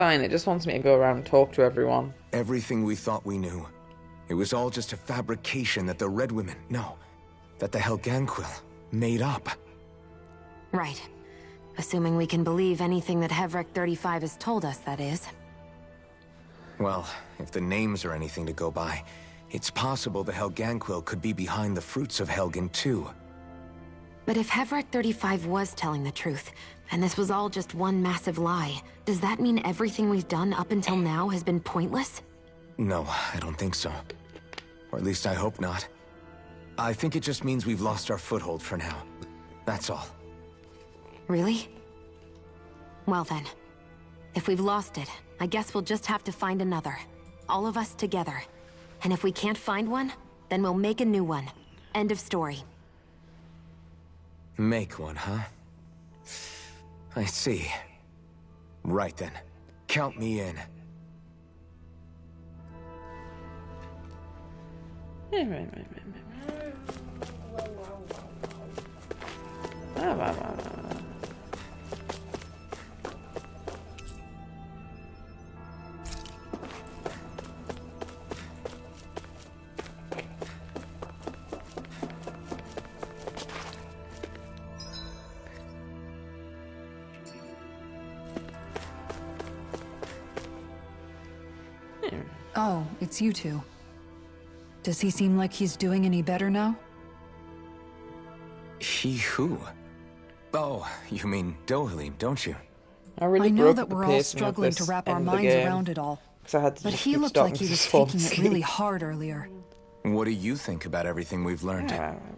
Fine, it just wants me to go around and talk to everyone. Everything we thought we knew. It was all just a fabrication that the Red Women, no, that the Helganquil made up. Right. Assuming we can believe anything that Hevrek 35 has told us, that is. Well, if the names are anything to go by, it's possible the Helganquil could be behind the fruits of Helgen too. But if Hevrek 35 was telling the truth, and this was all just one massive lie, does that mean everything we've done up until now has been pointless? No, I don't think so. Or at least I hope not. I think it just means we've lost our foothold for now. That's all. Really? Well then, if we've lost it, I guess we'll just have to find another. All of us together. And if we can't find one, then we'll make a new one. End of story. Make one, huh? I see. Right then. Count me in. Oh, it's you two. Does he seem like he's doing any better now? He who? Oh, you mean Dohalim, don't you? I really I know broke that up the we're all pacing of struggling this to wrap our end of the minds game, around it all. 'cause I had to But just he keep looked like stopping he to was fall taking it asleep. really hard earlier. What do you think about everything we've learned?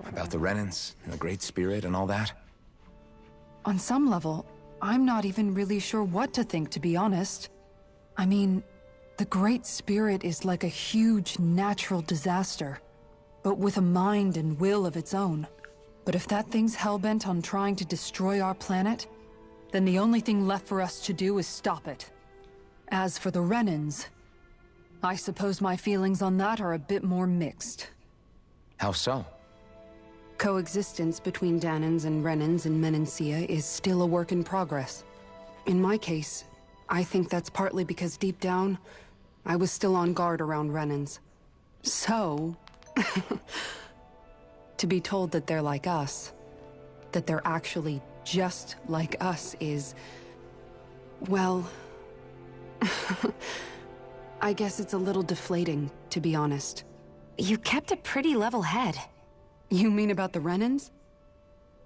About the Renans, and the Great Spirit, and all that? On some level, I'm not even really sure what to think, to be honest. I mean, the Great Spirit is like a huge natural disaster, but with a mind and will of its own. But if that thing's hellbent on trying to destroy our planet, then the only thing left for us to do is stop it. As for the Renans, I suppose my feelings on that are a bit more mixed. How so? Coexistence between Danans and Renans in Menancia is still a work in progress. In my case, I think that's partly because deep down, I was still on guard around Renans. So, to be told that they're like us, that they're actually just like us is, well, I guess it's a little deflating, to be honest. You kept a pretty level head. You mean about the Renans?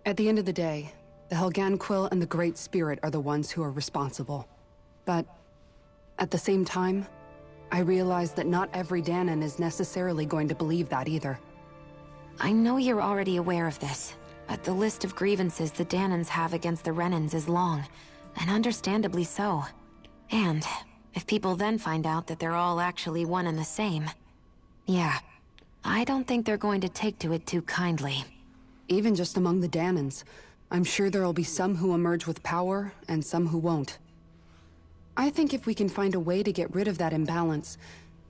At the end of the day, the Helganquil and the Great Spirit are the ones who are responsible. But at the same time, I realize that not every Danan is necessarily going to believe that either. I know you're already aware of this, but the list of grievances the Danans have against the Renans is long, and understandably so. And if people then find out that they're all actually one and the same, yeah, I don't think they're going to take to it too kindly. Even just among the Danans, I'm sure there'll be some who emerge with power and some who won't. I think if we can find a way to get rid of that imbalance,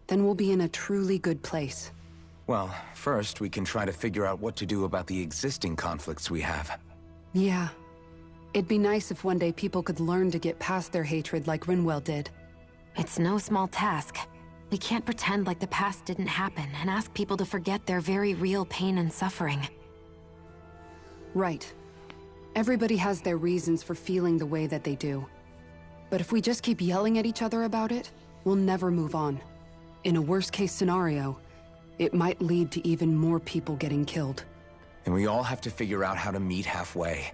then we'll be in a truly good place. Well, first we can try to figure out what to do about the existing conflicts we have. Yeah. It'd be nice if one day people could learn to get past their hatred like Rinwell did. It's no small task. We can't pretend like the past didn't happen and ask people to forget their very real pain and suffering. Right. Everybody has their reasons for feeling the way that they do. But if we just keep yelling at each other about it, we'll never move on. In a worst-case scenario, it might lead to even more people getting killed. And we all have to figure out how to meet halfway.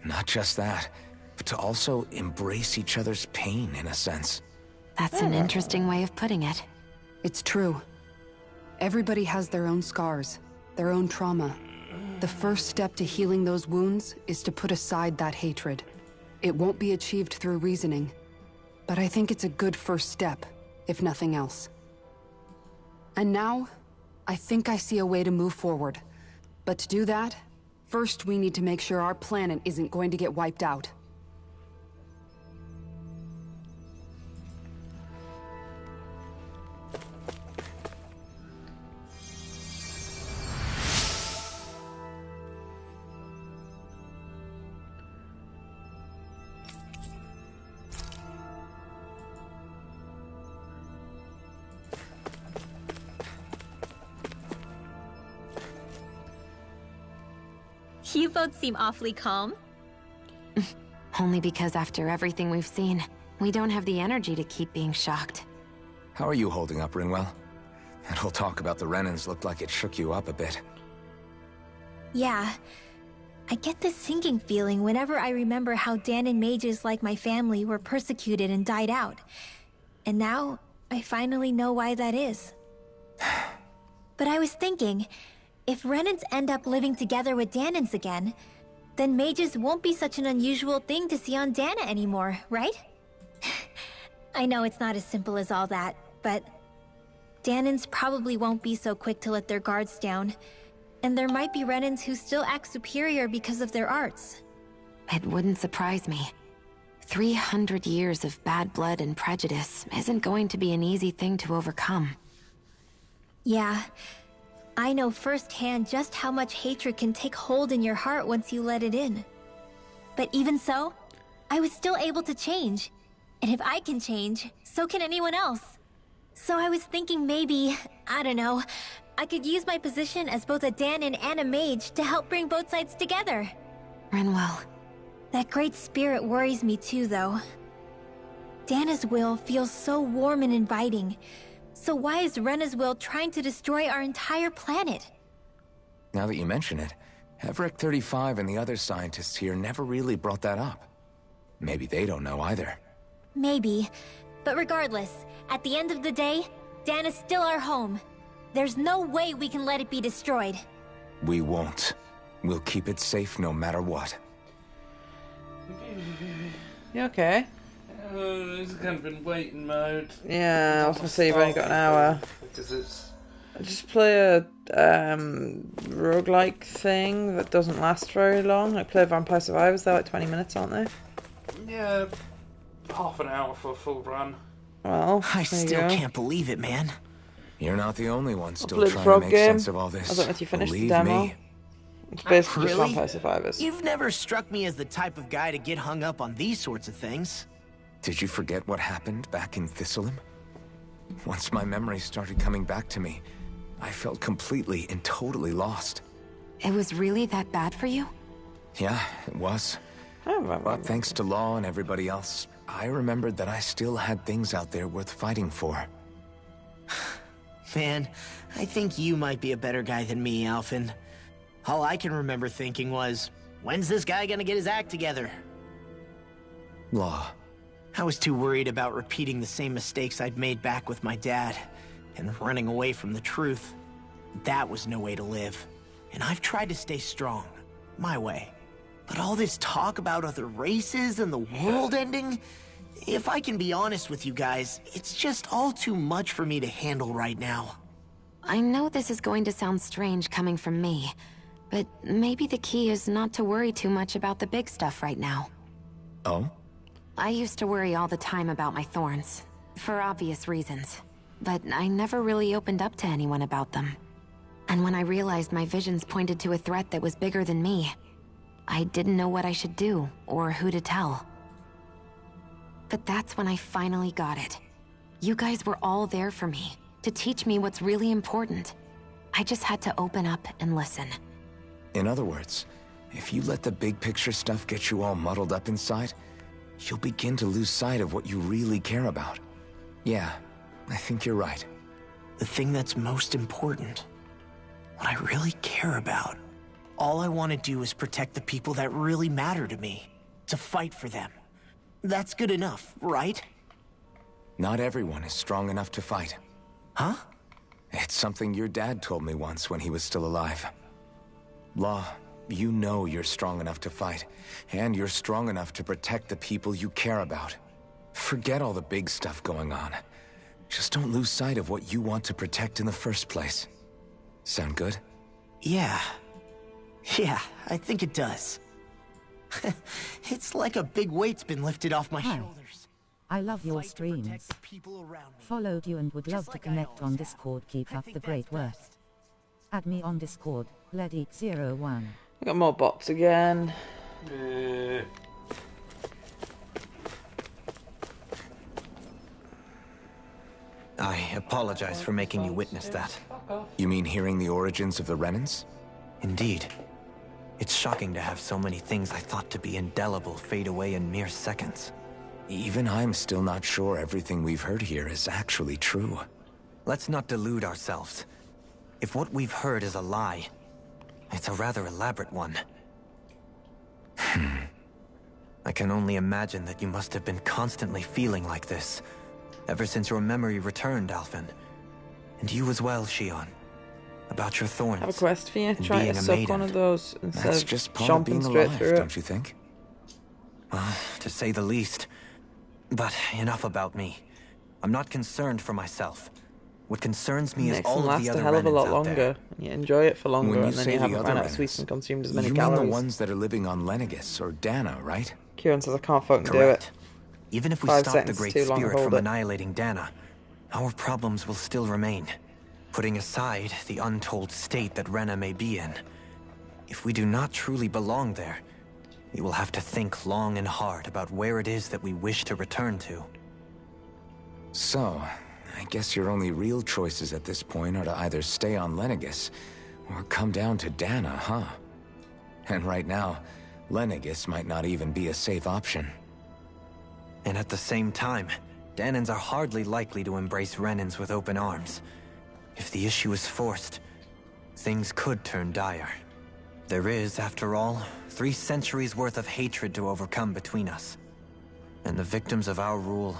Not just that, but to also embrace each other's pain, in a sense. That's an interesting way of putting it. It's true. Everybody has their own scars, their own trauma. The first step to healing those wounds is to put aside that hatred. It won't be achieved through reasoning, but I think it's a good first step, if nothing else. And now, I think I see a way to move forward. But to do that, first we need to make sure our planet isn't going to get wiped out. You both seem awfully calm. Only because after everything we've seen, we don't have the energy to keep being shocked. How are you holding up, Rinwell? That whole talk about the Renans looked like it shook you up a bit. Yeah. I get this sinking feeling whenever I remember how Danon mages like my family were persecuted and died out. And now, I finally know why that is. But I was thinking, if Renans end up living together with Danons again, then mages won't be such an unusual thing to see on Dana anymore, right? I know it's not as simple as all that, but Danons probably won't be so quick to let their guards down. And there might be Renans who still act superior because of their arts. It wouldn't surprise me. 300 years of bad blood and prejudice isn't going to be an easy thing to overcome. Yeah. I know firsthand just how much hatred can take hold in your heart once you let it in. But even so, I was still able to change. And if I can change, so can anyone else. So I was thinking maybe, I don't know, I could use my position as both a Danon and a mage to help bring both sides together. Rinwell. That great spirit worries me too, though. Dana's will feels so warm and inviting. So why is Rena's will trying to destroy our entire planet? Now that you mention it, Everett 35 and the other scientists here never really brought that up. Maybe they don't know either. Maybe. But regardless, at the end of the day, Dana's still our home. There's no way we can let it be destroyed. We won't. We'll keep it safe no matter what. You okay? It's kind of in waiting mode. Yeah, I was gonna say you've only got an hour. Because it's... Just play a roguelike thing that doesn't last very long. Like play Vampire Survivors, they're like 20 minutes, aren't they? Yeah, half an hour for a full run. Well, I there you still go. can't believe it, man. You're not the only one still played the trying to frog make game. sense of all this. I don't know if you finished the Believe demo. me. It's basically just Really? Vampire Survivors. You've never struck me as the type of guy to get hung up on these sorts of things. Did you forget what happened back in Thistleum? Once my memories started coming back to me, I felt completely and totally lost. It was really that bad for you? Yeah, it was. But thanks to Law and everybody else, I remembered that I still had things out there worth fighting for. Man, I think you might be a better guy than me, Alphen. All I can remember thinking was, when's this guy gonna get his act together? Law. I was too worried about repeating the same mistakes I'd made back with my dad, and running away from the truth. That was no way to live. And I've tried to stay strong, my way. But all this talk about other races and the world ending, if I can be honest with you guys, it's just all too much for me to handle right now. I know this is going to sound strange coming from me, but maybe the key is not to worry too much about the big stuff right now. Oh? I used to worry all the time about my thorns, for obvious reasons, but I never really opened up to anyone about them. And when I realized my visions pointed to a threat that was bigger than me, I didn't know what I should do or who to tell. But that's when I finally got it. You guys were all there for me, to teach me what's really important. I just had to open up and listen. In other words, if you let the big picture stuff get you all muddled up inside, you'll begin to lose sight of what you really care about. Yeah, I think you're right. The thing that's most important, what I really care about. All I want to do is protect the people that really matter to me, to fight for them. That's good enough, right? Not everyone is strong enough to fight. Huh? It's something your dad told me once when he was still alive. Law, you know you're strong enough to fight, and you're strong enough to protect the people you care about. Forget all the big stuff going on. Just don't lose sight of what you want to protect in the first place. Sound good? Yeah. Yeah, I think it does. It's like a big weight's been lifted off my shoulders. I love your Fight to protect streams. the people around me. Followed you and would love Just to like I connect on always Discord. have. Keep I up think the great that's work. best. Add me on Discord, Ledik01. We got more bots again. I apologize for making you witness that. You mean hearing the origins of the Renans? Indeed. It's shocking to have so many things I thought to be indelible fade away in mere seconds. Even I'm still not sure everything we've heard here is actually true. Let's not delude ourselves. If what we've heard is a lie, it's a rather elaborate one. I can only imagine that you must have been constantly feeling like this, ever since your memory returned, Alphen. And you as well, Shion. About your thorns. I have a quest for you. and Try being to a suck maiden. one of those instead That's of just part of chomping being straight alive, through it. don't you think? Well, to say the least. But enough about me. I'm not concerned for myself. What concerns me is Makes all them of last the a other hell of a Renans lot out there. longer. You enjoy it for longer, When you and then say you the haven't other run out of Renans, sweets and consumed as many you calories. mean the ones that are living on Lenegis or Dana, right? Kieran says I can't fucking Correct. do it. Even if we 5 stop the seconds Great too long to Spirit hold from it. annihilating Dana, our problems will still remain. Putting aside the untold state that Rena may be in, if we do not truly belong there, we will have to think long and hard about where it is that we wish to return to. So, I guess your only real choices at this point are to either stay on Lenegis or come down to Dana, huh? And right now, Lenegis might not even be a safe option. And at the same time, Danans are hardly likely to embrace Renans with open arms. If the issue is forced, things could turn dire. There is, after all, 3 centuries worth of hatred to overcome between us. And the victims of our rule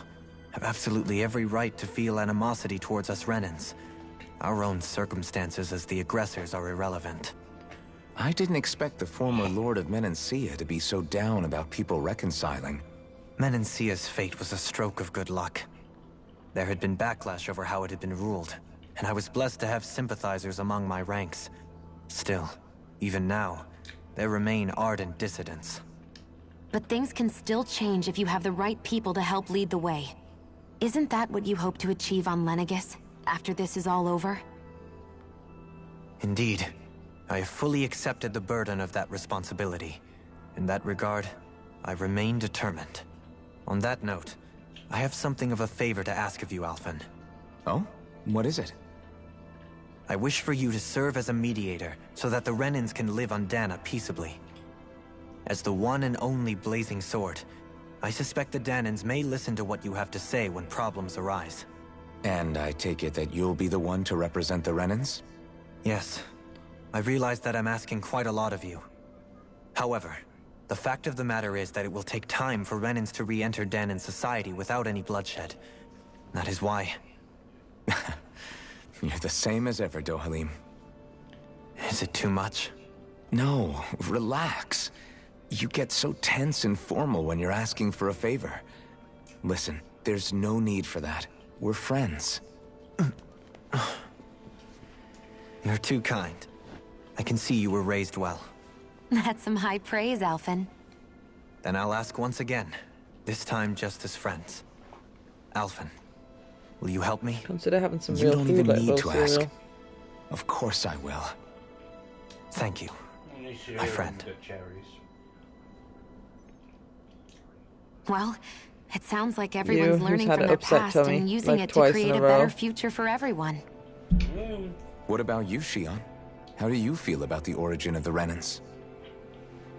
have absolutely every right to feel animosity towards us Renans. Our own circumstances as the aggressors are irrelevant. I didn't expect the former Lord of Menancia to be so down about people reconciling. Menancia's fate was a stroke of good luck. There had been backlash over how it had been ruled, and I was blessed to have sympathizers among my ranks. Still, even now, there remain ardent dissidents. But things can still change if you have the right people to help lead the way. Isn't that what you hope to achieve on Lenegis, after this is all over? Indeed. I have fully accepted the burden of that responsibility. In that regard, I remain determined. On that note, I have something of a favor to ask of you, Alphen. Oh? What is it? I wish for you to serve as a mediator so that the Renans can live on Dana peaceably. As the one and only Blazing Sword, I suspect the Danans may listen to what you have to say when problems arise. And I take it that you'll be the one to represent the Renans? Yes. I realize that I'm asking quite a lot of you. However, the fact of the matter is that it will take time for Renans to re-enter Danan society without any bloodshed. That is why. You're the same as ever, Dohalim. Is it too much? No, relax. You get so tense and formal when you're asking for a favor. Listen, there's no need for that. We're friends. You're too kind. I can see you were raised well. That's some high praise, Alphen. Then I'll ask once again, this time just as friends. Alphen, will you help me? Consider having some You real don't food even like need bowl to cereal. ask. Of course I will. Thank you, my friend. Well, it sounds like everyone's who's learning had from an their upset past tummy, and using like it to twice create in a a better row. future for everyone. What about you, Shion? How do you feel about the origin of the Renans?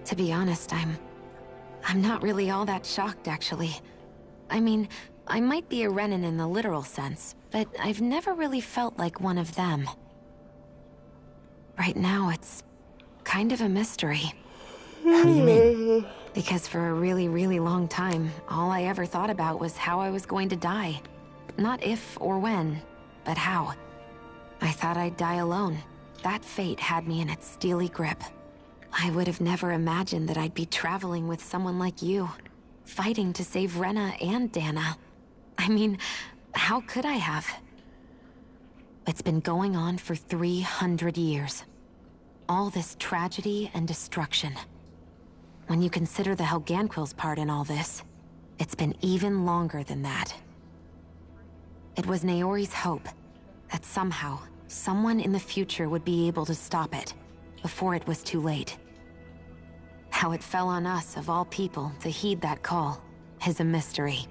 To be honest, I'm not really all that shocked, actually. I mean, I might be a Renan in the literal sense, but I've never really felt like one of them. Right now, it's kind of a mystery. How do you mean? Because for a really, really long time, all I ever thought about was how I was going to die. Not if or when, but how. I thought I'd die alone. That fate had me in its steely grip. I would have never imagined that I'd be traveling with someone like you, fighting to save Rena and Dana. I mean, how could I have? It's been going on for 300 years. All this tragedy and destruction. When you consider the Helganquil's part in all this, it's been even longer than that. It was Naori's hope that somehow, someone in the future would be able to stop it, before it was too late. How it fell on us, of all people, to heed that call, is a mystery.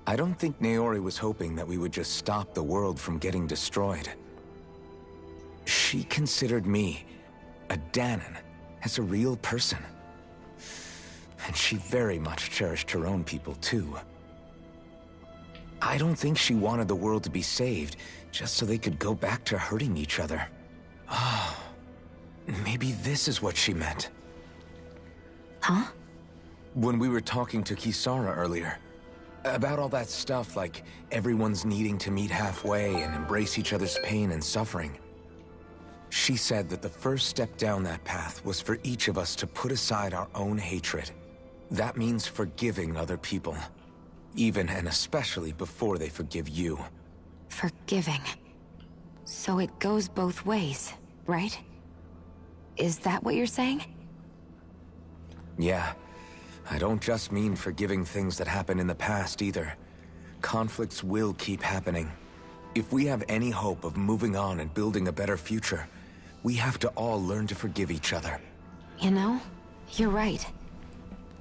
I don't think Naori was hoping that we would just stop the world from getting destroyed. She considered me a Danan, as a real person. And she very much cherished her own people, too. I don't think she wanted the world to be saved, just so they could go back to hurting each other. Ah, maybe this is what she meant. Huh? When we were talking to Kisara earlier, about all that stuff like everyone's needing to meet halfway and embrace each other's pain and suffering. She said that the first step down that path was for each of us to put aside our own hatred. That means forgiving other people, even and especially before they forgive you. Forgiving. So it goes both ways, right? Is that what you're saying? Yeah. I don't just mean forgiving things that happened in the past either. Conflicts will keep happening. If we have any hope of moving on and building a better future, we have to all learn to forgive each other. You know, you're right.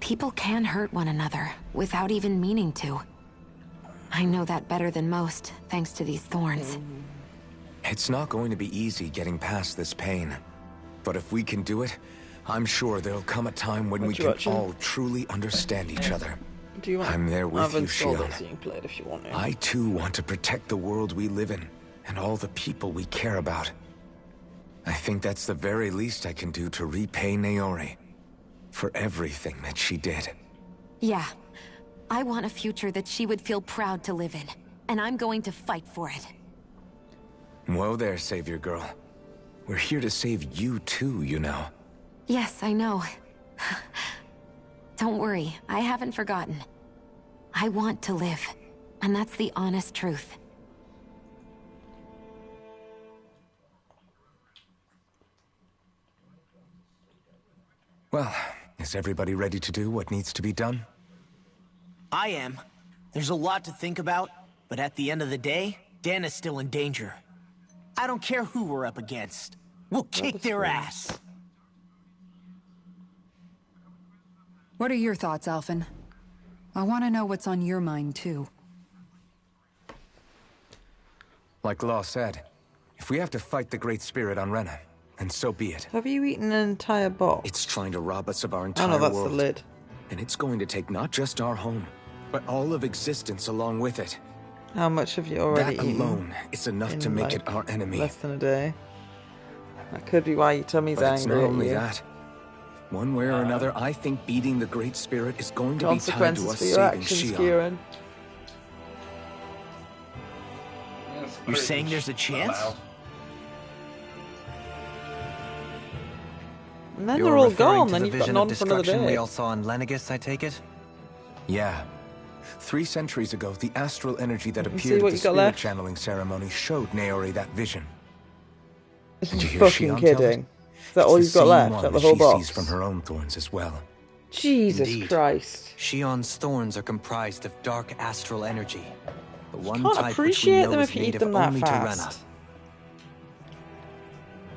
People can hurt one another without even meaning to. I know that better than most, thanks to these thorns. It's not going to be easy getting past this pain. But if we can do it, I'm sure there'll come a time when we can all truly understand each other. Do you want? I'm there with you, Shion. So you can play it if you want to. I too want to protect the world we live in, and all the people we care about. I think that's the very least I can do to repay Naori for everything that she did. Yeah. I want a future that she would feel proud to live in, and I'm going to fight for it. Whoa there, Savior Girl. We're here to save you too, you know. Yes, I know. Don't worry, I haven't forgotten. I want to live, and that's the honest truth. Well, is everybody ready to do what needs to be done? I am. There's a lot to think about, but at the end of the day, Dan is still in danger. I don't care who we're up against. We'll kick their ass. What are your thoughts, Alphen? I want to know what's on your mind, too. Like Law said, if we have to fight the Great Spirit on Rena, then so be it. Have you eaten an entire box? It's trying to rob us of our entire oh no, that's world. the lid. And it's going to take not just our home, but all of existence along with it. How much have you already That eaten? alone is enough to make it our enemy. Less than a day. That could be why your tummy's But angry it's not only at you. that. One way or another, I think beating the Great Spirit is going to be tied to Consequences us for your saving actions, Shion. Kieran. You're saying there's a chance? And then You're they're all referring gone, to then the you've got vision none of for another destruction we day. all saw in Lenegis, I take it? Yeah. 3 centuries ago, the astral energy that see appeared what at the you got spirit left? channeling ceremony showed Naori that vision. Did you hear Fucking Shion tell it? kidding. Is that all It's you've the got same left? one Out the that whole she box? sees from her own thorns as well. Jesus Indeed. Christ. Shion's thorns are comprised of dark astral energy. The one Can't type which we appreciate know them is if you eat native them that only to Rena. fast.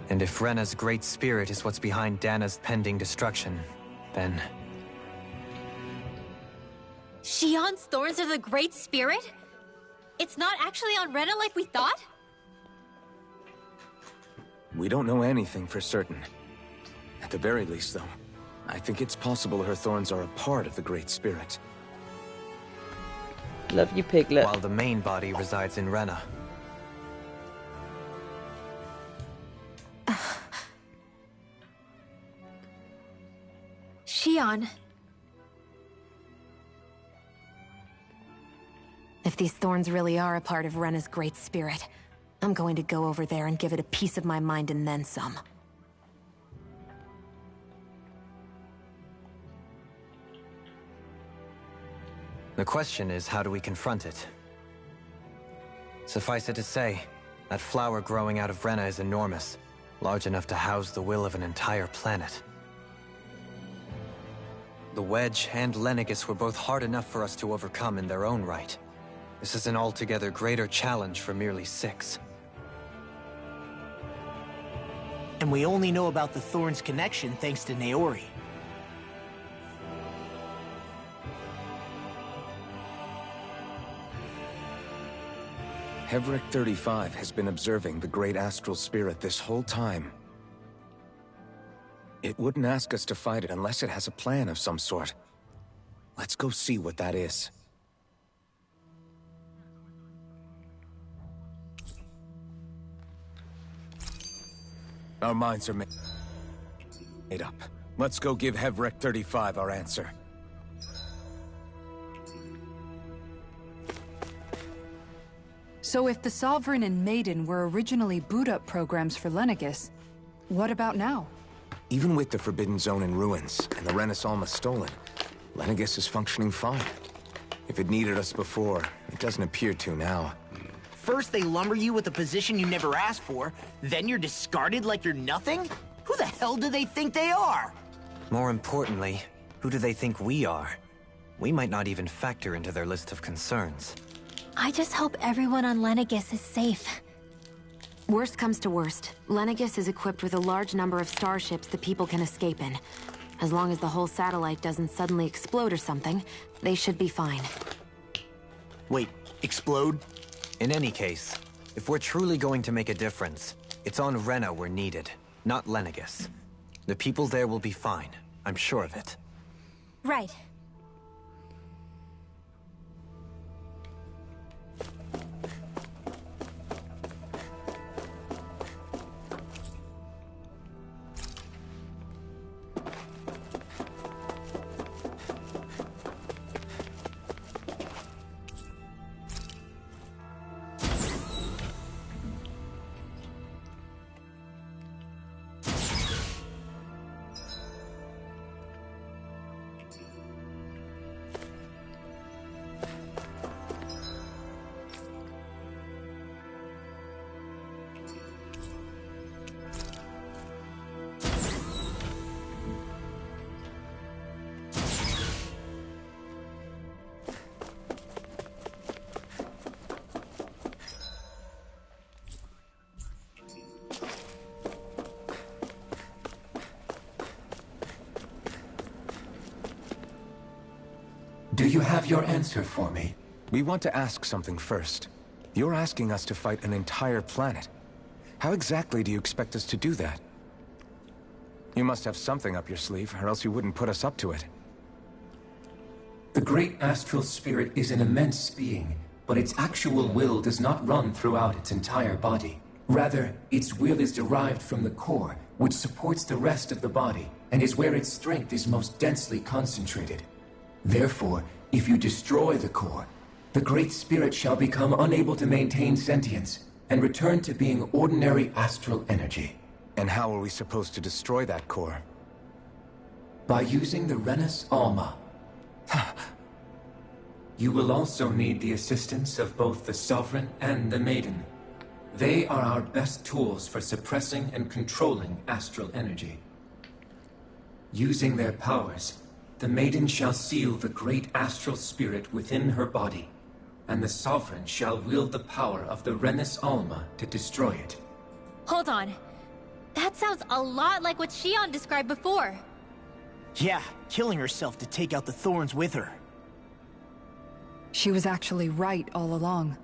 And if Rena's great spirit is what's behind Dana's pending destruction, then... Shion's thorns are the Great Spirit? It's not actually on Rena like we thought? We don't know anything for certain. At the very least, though, I think it's possible her thorns are a part of the Great Spirit. Love you, Piglet. while the main body resides in Rena. Shion. If these thorns really are a part of Rena's great spirit, I'm going to go over there and give it a piece of my mind and then some. The question is, how do we confront it? Suffice it to say, that flower growing out of Rena is enormous, large enough to house the will of an entire planet. The Wedge and Lenegis were both hard enough for us to overcome in their own right. This is an altogether greater challenge for merely 6. And we only know about the Thorns connection thanks to Naori. Hevric 35 has been observing the Great Astral Spirit this whole time. It wouldn't ask us to fight it unless it has a plan of some sort. Let's go see what that is. Our minds are made up. Let's go give Hevrek 35 our answer. So if the Sovereign and Maiden were originally boot-up programs for Lenegis, what about now? Even with the Forbidden Zone in ruins and the Renis Alma stolen, Lenegis is functioning fine. If it needed us before, it doesn't appear to now. First they lumber you with a position you never asked for, then you're discarded like you're nothing? Who the hell do they think they are? More importantly, who do they think we are? We might not even factor into their list of concerns. I just hope everyone on Lenegis is safe. Worst comes to worst, Lenegis is equipped with a large number of starships that people can escape in. As long as the whole satellite doesn't suddenly explode or something, they should be fine. Wait, explode? In any case, if we're truly going to make a difference, it's on Rena we're needed, not Lenegis. The people there will be fine, I'm sure of it. Right. Do you have your answer for me? We want to ask something first. You're asking us to fight an entire planet. How exactly do you expect us to do that? You must have something up your sleeve, or else you wouldn't put us up to it. The great astral spirit is an immense being, but its actual will does not run throughout its entire body. Rather, its will is derived from the core, which supports the rest of the body, and is where its strength is most densely concentrated. Therefore, if you destroy the core, the Great Spirit shall become unable to maintain sentience, and return to being ordinary astral energy. And how are we supposed to destroy that core? By using the Renis Alma. You will also need the assistance of both the Sovereign and the Maiden. They are our best tools for suppressing and controlling astral energy. Using their powers, the Maiden shall seal the great astral spirit within her body, and the Sovereign shall wield the power of the Renis Alma to destroy it. Hold on. That sounds a lot like what Shion described before. Yeah, killing herself to take out the thorns with her. She was actually right all along.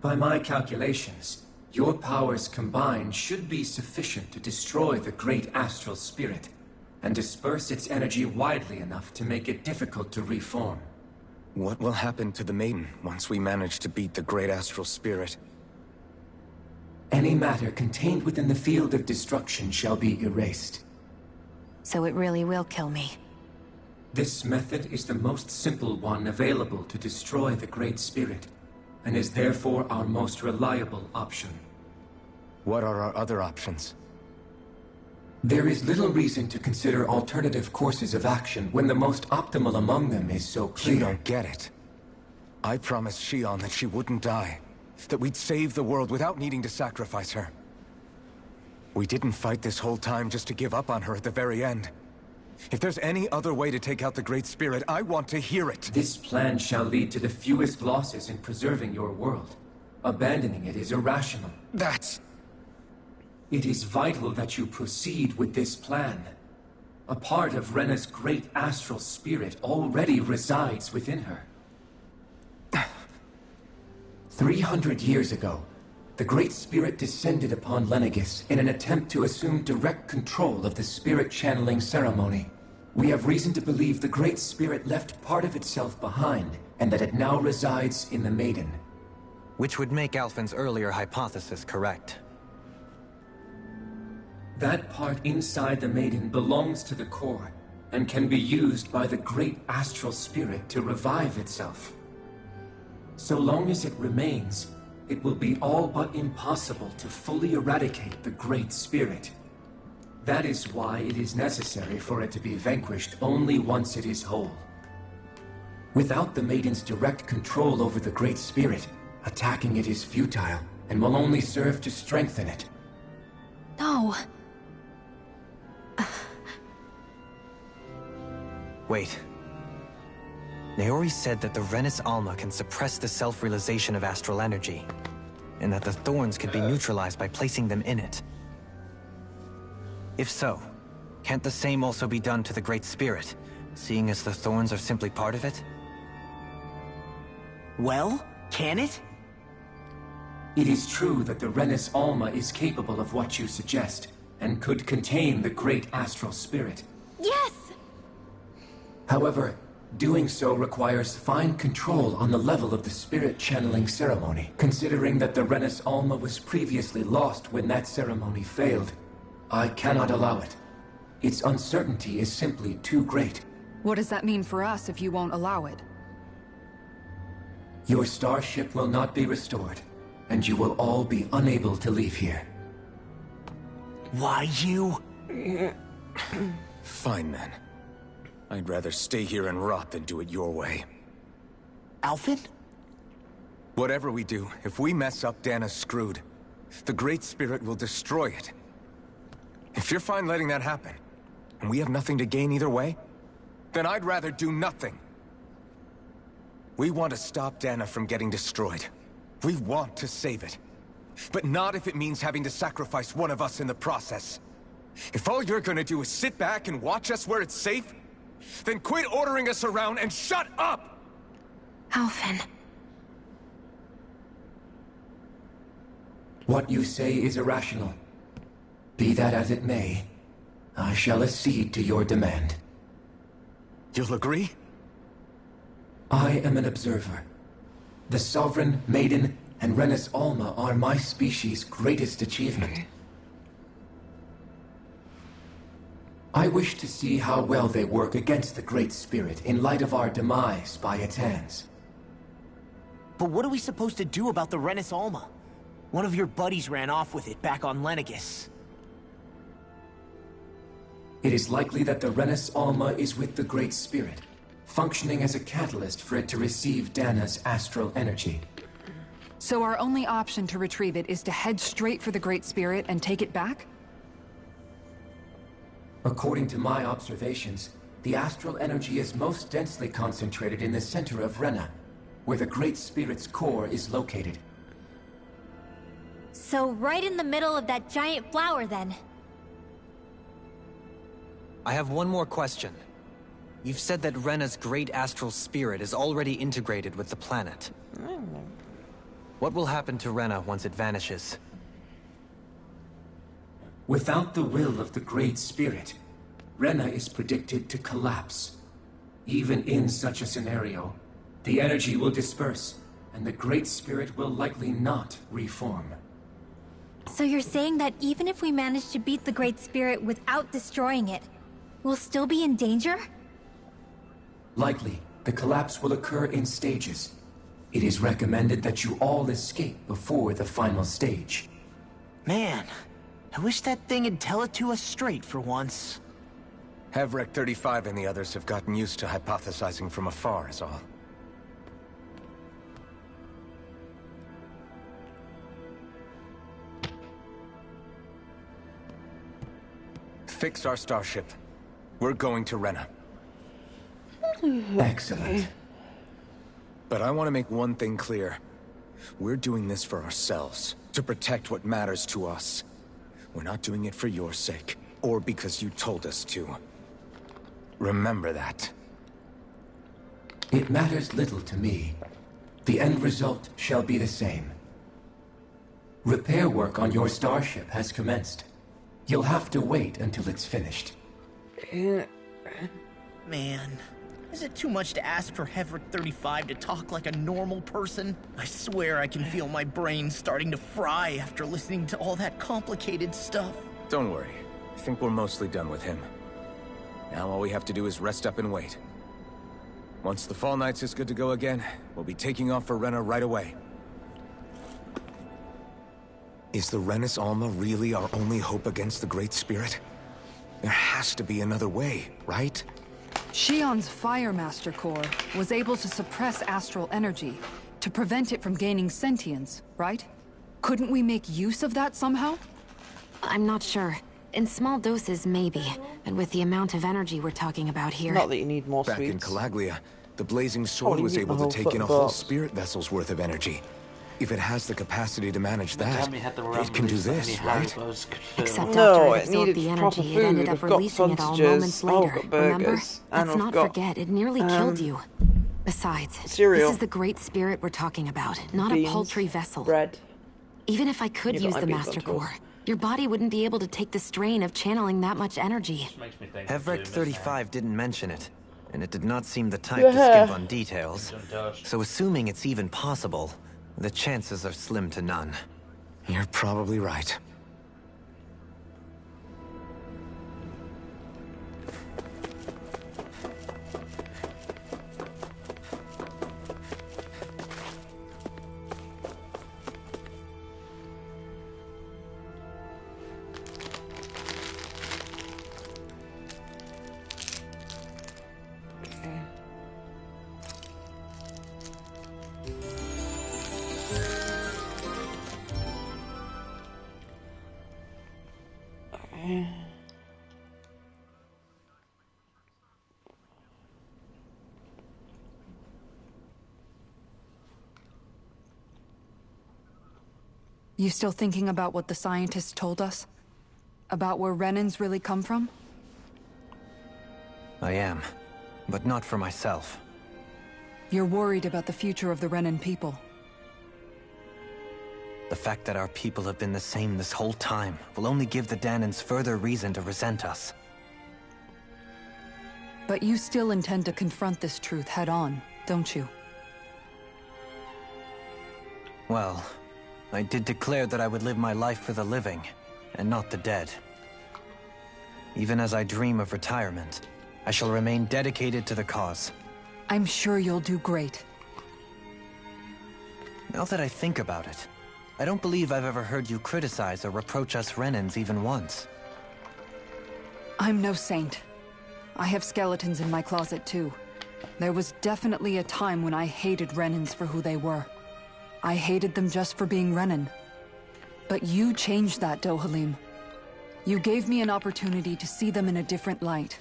By my calculations, your powers combined should be sufficient to destroy the great astral spirit, and disperse its energy widely enough to make it difficult to reform. What will happen to the Maiden once we manage to beat the great astral spirit? Any matter contained within the field of destruction shall be erased. So it really will kill me. This method is the most simple one available to destroy the Great Spirit, and is therefore our most reliable option. What are our other options? There is little reason to consider alternative courses of action when the most optimal among them is so clear. You don't get it. I promised Shion that she wouldn't die, that we'd save the world without needing to sacrifice her. We didn't fight this whole time just to give up on her at the very end. If there's any other way to take out the Great Spirit, I want to hear it. This plan shall lead to the fewest losses in preserving your world. Abandoning it is irrational. It is vital that you proceed with this plan. A part of Rena's great astral spirit already resides within her. 300 years ago, The Great Spirit descended upon Lenegis in an attempt to assume direct control of the spirit channeling ceremony. We have reason to believe the Great Spirit left part of itself behind, and that it now resides in the Maiden. Which would make Alphen's earlier hypothesis correct. That part inside the Maiden belongs to the core, and can be used by the Great Astral Spirit to revive itself. So long as it remains, it will be all but impossible to fully eradicate the Great Spirit. That is why it is necessary for it to be vanquished only once it is whole. Without the Maiden's direct control over the Great Spirit, attacking it is futile, and will only serve to strengthen it. No. Wait. Naori said that the Renis Alma can suppress the self-realization of astral energy, and that the thorns could be neutralized by placing them in it. If so, can't the same also be done to the Great Spirit, seeing as the thorns are simply part of it? Well, can it? It is true that the Renis Alma is capable of what you suggest, and could contain the Great Astral Spirit. Yes! However, doing so requires fine control on the level of the spirit channeling ceremony. Considering that the Renis Alma was previously lost when that ceremony failed, I cannot allow it. Its uncertainty is simply too great. What does that mean for us if you won't allow it? Your starship will not be restored, and you will all be unable to leave here. Why you? Fine then. I'd rather stay here and rot than do it your way. Alphen? Whatever we do, if we mess up, Dana's screwed. The Great Spirit will destroy it. If you're fine letting that happen, and we have nothing to gain either way, then I'd rather do nothing. We want to stop Dana from getting destroyed. We want to save it. But not if it means having to sacrifice one of us in the process. If all you're gonna do is sit back and watch us where it's safe, then quit ordering us around and shut up! Alphen. What you say is irrational. Be that as it may, I shall accede to your demand. You'll agree? I am an observer. The Sovereign, Maiden, and Renis Alma are my species' greatest achievement. I wish to see how well they work against the Great Spirit in light of our demise by its hands. But what are we supposed to do about the Renis Alma? One of your buddies ran off with it back on Lenegis. It is likely that the Renis Alma is with the Great Spirit, functioning as a catalyst for it to receive Dana's astral energy. So our only option to retrieve it is to head straight for the Great Spirit and take it back? According to my observations, the astral energy is most densely concentrated in the center of Rena, where the Great Spirit's core is located. So right in the middle of that giant flower, then. I have one more question. You've said that Rena's great astral spirit is already integrated with the planet. What will happen to Rena once it vanishes? Without the will of the Great Spirit, Rena is predicted to collapse. Even in such a scenario, the energy will disperse, and the Great Spirit will likely not reform. So you're saying that even if we manage to beat the Great Spirit without destroying it, we'll still be in danger? Likely, the collapse will occur in stages. It is recommended that you all escape before the final stage. Man, I wish that thing would tell it to us straight for once. Havrek 35 and the others have gotten used to hypothesizing from afar is all. Fix our starship. We're going to Rena. Excellent. But I want to make one thing clear. We're doing this for ourselves, to protect what matters to us. We're not doing it for your sake, or because you told us to. Remember that. It matters little to me. The end result shall be the same. Repair work on your starship has commenced. You'll have to wait until it's finished. Man, is it too much to ask for Hevrick 35 to talk like a normal person? I swear I can feel my brain starting to fry after listening to all that complicated stuff. Don't worry. I think we're mostly done with him. Now all we have to do is rest up and wait. Once the Fall Knights is good to go again, we'll be taking off for Renna right away. Is the Rennis Alma really our only hope against the Great Spirit? There has to be another way, right? Shion's Fire Master Core was able to suppress astral energy, to prevent it from gaining sentience, right? Couldn't we make use of that somehow? I'm not sure. In small doses, maybe. But with the amount of energy we're talking about here... Not that you need more Back sweets. in Calaglia, the Blazing Sword was able to take in a whole spirit vessel's worth of energy. If it has the capacity to manage that, it can do this, right? Except No, after it it absorbed needed the proper energy, it ended food. up We've got releasing it all sausages. moments Oh, later. we've got burgers. Remember? And Let's we've not got, forget, it nearly killed you. Besides, cereal. this is the Great Spirit we're talking about, not Beans, a paltry vessel. bread. Even if I could You got use my the beans Master on toast. Core, your body wouldn't be able to take the strain of channeling that much energy. Hevrick 35 didn't mention it, and it did not seem the type to skimp on details. So assuming it's even possible, the chances are slim to none. You're probably right. You still thinking about what the scientists told us? About where Renans really come from? I am, but not for myself. You're worried about the future of the Renan people. The fact that our people have been the same this whole time will only give the Danans further reason to resent us. But you still intend to confront this truth head-on, don't you? Well, I did declare that I would live my life for the living, and not the dead. Even as I dream of retirement, I shall remain dedicated to the cause. I'm sure you'll do great. Now that I think about it, I don't believe I've ever heard you criticize or reproach us Renans even once. I'm no saint. I have skeletons in my closet too. There was definitely a time when I hated Renans for who they were. I hated them just for being Renan. But you changed that, Dohalim. You gave me an opportunity to see them in a different light.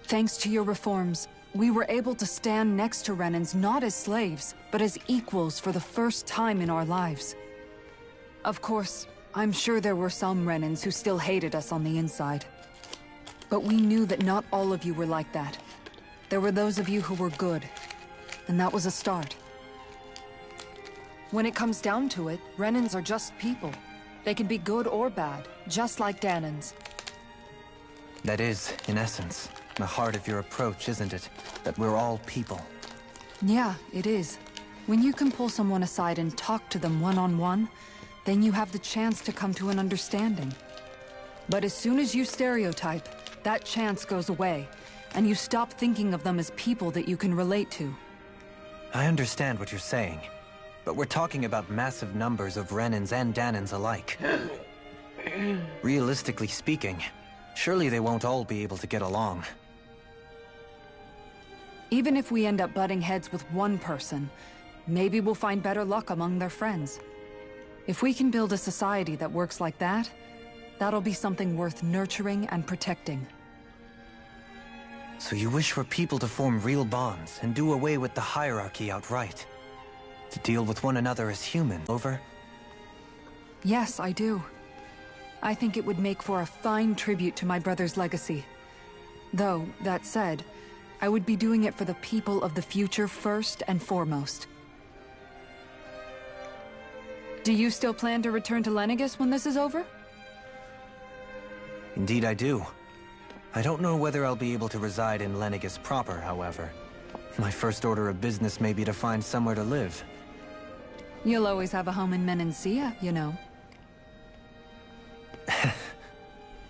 Thanks to your reforms, we were able to stand next to Renans not as slaves, but as equals for the first time in our lives. Of course, I'm sure there were some Renans who still hated us on the inside. But we knew that not all of you were like that. There were those of you who were good, and that was a start. When it comes down to it, Renans are just people. They can be good or bad, just like Danans. That is, in essence, the heart of your approach, isn't it? That we're all people. Yeah, it is. When you can pull someone aside and talk to them one-on-one, then you have the chance to come to an understanding. But as soon as you stereotype, that chance goes away, and you stop thinking of them as people that you can relate to. I understand what you're saying, but we're talking about massive numbers of Renans and Danans alike. Realistically speaking, surely they won't all be able to get along. Even if we end up butting heads with one person, maybe we'll find better luck among their friends. If we can build a society that works like that, that'll be something worth nurturing and protecting. So you wish for people to form real bonds and do away with the hierarchy outright? To deal with one another as human, over? Yes, I do. I think it would make for a fine tribute to my brother's legacy. Though, that said, I would be doing it for the people of the future first and foremost. Do you still plan to return to Lenegis when this is over? Indeed I do. I don't know whether I'll be able to reside in Lenegis proper, however. My first order of business may be to find somewhere to live. You'll always have a home in Menancia, you know.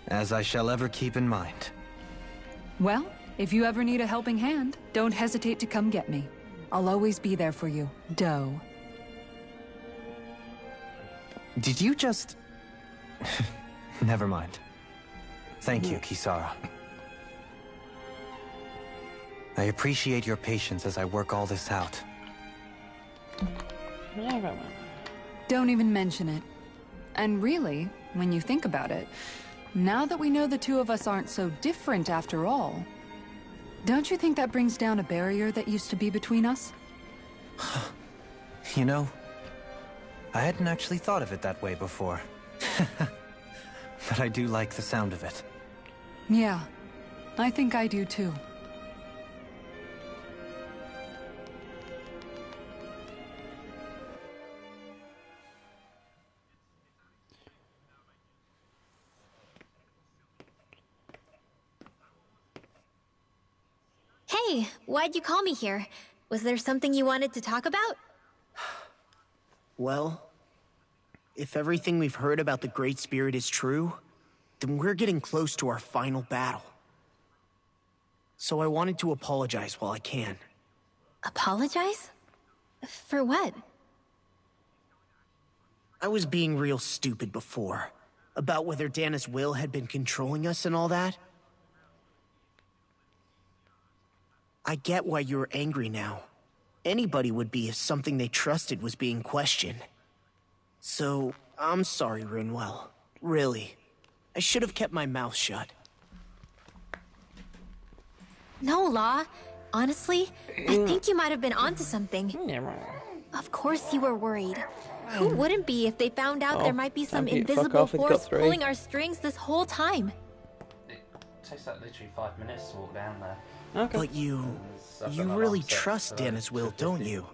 As I shall ever keep in mind. Well, if you ever need a helping hand, don't hesitate to come get me. I'll always be there for you, Doe. Did you just... Never mind. Thank you, Kisara. I appreciate your patience as I work all this out. Don't even mention it. And really, when you think about it, now that we know the two of us aren't so different after all, don't you think that brings down a barrier that used to be between us? You know, I hadn't actually thought of it that way before. But I do like the sound of it. Yeah, I think I do too. Hey, why'd you call me here? Was there something you wanted to talk about? Well, if everything we've heard about the Great Spirit is true, then we're getting close to our final battle. So I wanted to apologize while I can. Apologize? For what? I was being real stupid before, about whether Dana's will had been controlling us and all that. I get why you're angry now. Anybody would be if something they trusted was being questioned. So, I'm sorry, Rinwell. Really. I should have kept my mouth shut. No, Law. Honestly, I think you might have been onto something. Of course you were worried. Who wouldn't be if they found out there might be some invisible force pulling our strings this whole time? It takes like literally 5 minutes to walk down there. Okay. But you really trust Dana's will, don't you?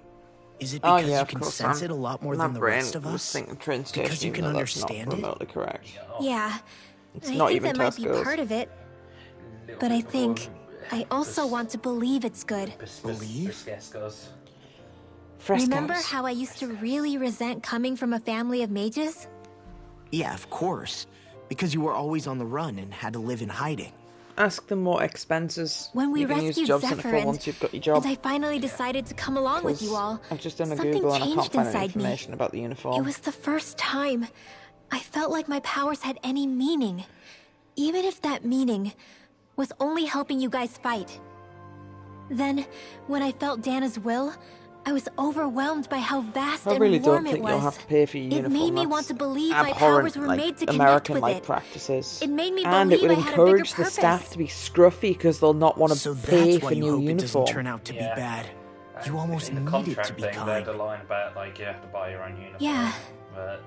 Is it Oh because yeah, you of can course. sense it a lot more than the rest of us? Train station, Because you can understand that's it? not remotely correct. Yeah, It's I not think even that might be Tesco's. part of it. But I think I also want to believe it's good. Believe? Remember how I used to really resent coming from a family of mages? Yeah, of course. Because you were always on the run and had to live in hiding. Ask them what expenses When we you can use rescued Job Centre Zephyr for and, once you've got your job. and I finally decided to come along with you all, I've just done a something Google and I can't changed find any inside me. information about the uniform. It was the first time I felt like my powers had any meaning. Even if that meaning was only helping you guys fight. Then, when I felt Dana's will, I was overwhelmed by how vast I and really warm don't it think was. you'll have to pay for your It uniform. made me That's want to believe my abhorrent, powers were like, made to connect American with like it. practices. It made me and it believe would I had a bigger encourage the purpose. staff to be scruffy because they'll not want to So pay that's why for you new hope it doesn't uniform. turn out to be bad. You almost in the need it contract to be thing, kind. the line about like you have to buy your own uniform. Yeah. But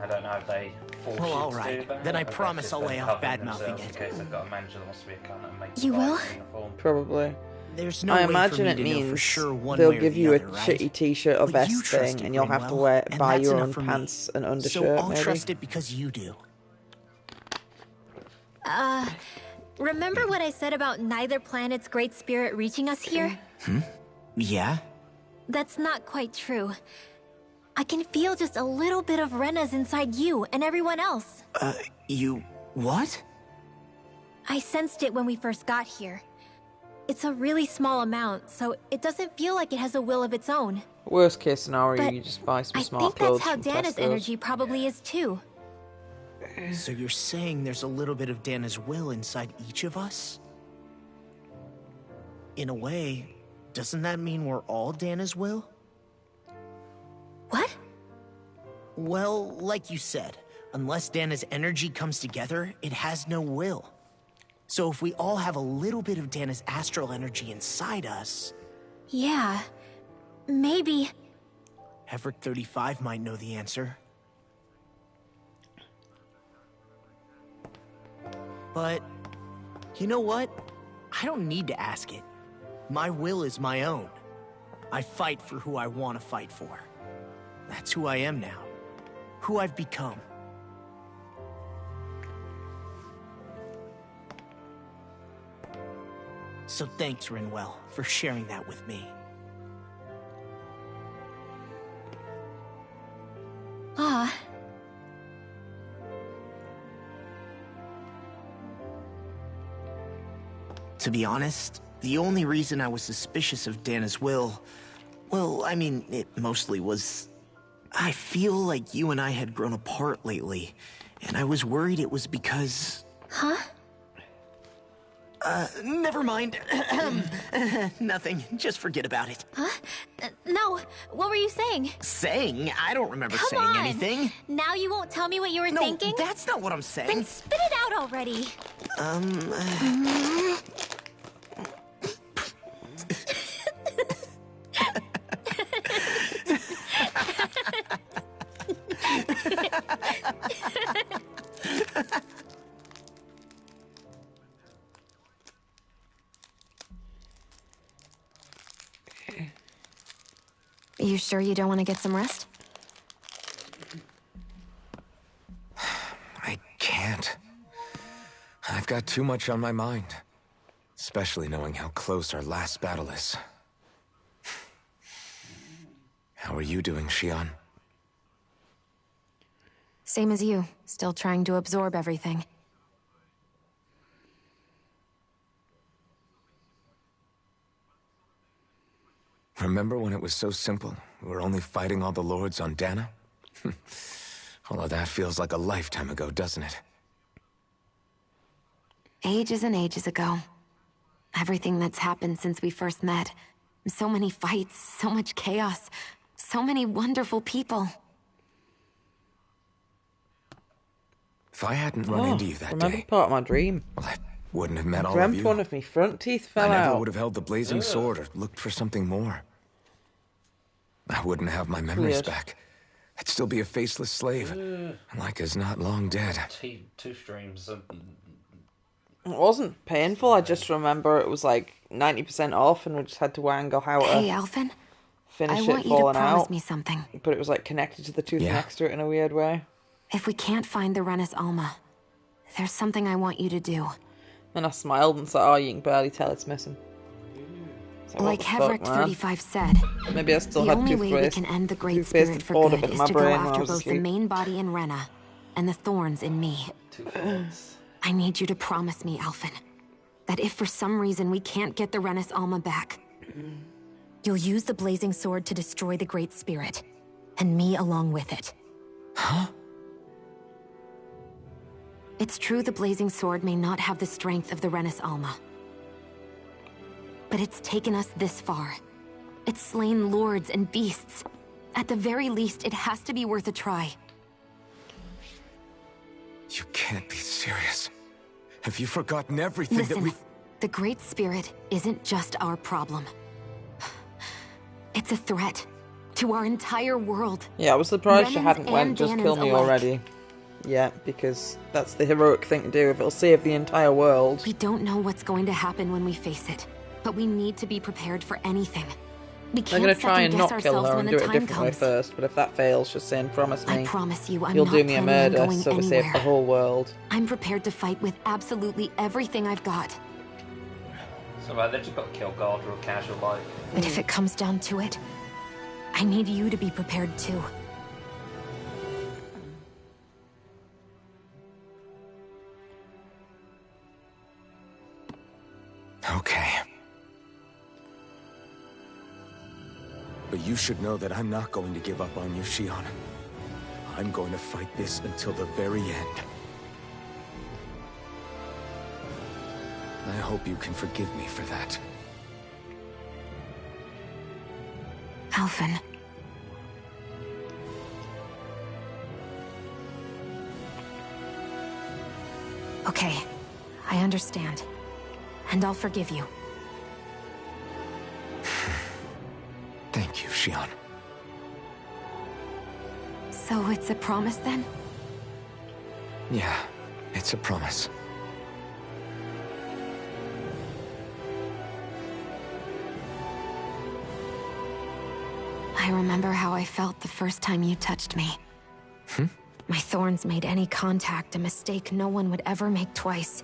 I don't know if they force Well, you all to right. do that. Then I If promise it's I'll just lay them off covering bad-mouthing themselves it. In case they've got a manager that wants to be a cunt and make You buy will? a uniform. Probably. There's no I way for imagine me it to know for means sure one they'll way or give the you other, a right? shitty t-shirt or But you vest trust thing, it, and you'll have to Rinwell, and buy that's your enough own for me. pants and undershirt. So I'll maybe. trust it because you do. Remember what I said about neither planet's great spirit reaching us here? Yeah? That's not quite true. I can feel just a little bit of Rena's inside you and everyone else. You... what? I sensed it when we first got here. It's a really small amount, so it doesn't feel like it has a will of its own. Worst case scenario, But you just buy some I smart think clothes that's how from Dana's Tesco's. energy probably is too. So you're saying there's a little bit of Dana's will inside each of us? In a way, doesn't that mean we're all Dana's will? What? Well, like you said, unless Dana's energy comes together, it has no will. So if we all have a little bit of Dana's astral energy inside us... Yeah. Maybe. Everett 35 might know the answer. But, you know what? I don't need to ask it. My will is my own. I fight for who I want to fight for. That's who I am now. Who I've become. So thanks, Rinwell, for sharing that with me. Ah. To be honest, the only reason I was suspicious of Dana's will... Well, I mean, it mostly was... I feel like you and I had grown apart lately, and I was worried it was because... Huh? Never mind. Nothing. Just forget about it. Huh? No. What were you saying? Saying? I don't remember Come saying on. anything. Now you won't tell me what you were No, thinking? that's not what I'm saying. Then spit it out already. You sure you don't want to get some rest? I can't. I've got too much on my mind. Especially knowing how close our last battle is. How are you doing, Shion? Same as you. Still trying to absorb everything. Remember when it was so simple? We were only fighting all the lords on Dana? All of that feels like a lifetime ago, doesn't it? Ages and ages ago. Everything that's happened since we first met. So many fights, so much chaos, so many wonderful people. If I hadn't run into you that remember day... part of my dream. Well, I wouldn't have met all of Dreamt you. one of me front teeth fell I never out. would have held the blazing sword or looked for something more. I wouldn't have my memories Weird. back. I'd still be a faceless slave, like as not long dead. Two streams. It wasn't painful, I just remember it was like 90% off and we just had to wangle how Hey, to Alphen. finish I it want you to falling promise out. me something. But it was like connected to the tooth Yeah? next to it in a weird way. If we can't find the Renis Alma, there's something I want you to do. And I smiled and said, oh, you can barely tell it's missing. So Like Heverick 35 said, Maybe I still the had only way we toothpaste. can end the Great Toothpaste Spirit had for poured a good bit in is my to go brain when I after was both the asleep. main body in Rena and the thorns in me. I need you to promise me, Alphen, that if for some reason we can't get the Renis Alma back, you'll use the blazing sword to destroy the Great Spirit, and me along with it. Huh? It's true the blazing sword may not have the strength of the Renis Alma. But it's taken us this far. It's slain lords and beasts. At the very least, it has to be worth a try. You can't be serious. Have you forgotten everything that Listen, we... the Great Spirit isn't just our problem. It's a threat to our entire world. Yeah, I was surprised she Renans hadn't went, and just kill Danans me alike. already. Yeah, because that's the heroic thing to do if it'll save the entire world. We don't know what's going to happen when we face it, but we need to be prepared for anything. We They're can't going to try and second-guess not kill ourselves her when and the do it a time different way comes. first, but if that fails, just saying, promise me. I promise you, I'm You'll not do me a planning on murder going so we save anywhere. the whole world. I'm prepared to fight with absolutely everything I've got. So like, they've just got to kill God real casual like. But if it comes down to it, I need you to be prepared too. Okay. But you should know that I'm not going to give up on you, Shion. I'm going to fight this until the very end. I hope you can forgive me for that. Alphen. Okay, I understand. And I'll forgive you. Thank you, Shion. So it's a promise then? Yeah, it's a promise. I I remember how I felt the first time you touched me. My thorns made any contact a mistake no one would ever make twice.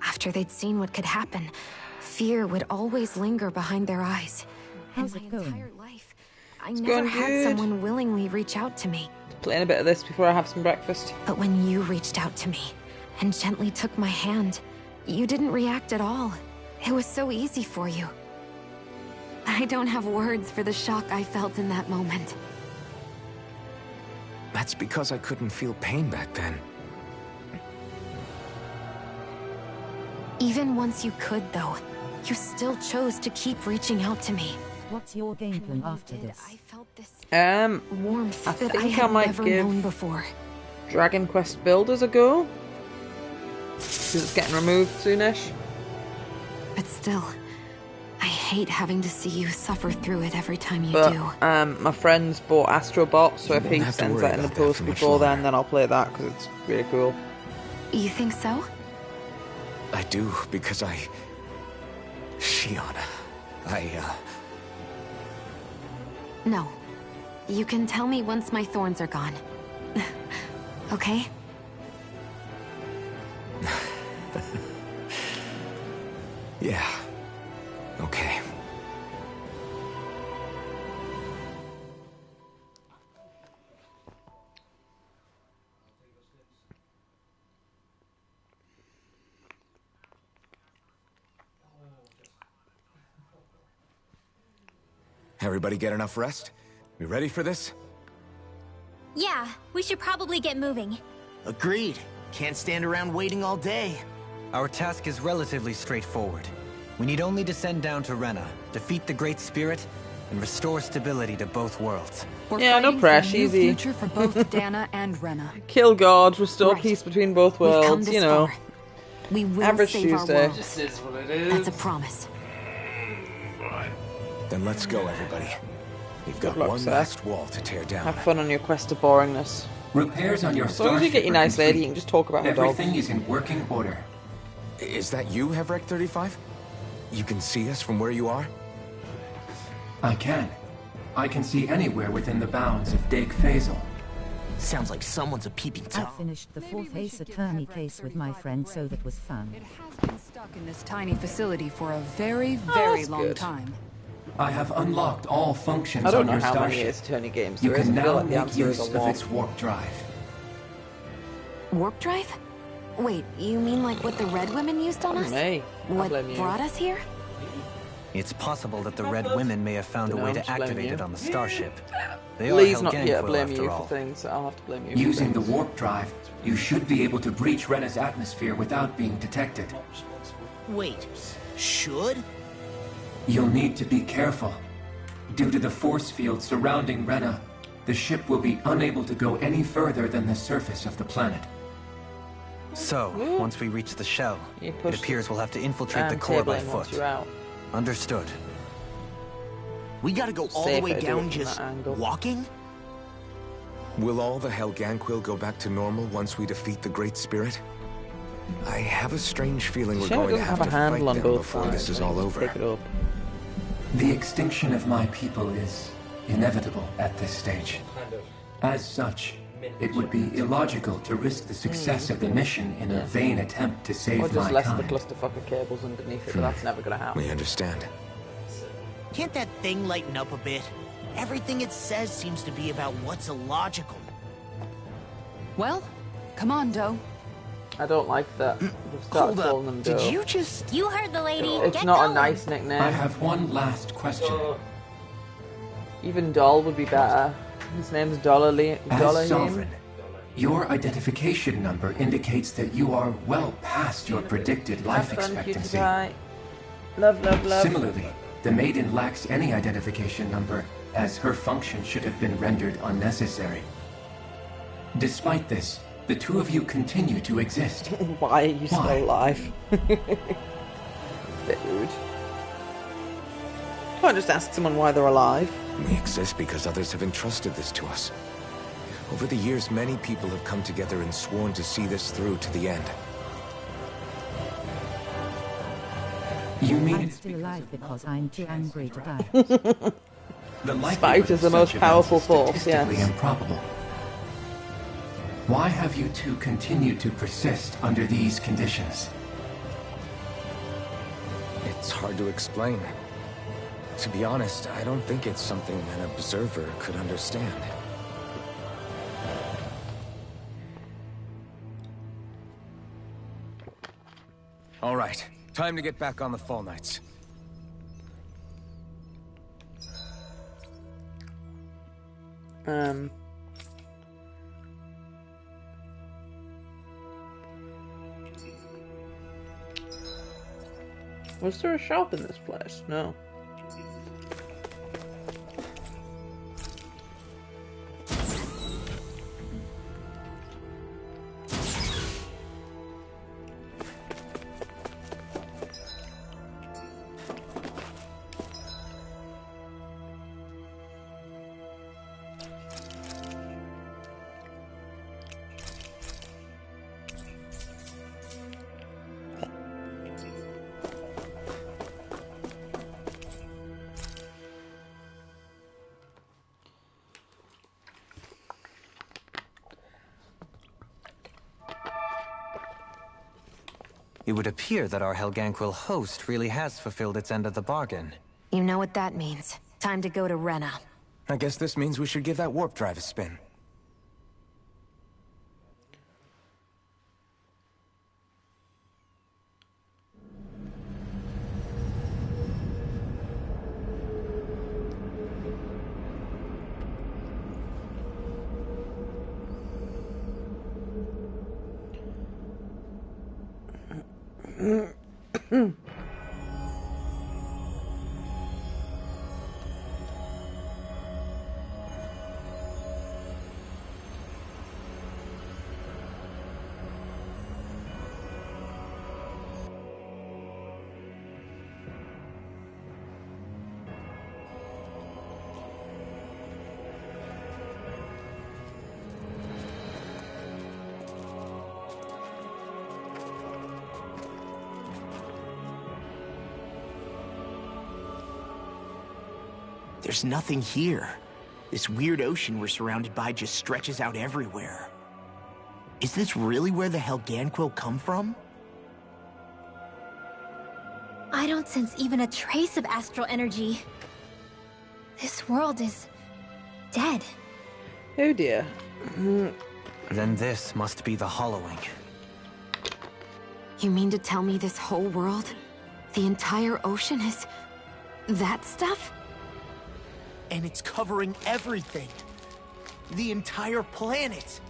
After they'd seen what could happen, fear would always linger behind their eyes. How's And it my going? entire life, I It's never going had good. someone willingly reach out to me. Playing a bit of this before I have some breakfast. But when you reached out to me and gently took my hand, you didn't react at all. It was so easy for you. I don't have words for the shock I felt in that moment. That's because I couldn't feel pain back then. Even once you could, though, you still chose to keep reaching out to me. What's your game plan after this? I felt this I warmth that think I I had might never give known before. Dragon Quest Builders a go. Because it's getting removed soonish. But still, I hate having to see you suffer through it every time you But do. my friend's bought Astrobot, so if won't he have to sends worry that in the about that post for much before longer. then I'll play that because it's really cool. You think so? I do, because Shion, No. You can tell me once my thorns are gone. Okay? yeah. Okay. Everybody get enough rest? We ready for this? Yeah, we should probably get moving. Agreed. Can't stand around waiting all day. Our task is relatively straightforward. We need only descend down to Rena, defeat the Great Spirit, and restore stability to both worlds. We're Yeah, no fighting press, for a new easy. future for both Dana and Rena. Kill God, restore Right. peace between both We've come worlds, this you know. far. We will Average save Tuesday. our world. This is what it is. That's a promise. Then let's go, everybody. We've got luck, one sir. last wall to tear down. Have fun on your quest to boringness. Repairs on your As long as you get your starship are nice lady, complete. you can just talk about her dog. Everything is in working order. Is that you, Hevrek 35? You can see us from where you are? I can. I can see anywhere within the bounds of Dake Faisal. Sounds like someone's a peeping I Tom. finished the fourth Ace Attorney case with my friend, so that was fun. It has been stuck in this tiny facility for a very, very that's long good. time. I have unlocked all functions I don't on know your how many starship. Ace Attorney games You there is. can I feel now like the make answer is use a of lot. its warp drive. Warp drive? Wait, you mean like what the Red Women used on us? Me. I What blame you. brought us here? It's possible that the Red Women may have found a way to Don't blame activate you. it on the starship. They are Lee's not here to Helgenquil blame after you all. for things, so I'll have to blame you. Using for the things. warp drive, you should be able to breach Rena's atmosphere without being detected. Wait, should? You'll need to be careful. Due to the force field surrounding Rena, the ship will be unable to go any further than the surface of the planet. So, once we reach the shell, You it push appears we'll have to infiltrate the the core by table in once foot. you're out. Understood. We gotta go all the Safer way to do it down from just that angle. walking? Will all the Helgenquil go back to normal once we defeat the Great Spirit? I have a strange feeling we're Sure going to doesn't have have to a handle fight on them both before sides. this is I all think over. Pick it up. The extinction of my people is inevitable at this stage. As such, it would be illogical to risk the success of the mission in a vain attempt to Or save just my less of the kind. clusterfuck of cables underneath it, but that's never gonna happen. We understand. Can't that thing lighten up a bit? Everything it says seems to be about what's illogical. Well, come on, Doe. I don't like that. We've Hold started up, calling them did Doe. you just... You heard the lady. It's Get not going. a nice I nickname. have one last question. Even Doll would be better. His name's Dollar As Sovereign, your identification number indicates that you are well past your predicted life expectancy. Love, love, love. Similarly, the Maiden lacks any identification number, as her function should have been rendered unnecessary. Despite this, the two of you continue to exist. Why are you still Why? alive? Bit rude. Can't just ask someone why they're alive. We exist because others have entrusted this to us. Over the years, many people have come together and sworn to see this through to the end. You mean I'm it's still because alive of because multiple I'm too chances, angry to right? die. The Spite likelihood is of the most such events powerful is force, statistically yes. improbable. Why have you two continued to persist under these conditions? It's hard to explain. To be honest, I don't think it's something an observer could understand. All right, time to get back on the Fall Knights. Was there a shop in this place? No. It would appear that our Helganquil host really has fulfilled its end of the bargain. You know what that means. Time to go to Rena. I guess this means we should give that warp drive a spin. There's nothing here. This weird ocean we're surrounded by just stretches out everywhere. Is this really where the Helganquil come from? I don't sense even a trace of astral energy. This world is dead. Oh dear. Then this must be the Hollowing. You mean to tell me this whole world, the entire ocean is that stuff? And it's covering everything. The entire planet.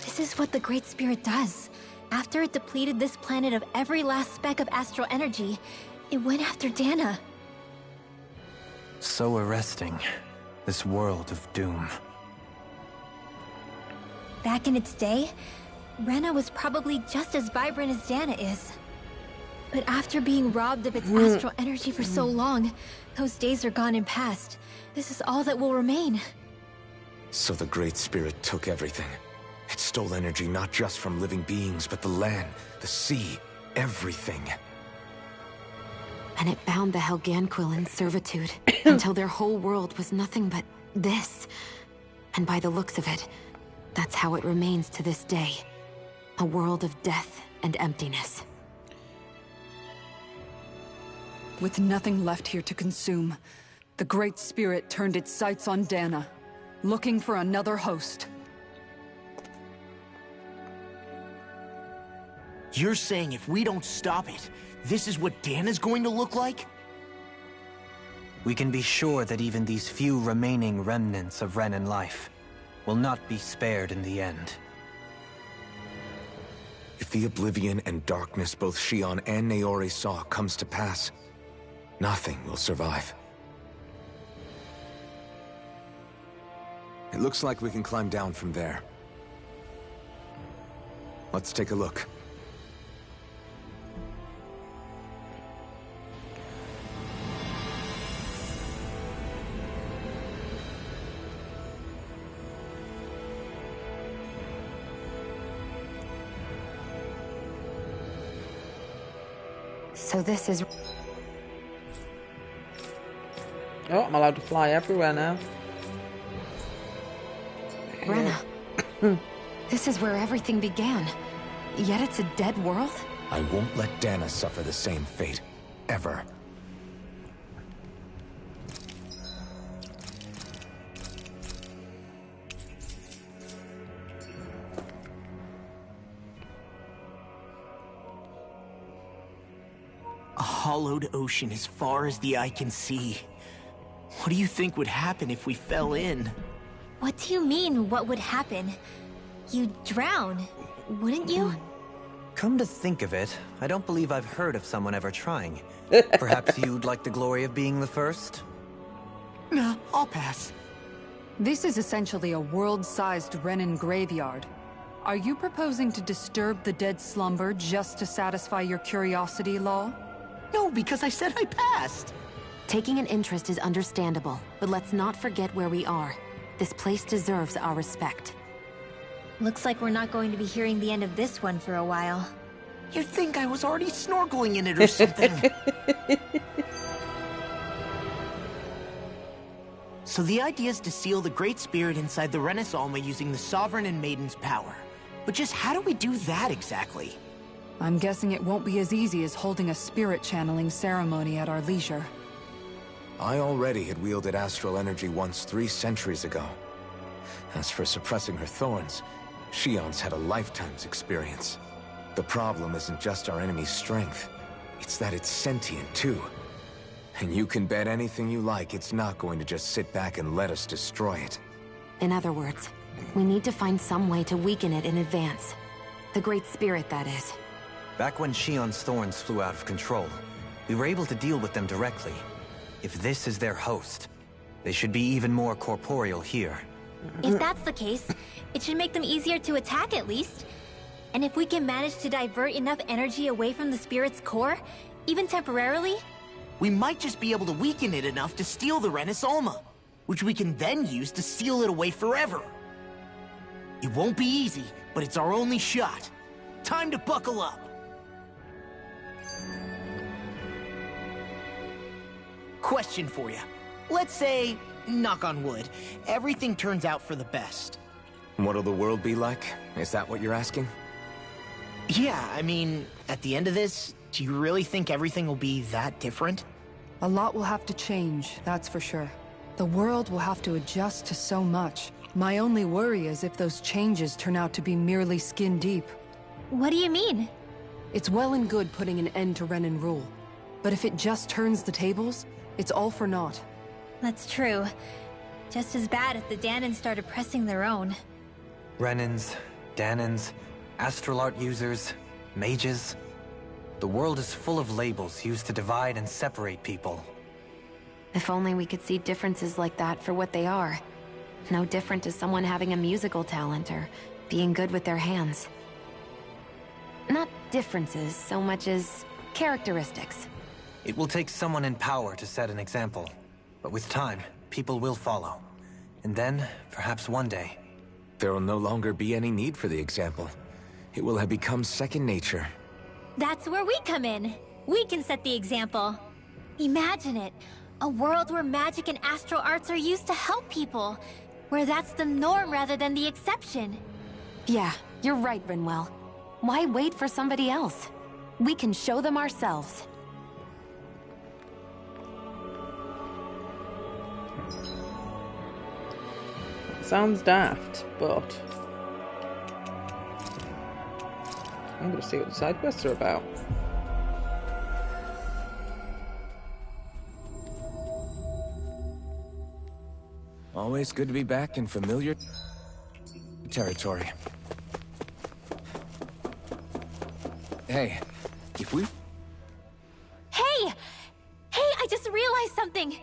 This is what the Great Spirit does. After it depleted this planet of every last speck of astral energy, it went after Dana. So arresting. This world of doom. Back in its day, Rena was probably just as vibrant as Dana is. But after being robbed of its astral energy for so long, those days are gone and past. This is all that will remain. So the Great Spirit took everything. It stole energy not just from living beings, but the land, the sea, everything. And it bound the Helganquil in servitude until their whole world was nothing but this. And by the looks of it, that's how it remains to this day. A world of death and emptiness. With nothing left here to consume, the Great Spirit turned its sights on Dana, looking for another host. You're saying if we don't stop it, this is what Dana's going to look like? We can be sure that even these few remaining remnants of Renan life will not be spared in the end. If the oblivion and darkness both Shion and Naori saw comes to pass, nothing will survive. It looks like we can climb down from there. Let's take a look. So this is... Oh, I'm allowed to fly everywhere now. Rena, this is where everything began. Yet it's a dead world? I won't let Dana suffer the same fate. Ever. A hollowed ocean as far as the eye can see. What do you think would happen if we fell in? What do you mean, what would happen? You'd drown, wouldn't you? Come to think of it, I don't believe I've heard of someone ever trying. Perhaps you'd like the glory of being the first? No, I'll pass. This is essentially a world-sized Renin graveyard. Are you proposing to disturb the dead slumber just to satisfy your curiosity, Law? No, because I said I passed. Taking an interest is understandable, but let's not forget where we are. This place deserves our respect. Looks like we're not going to be hearing the end of this one for a while. You'd think I was already snorkeling in it or something. So the idea is to seal the Great Spirit inside the Renis Alma using the Sovereign and Maiden's power. But just how do we do that exactly? I'm guessing it won't be as easy as holding a spirit channeling ceremony at our leisure. I already had wielded astral energy once 3 centuries ago. As for suppressing her thorns, Shion's had a lifetime's experience. The problem isn't just our enemy's strength, it's that it's sentient too. And you can bet anything you like it's not going to just sit back and let us destroy it. In other words, we need to find some way to weaken it in advance. The Great Spirit, that is. Back when Shion's thorns flew out of control, we were able to deal with them directly. If this is their host, they should be even more corporeal here. If that's the case, it should make them easier to attack at least. And if we can manage to divert enough energy away from the spirit's core, even temporarily, we might just be able to weaken it enough to steal the Renis Alma, which we can then use to seal it away forever. It won't be easy, but it's our only shot. Time to buckle up. Question for you. Let's say, knock on wood, everything turns out for the best. What'll the world be like? Is that what you're asking? Yeah, I mean, at the end of this, do you really think everything will be that different? A lot will have to change, that's for sure. The world will have to adjust to so much. My only worry is if those changes turn out to be merely skin deep. What do you mean? It's well and good putting an end to Renin rule. But if it just turns the tables, it's all for naught. That's true. Just as bad if the Danans started pressing their own. Renins, Danans, astral art users, mages. The world is full of labels used to divide and separate people. If only we could see differences like that for what they are. No different to someone having a musical talent or being good with their hands. Not differences so much as characteristics. It will take someone in power to set an example. But with time, people will follow. And then, perhaps one day... there will no longer be any need for the example. It will have become second nature. That's where we come in. We can set the example. Imagine it. A world where magic and astral arts are used to help people. Where that's the norm rather than the exception. Yeah, you're right, Rinwell. Why wait for somebody else? We can show them ourselves. Sounds daft, but I'm gonna see what the side quests are about. Always good to be back in familiar territory. Hey, if we... Hey! Hey, I just realized something!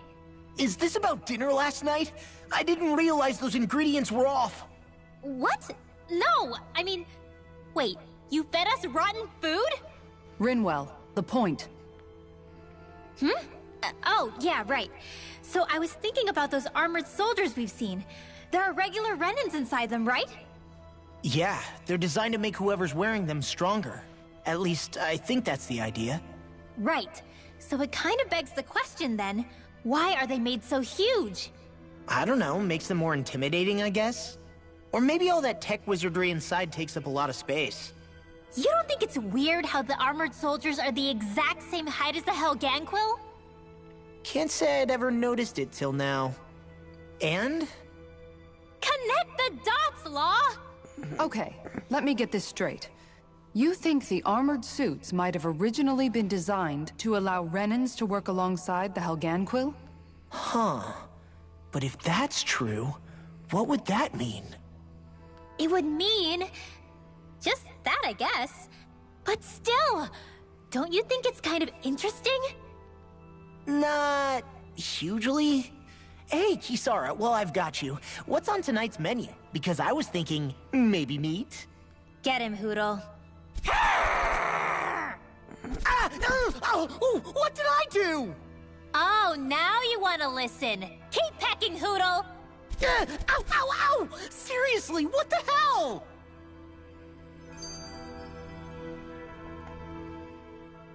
Is this about dinner last night? I didn't realize those ingredients were off. What? No! I mean... Wait, you fed us rotten food? Rinwell, the point. Oh, yeah, right. So I was thinking about those armored soldiers we've seen. There are regular Renins inside them, right? Yeah, they're designed to make whoever's wearing them stronger. At least, I think that's the idea. Right. So it kind of begs the question then, Why are they made so huge? I don't know, makes them more intimidating, I guess? Or maybe all that tech wizardry inside takes up a lot of space. You don't think it's weird how the armored soldiers are the exact same height as the Helganquil? Can't say I'd ever noticed it till now. And? Connect the dots, Law! Okay, let me get this straight. You think the armored suits might have originally been designed to allow Renans to work alongside the Helganquil? Huh. But if that's true, what would that mean? It would mean... just that, I guess. But still, don't you think it's kind of interesting? Not... hugely? Hey, Kisara, while I've got you, what's on tonight's menu? Because I was thinking, maybe meat? Get him, Hootle. What did I do? Oh, now you want to listen. Keep pecking, Hootle! Ow! Seriously, what the hell?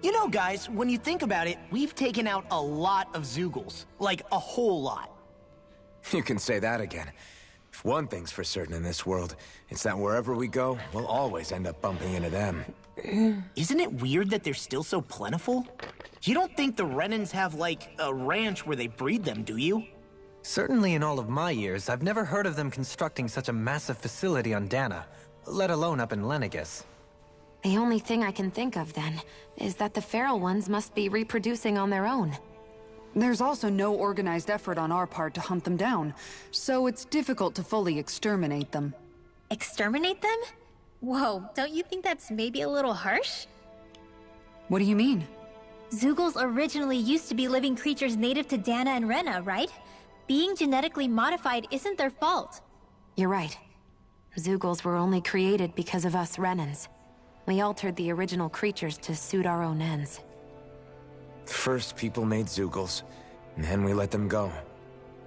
You know, guys, when you think about it, we've taken out a lot of Zeugles. Like, a whole lot. You can say that again. If one thing's for certain in this world, it's that wherever we go, we'll always end up bumping into them. Isn't it weird that they're still so plentiful? You don't think the Renans have, like, a ranch where they breed them, do you? Certainly in all of my years, I've never heard of them constructing such a massive facility on Dana, let alone up in Lenegis. The only thing I can think of, then, is that the feral ones must be reproducing on their own. There's also no organized effort on our part to hunt them down, so it's difficult to fully exterminate them. Exterminate them? Whoa, don't you think that's maybe a little harsh? What do you mean? Zeugles originally used to be living creatures native to Dana and Rena, right? Being genetically modified isn't their fault. You're right. Zeugles were only created because of us Renans. We altered the original creatures to suit our own ends. First, people made Zeugles, and then we let them go.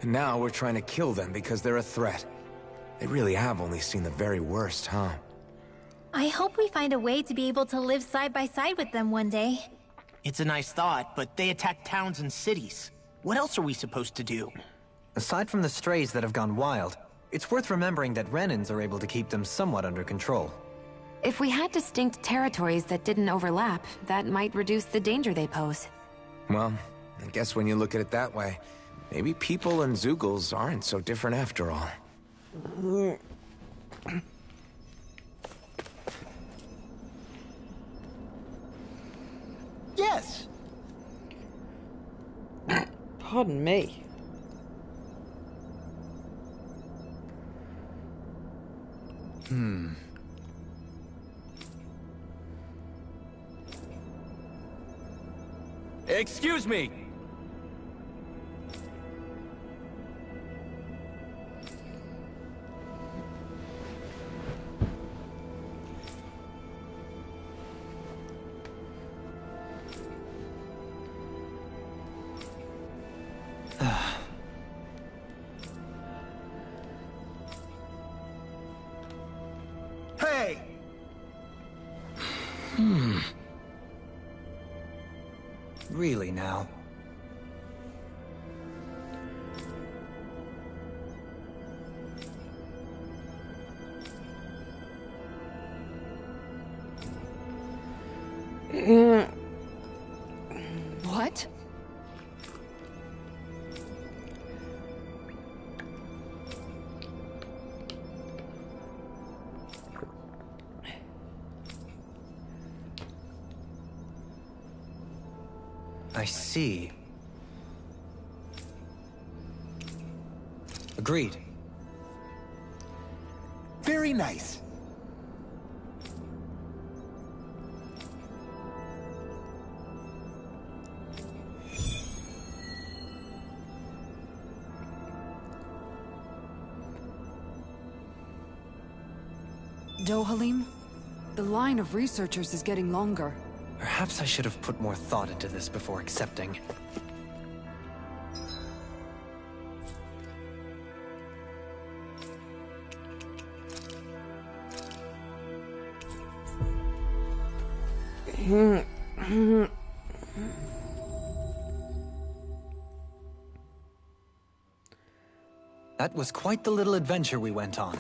And now we're trying to kill them because they're a threat. They really have only seen the very worst, huh? I hope we find a way to be able to live side by side with them one day. It's a nice thought, but they attack towns and cities. What else are we supposed to do? Aside from the strays that have gone wild, it's worth remembering that Renans are able to keep them somewhat under control. If we had distinct territories that didn't overlap, that might reduce the danger they pose. Well, I guess when you look at it that way, maybe people and Zeugles aren't so different after all. Yes! Pardon me. Excuse me! Hey! Really now? What? I see. Agreed. Very nice. Dohalim? The line of researchers is getting longer. Perhaps I should have put more thought into this before accepting. That was quite the little adventure we went on.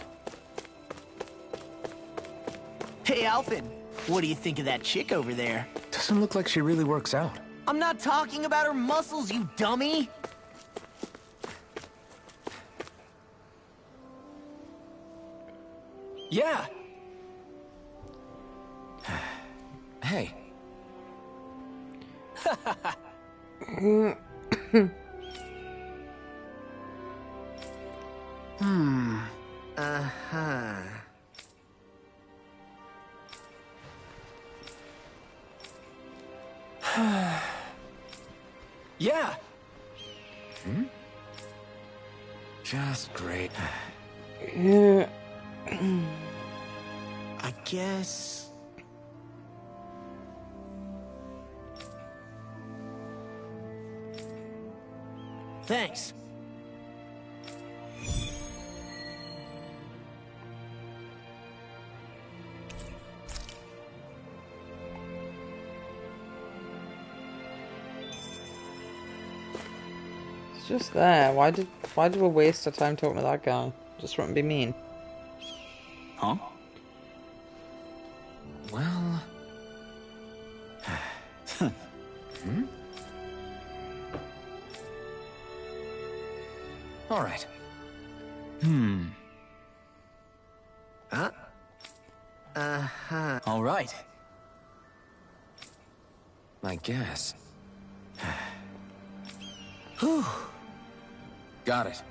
Hey, Alfred, what do you think of that chick over there? Doesn't look like she really works out. I'm not talking about her muscles, you dummy! Yeah! Hey. Uh-huh. Yeah! Just great. I guess... Thanks. It's just there. Why did we waste our time talking to that guy? Just wouldn't be mean. Huh? Well... All right. Uh-huh. All right. I guess. Whew. Got it.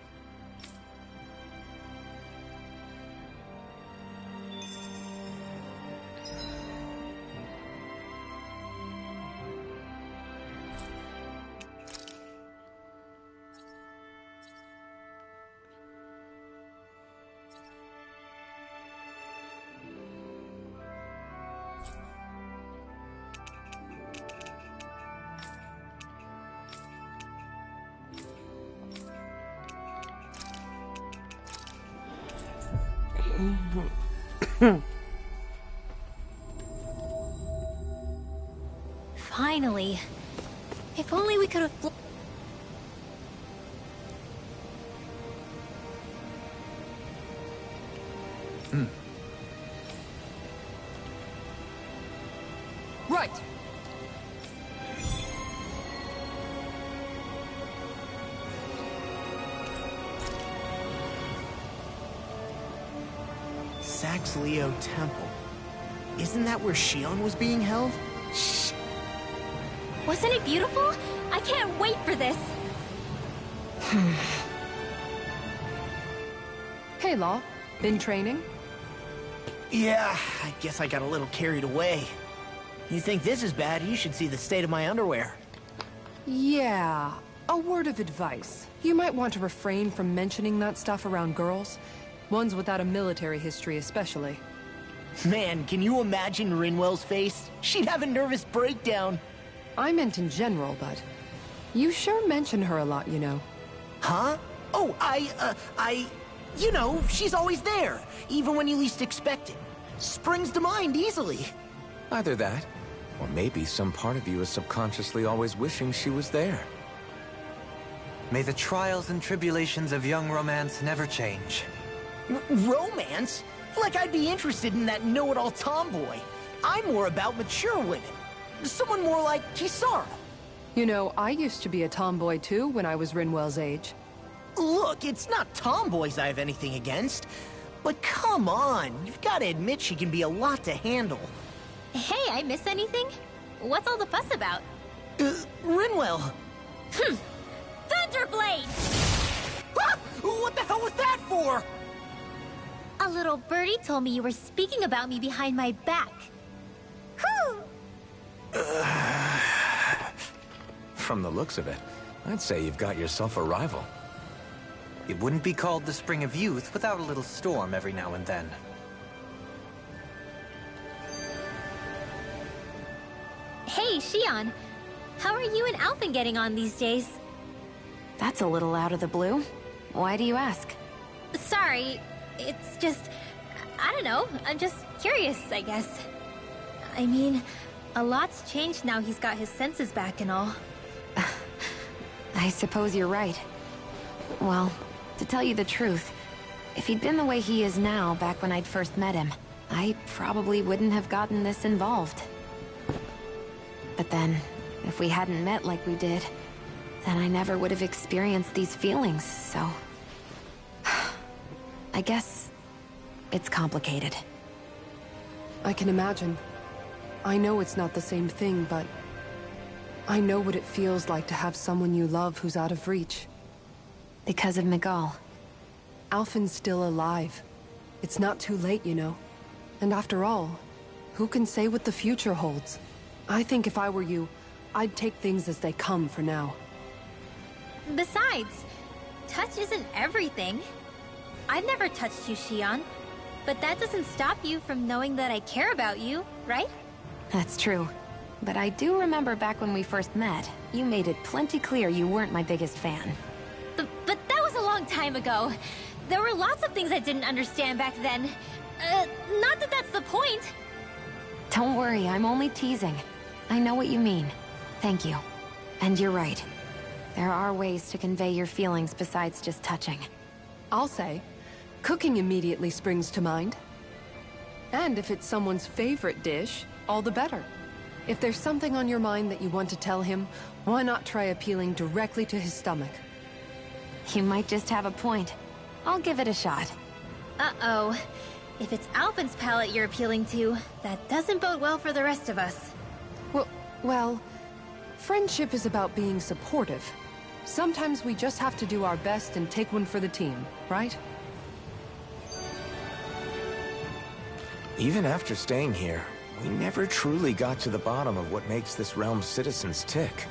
Finally. If only we could have Right! Saxleo Temple. Isn't that where Shion was being held? Shh. Wasn't it beautiful? I can't wait for this. Hey, Law. Been training? Yeah, I guess I got a little carried away. You think this is bad, you should see the state of my underwear. Yeah. A word of advice. You might want to refrain from mentioning that stuff around girls. Ones without a military history especially. Man, can you imagine Rinwell's face? She'd have a nervous breakdown. I meant in general, but... You sure mention her a lot, you know. Huh? Oh, you know, she's always there, even when you least expect it. Springs to mind easily. Either that, or maybe some part of you is subconsciously always wishing she was there. May the trials and tribulations of young romance never change. Romance? Like I'd be interested in that know-it-all tomboy. I'm more about mature women. Someone more like Kisara. You know, I used to be a tomboy too when I was Rinwell's age. Look, it's not tomboys I have anything against. But come on, you've got to admit she can be a lot to handle. Hey, I miss anything? What's all the fuss about? Rinwell. Thunderblade! Ah! What the hell was that for? A little birdie told me you were speaking about me behind my back. Whew! From the looks of it, I'd say you've got yourself a rival. It wouldn't be called the Spring of Youth without a little storm every now and then. Hey, Shion. How are you and Alphen getting on these days? That's a little out of the blue. Why do you ask? Sorry, it's just... I don't know, I'm just curious, I guess. I mean, a lot's changed now he's got his senses back and all. I suppose you're right. Well, To tell you the truth, if he'd been the way he is now back when I'd first met him, I probably wouldn't have gotten this involved. But then, if we hadn't met like we did, then I never would have experienced these feelings, so... I guess... it's complicated. I can imagine. I know it's not the same thing, but... I know what it feels like to have someone you love who's out of reach. Because of Miguel. Alphen's still alive. It's not too late, you know. And after all, who can say what the future holds? I think if I were you, I'd take things as they come for now. Besides, touch isn't everything. I've never touched you, Xion. But that doesn't stop you from knowing that I care about you, right? That's true. But I do remember back when we first met, you made it plenty clear you weren't my biggest fan. But that was a long time ago. There were lots of things I didn't understand back then. Not that that's the point. Don't worry, I'm only teasing. I know what you mean. Thank you. And you're right. There are ways to convey your feelings besides just touching. I'll say, cooking immediately springs to mind. And if it's someone's favorite dish, all the better. If there's something on your mind that you want to tell him, why not try appealing directly to his stomach? You might just have a point. I'll give it a shot. Uh-oh. If it's Alphen's palate you're appealing to, that doesn't bode well for the rest of us. Well, friendship is about being supportive. Sometimes we just have to do our best and take one for the team, right? Even after staying here, we never truly got to the bottom of what makes this realm's citizens tick.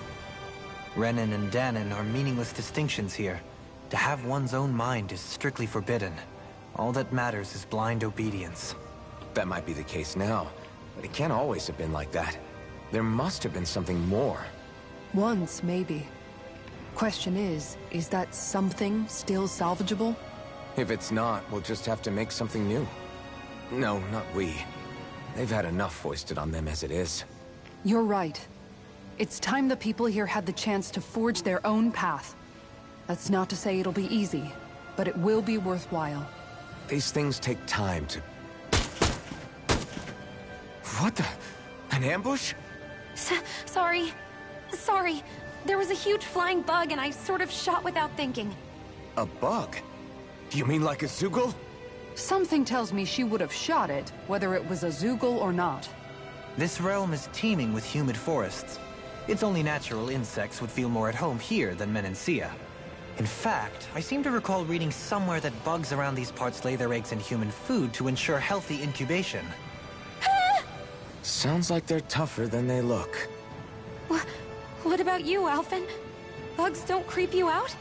Renan and Danon are meaningless distinctions here. To have one's own mind is strictly forbidden. All that matters is blind obedience. That might be the case now, but it can't always have been like that. There must have been something more. Once, maybe. Question is that something still salvageable? If it's not, we'll just have to make something new. No, not we. They've had enough foisted on them as it is. You're right. It's time the people here had the chance to forge their own path. That's not to say it'll be easy, but it will be worthwhile. These things take time to... What the... An ambush? Sorry. There was a huge flying bug and I sort of shot without thinking. A bug? You mean like a Zoogle? Something tells me she would have shot it, whether it was a Zoogle or not. This realm is teeming with humid forests. It's only natural insects would feel more at home here than Menancia. In fact, I seem to recall reading somewhere that bugs around these parts lay their eggs in human food to ensure healthy incubation. Sounds like they're tougher than they look. What about you, Alphen? Bugs don't creep you out?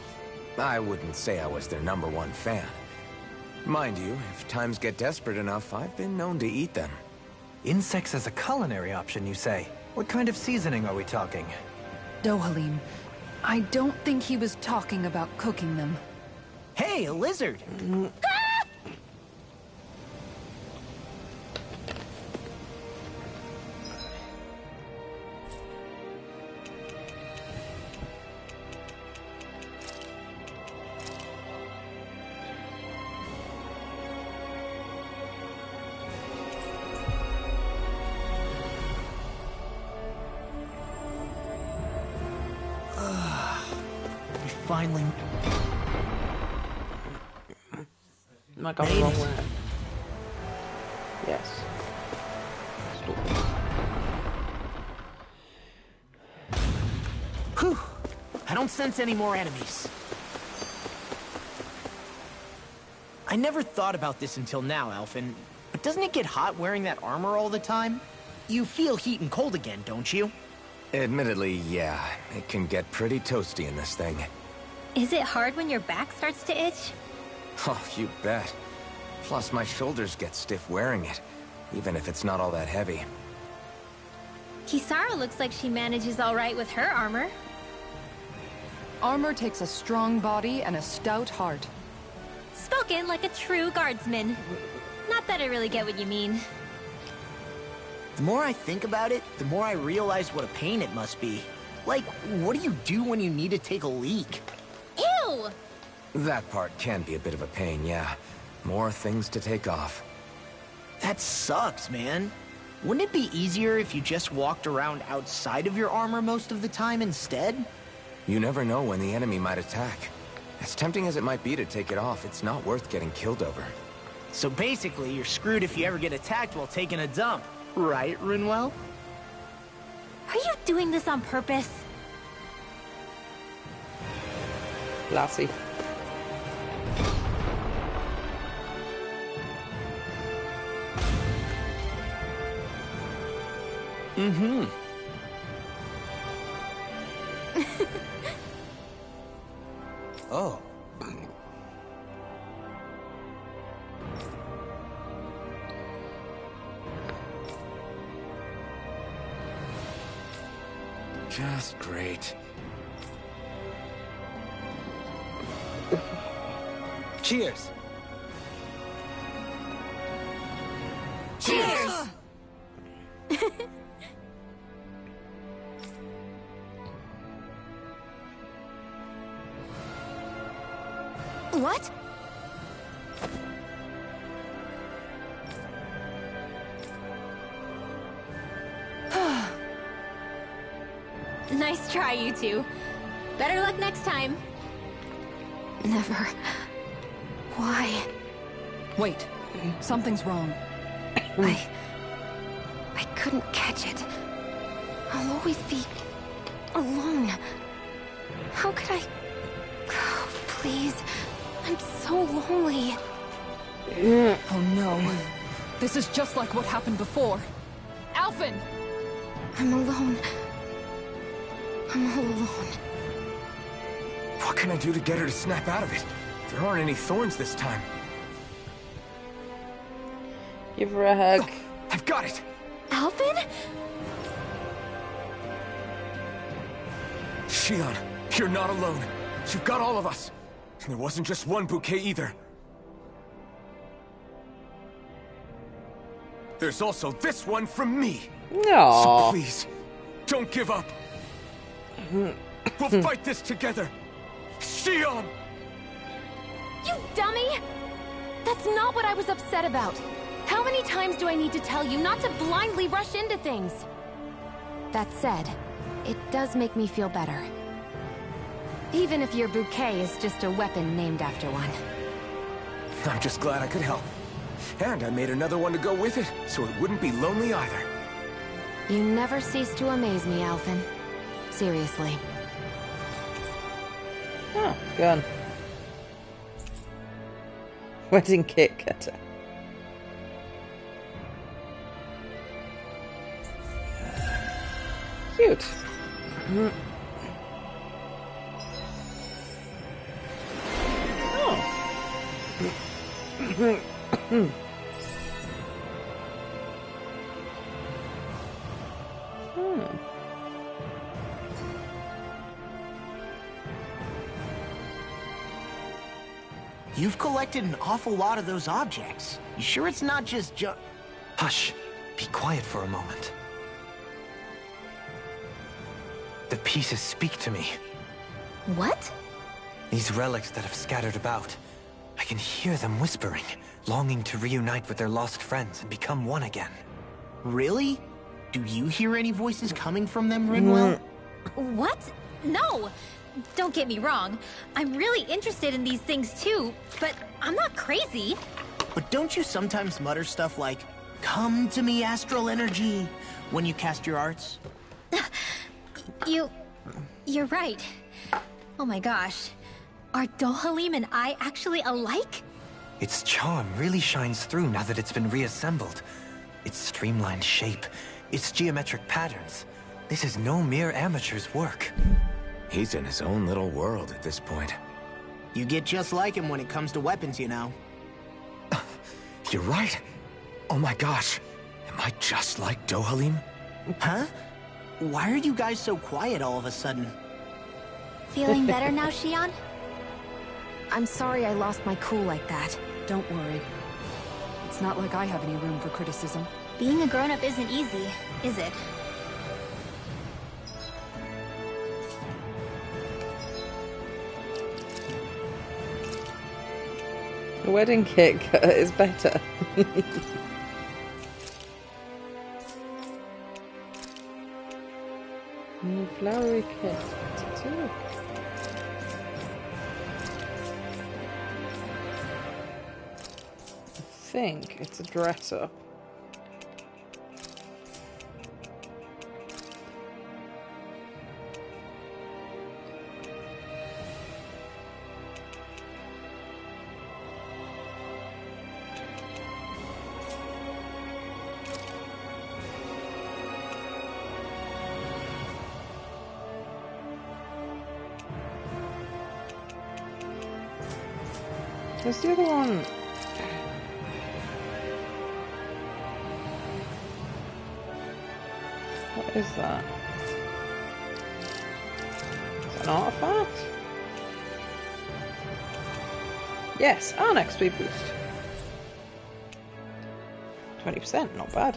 I wouldn't say I was their #1 fan. Mind you, if times get desperate enough, I've been known to eat them. Insects as a culinary option, you say? What kind of seasoning are we talking? Dohalim, I don't think he was talking about cooking them. Hey, a lizard! Finally Am I going the wrong way? Yes. Whew! I don't sense any more enemies. I never thought about this until now, Alphen, but doesn't it get hot wearing that armor all the time? You feel heat and cold again, don't you? Admittedly, yeah. It can get pretty toasty in this thing. Is it hard when your back starts to itch? Oh, you bet. Plus, my shoulders get stiff wearing it, even if it's not all that heavy. Kisara looks like she manages all right with her armor. Armor takes a strong body and a stout heart. Spoken like a true guardsman. Not that I really get what you mean. The more I think about it, the more I realize what a pain it must be. Like, what do you do when you need to take a leak? Ew! That part can be a bit of a pain, yeah. More things to take off. That sucks, man. Wouldn't it be easier if you just walked around outside of your armor most of the time instead? You never know when the enemy might attack. As tempting as it might be to take it off, it's not worth getting killed over. So basically, you're screwed if you ever get attacked while taking a dump. Right, Rinwell? Are you doing this on purpose? Lassie. Mm-hmm. Oh. Just great. Cheers. Cheers! What? Nice try, you two. Better luck next time. Never. Why? Wait, something's wrong. I couldn't catch it. I'll always be alone. How could I? Oh, please. I'm so lonely. Oh no. This is just like what happened before. Alphen! I'm alone. I'm all alone. What can I do to get her to snap out of it? There aren't any thorns this time. Give her a hug. Oh, I've got it! Alphen? Shion, you're not alone. You've got all of us. And there wasn't just one bouquet either. There's also this one from me. No. So please, don't give up. We'll fight this together. Shion! You dummy! That's not what I was upset about. How many times do I need to tell you not to blindly rush into things? That said, it does make me feel better. Even if your bouquet is just a weapon named after one. I'm just glad I could help. And I made another one to go with it, so it wouldn't be lonely either. You never cease to amaze me, Alphen. Seriously. Oh, gun. Wedding cake cutter. Cute. Oh. You've collected an awful lot of those objects. You sure it's not just Hush. Be quiet for a moment. The pieces speak to me. What? These relics that have scattered about. I can hear them whispering, longing to reunite with their lost friends and become one again. Really? Do you hear any voices coming from them, Rinwell? What? No! Don't get me wrong. I'm really interested in these things too, but I'm not crazy. But don't you sometimes mutter stuff like, "Come to me, astral energy," when you cast your arts? You're right. Oh my gosh. Are Dohalim and I actually alike? Its charm really shines through now that it's been reassembled. Its streamlined shape, its geometric patterns. This is no mere amateur's work. He's in his own little world at this point. You get just like him when it comes to weapons, you know. You're right. Oh my gosh. Am I just like Dohalim? Huh? Why are you guys so quiet all of a sudden? Feeling better now, Shion? I'm sorry I lost my cool like that. Don't worry. It's not like I have any room for criticism. Being a grown-up isn't easy, is it? The wedding cake is better. Flowery cake too. I think it's a dress up. Where's the other one? What is that? Is that an artifact? Yes, our next speed boost. 20%, not bad.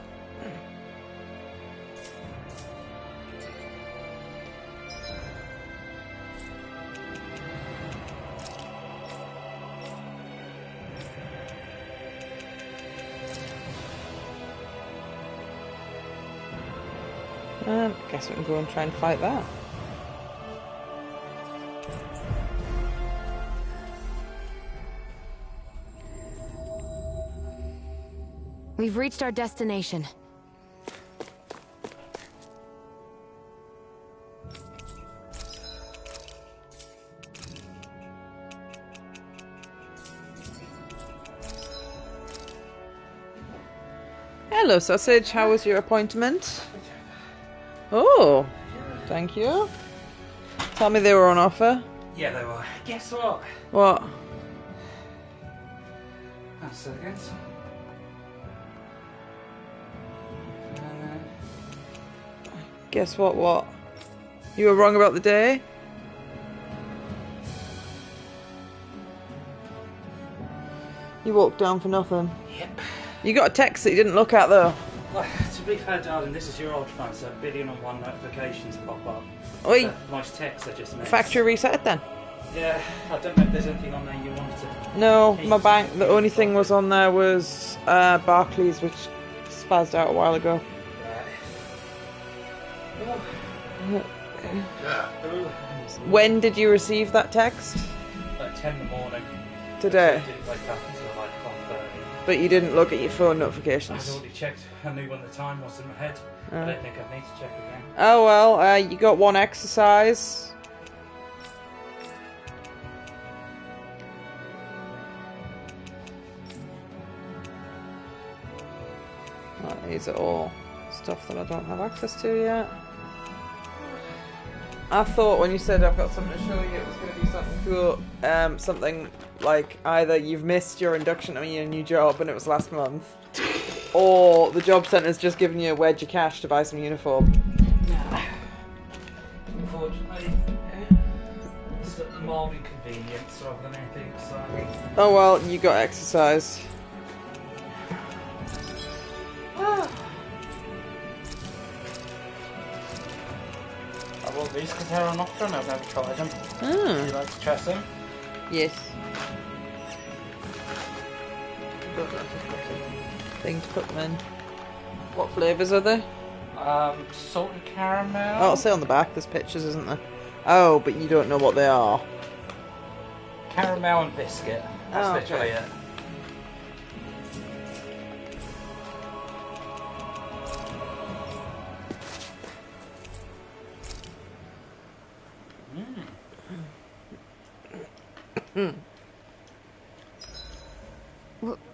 Guess we can go and try and fight that. We've reached our destination. Hello, sausage. How was your appointment? Oh, thank you. Tell me they were on offer. Yeah, they were. Guess what? What? That's seconds. Guess what? What? You were wrong about the day? You walked down for nothing. Yep. You got a text that you didn't look at though. Well, to be fair, darling, this is your old phone, so 1,000,001 notifications pop up. Oi! Nice text I just missed. Factory reset it then. Yeah, I don't know if there's anything on there you wanted to... No, my bank, the only thing was on there was Barclays, which spazzed out a while ago. When did you receive that text? Like 10 in the morning. Today? I didn't wake up until like 1:30. But you didn't look at your phone I'd notifications? already checked. I knew when the time was in my head. I don't think I need to check again. Oh well, you got one exercise. These are all stuff that I don't have access to yet. I thought when you said I've got something to show you, it was going to be something cool. Something like either you've missed your induction on your new job and it was last month, or the job centre's just given you a wedge of cash to buy some uniform. No. Unfortunately, it's a mild inconvenience rather than anything exciting. Oh well, you got exercise. I bought these because they're on offer and I've never tried them. Mm. Would you like to try some? Yes. Thing to put them in. What flavours are they? Salted caramel. Oh, it'll say on the back, there's pictures, isn't there? Oh, but you don't know what they are. Caramel and biscuit. That's literally it.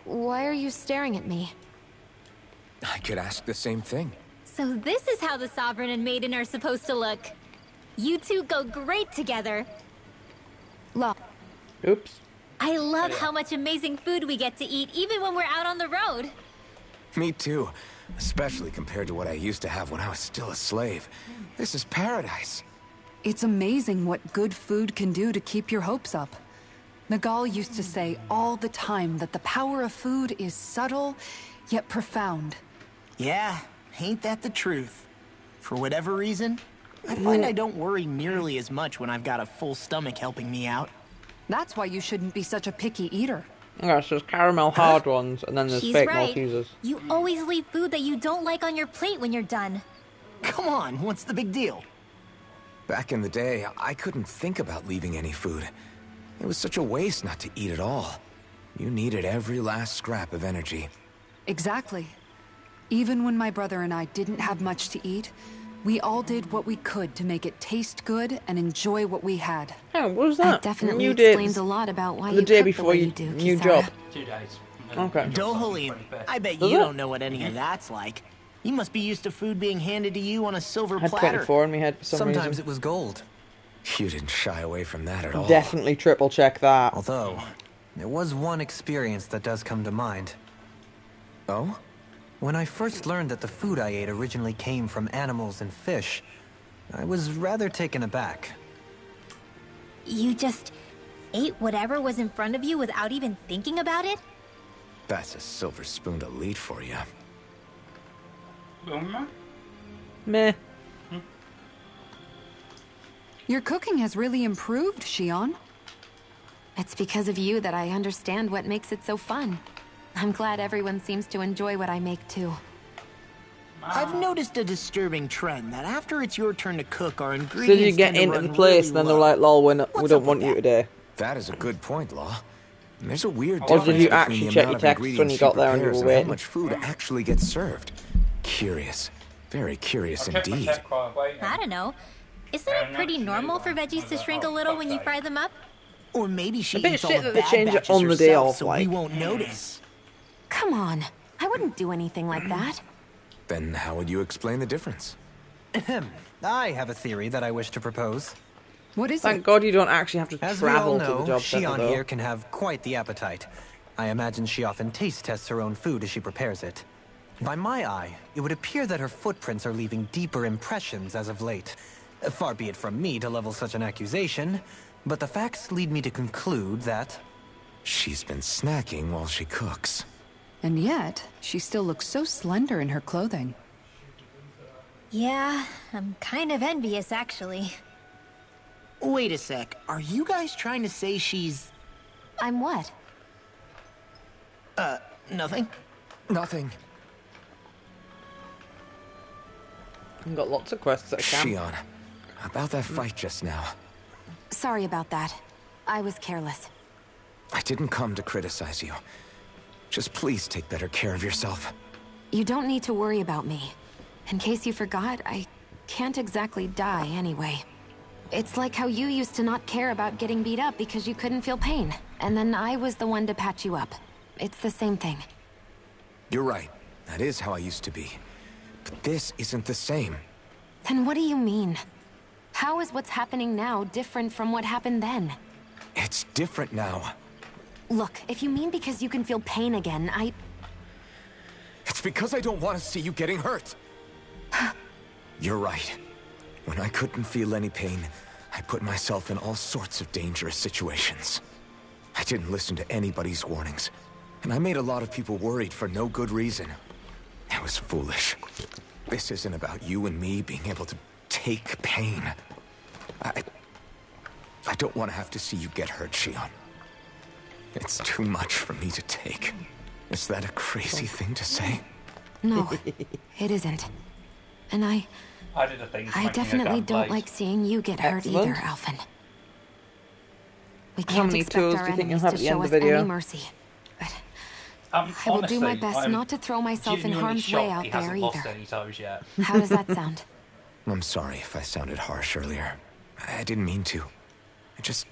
Why are you staring at me? I could ask the same thing. So this is how the Sovereign and Maiden are supposed to look. You two go great together. Oops. I love how much amazing food we get to eat even when we're out on the road. Me too. Especially compared to what I used to have when I was still a slave. This is paradise. It's amazing what good food can do to keep your hopes up. Nagal used to say all the time that the power of food is subtle, yet profound. Yeah, ain't that the truth? For whatever reason, I find I don't worry nearly as much when I've got a full stomach helping me out. That's why you shouldn't be such a picky eater. Okay, so there's caramel hard ones, and then there's She's fake right. Maltesers. You always leave food that you don't like on your plate when you're done. Come on, what's the big deal? Back in the day, I couldn't think about leaving any food. It was such a waste not to eat at all. You needed every last scrap of energy. Exactly. Even when my brother and I didn't have much to eat, we all did what we could to make it taste good and enjoy what we had. Oh, what was That that? definitely New explains dates. a lot about why The you day cook before the way you you do, new Kisara. job. 2 days. Okay. Dohalim, I bet Does you it? don't know what any of that's like. You must be used to food being handed to you on a silver I had platter. 24 in my head for some Sometimes reason. it was gold. You didn't shy away from that at all. Definitely triple check that. Although, there was one experience that does come to mind. Oh? When I first learned that the food I ate originally came from animals and fish, I was rather taken aback. You just ate whatever was in front of you without even thinking about it? That's a silver spoon elite for you. Meh. Your cooking has really improved, Shion. It's because of you that I understand what makes it so fun. I'm glad everyone seems to enjoy what I make too. I've noticed a disturbing trend that after it's your turn to cook, our So ingredients you get tend to into run the place, really and then they're low. like, lol, we What's don't up want with you that? today. That is a good point, Law. There's a weird Or difference did you between actually the check amount your of texts when ingredients you she got there and you prepares were and how waiting? much food actually gets served. Curious. Very curious indeed. I don't know. Isn't it pretty normal for veggies to shrink a little when you fry them up? Or maybe she A bit eats shit all the that they bad change it batches on the day herself, off, so like. we won't notice. Come on, I wouldn't do anything like that. Then how would you explain the difference? Ahem. I have a theory that I wish to propose. What is Thank it? God you don't actually have to As we all travel to the know, job center, Shion though. here can have quite the appetite. I imagine she often taste tests her own food as she prepares it. By my eye, it would appear that her footprints are leaving deeper impressions as of late. Far be it from me to level such an accusation, but the facts lead me to conclude that... She's been snacking while she cooks. And yet, she still looks so slender in her clothing. Yeah, I'm kind of envious actually. Wait a sec, are you guys trying to say she's... I'm what? nothing? Nothing. I've got lots of quests at camp. Shion, about that fight just now. Sorry about that. I was careless. I didn't come to criticize you. Just please take better care of yourself. You don't need to worry about me. In case you forgot, I can't exactly die anyway. It's like how you used to not care about getting beat up because you couldn't feel pain. And then I was the one to patch you up. It's the same thing. You're right. That is how I used to be. But this isn't the same. Then what do you mean? How is what's happening now different from what happened then? It's different now. Look, if you mean because you can feel pain again, It's because I don't want to see you getting hurt. You're right. When I couldn't feel any pain, I put myself in all sorts of dangerous situations. I didn't listen to anybody's warnings, and I made a lot of people worried for no good reason. It was foolish. This isn't about you and me being able to take pain. I don't want to have to see you get hurt, Shion. It's too much for me to take. Is that a crazy thing to say? No, it isn't. And I I did a thing. I definitely don't like seeing you get hurt Excellent. either, Alphen. We How can't many expect tools our do you think you'll enemies have to at the show end of us the video? any mercy. But I will do my best not to throw myself in harm's way out there He hasn't lost either. any toes yet. How does that sound? I'm sorry if I sounded harsh earlier. I didn't mean to. I just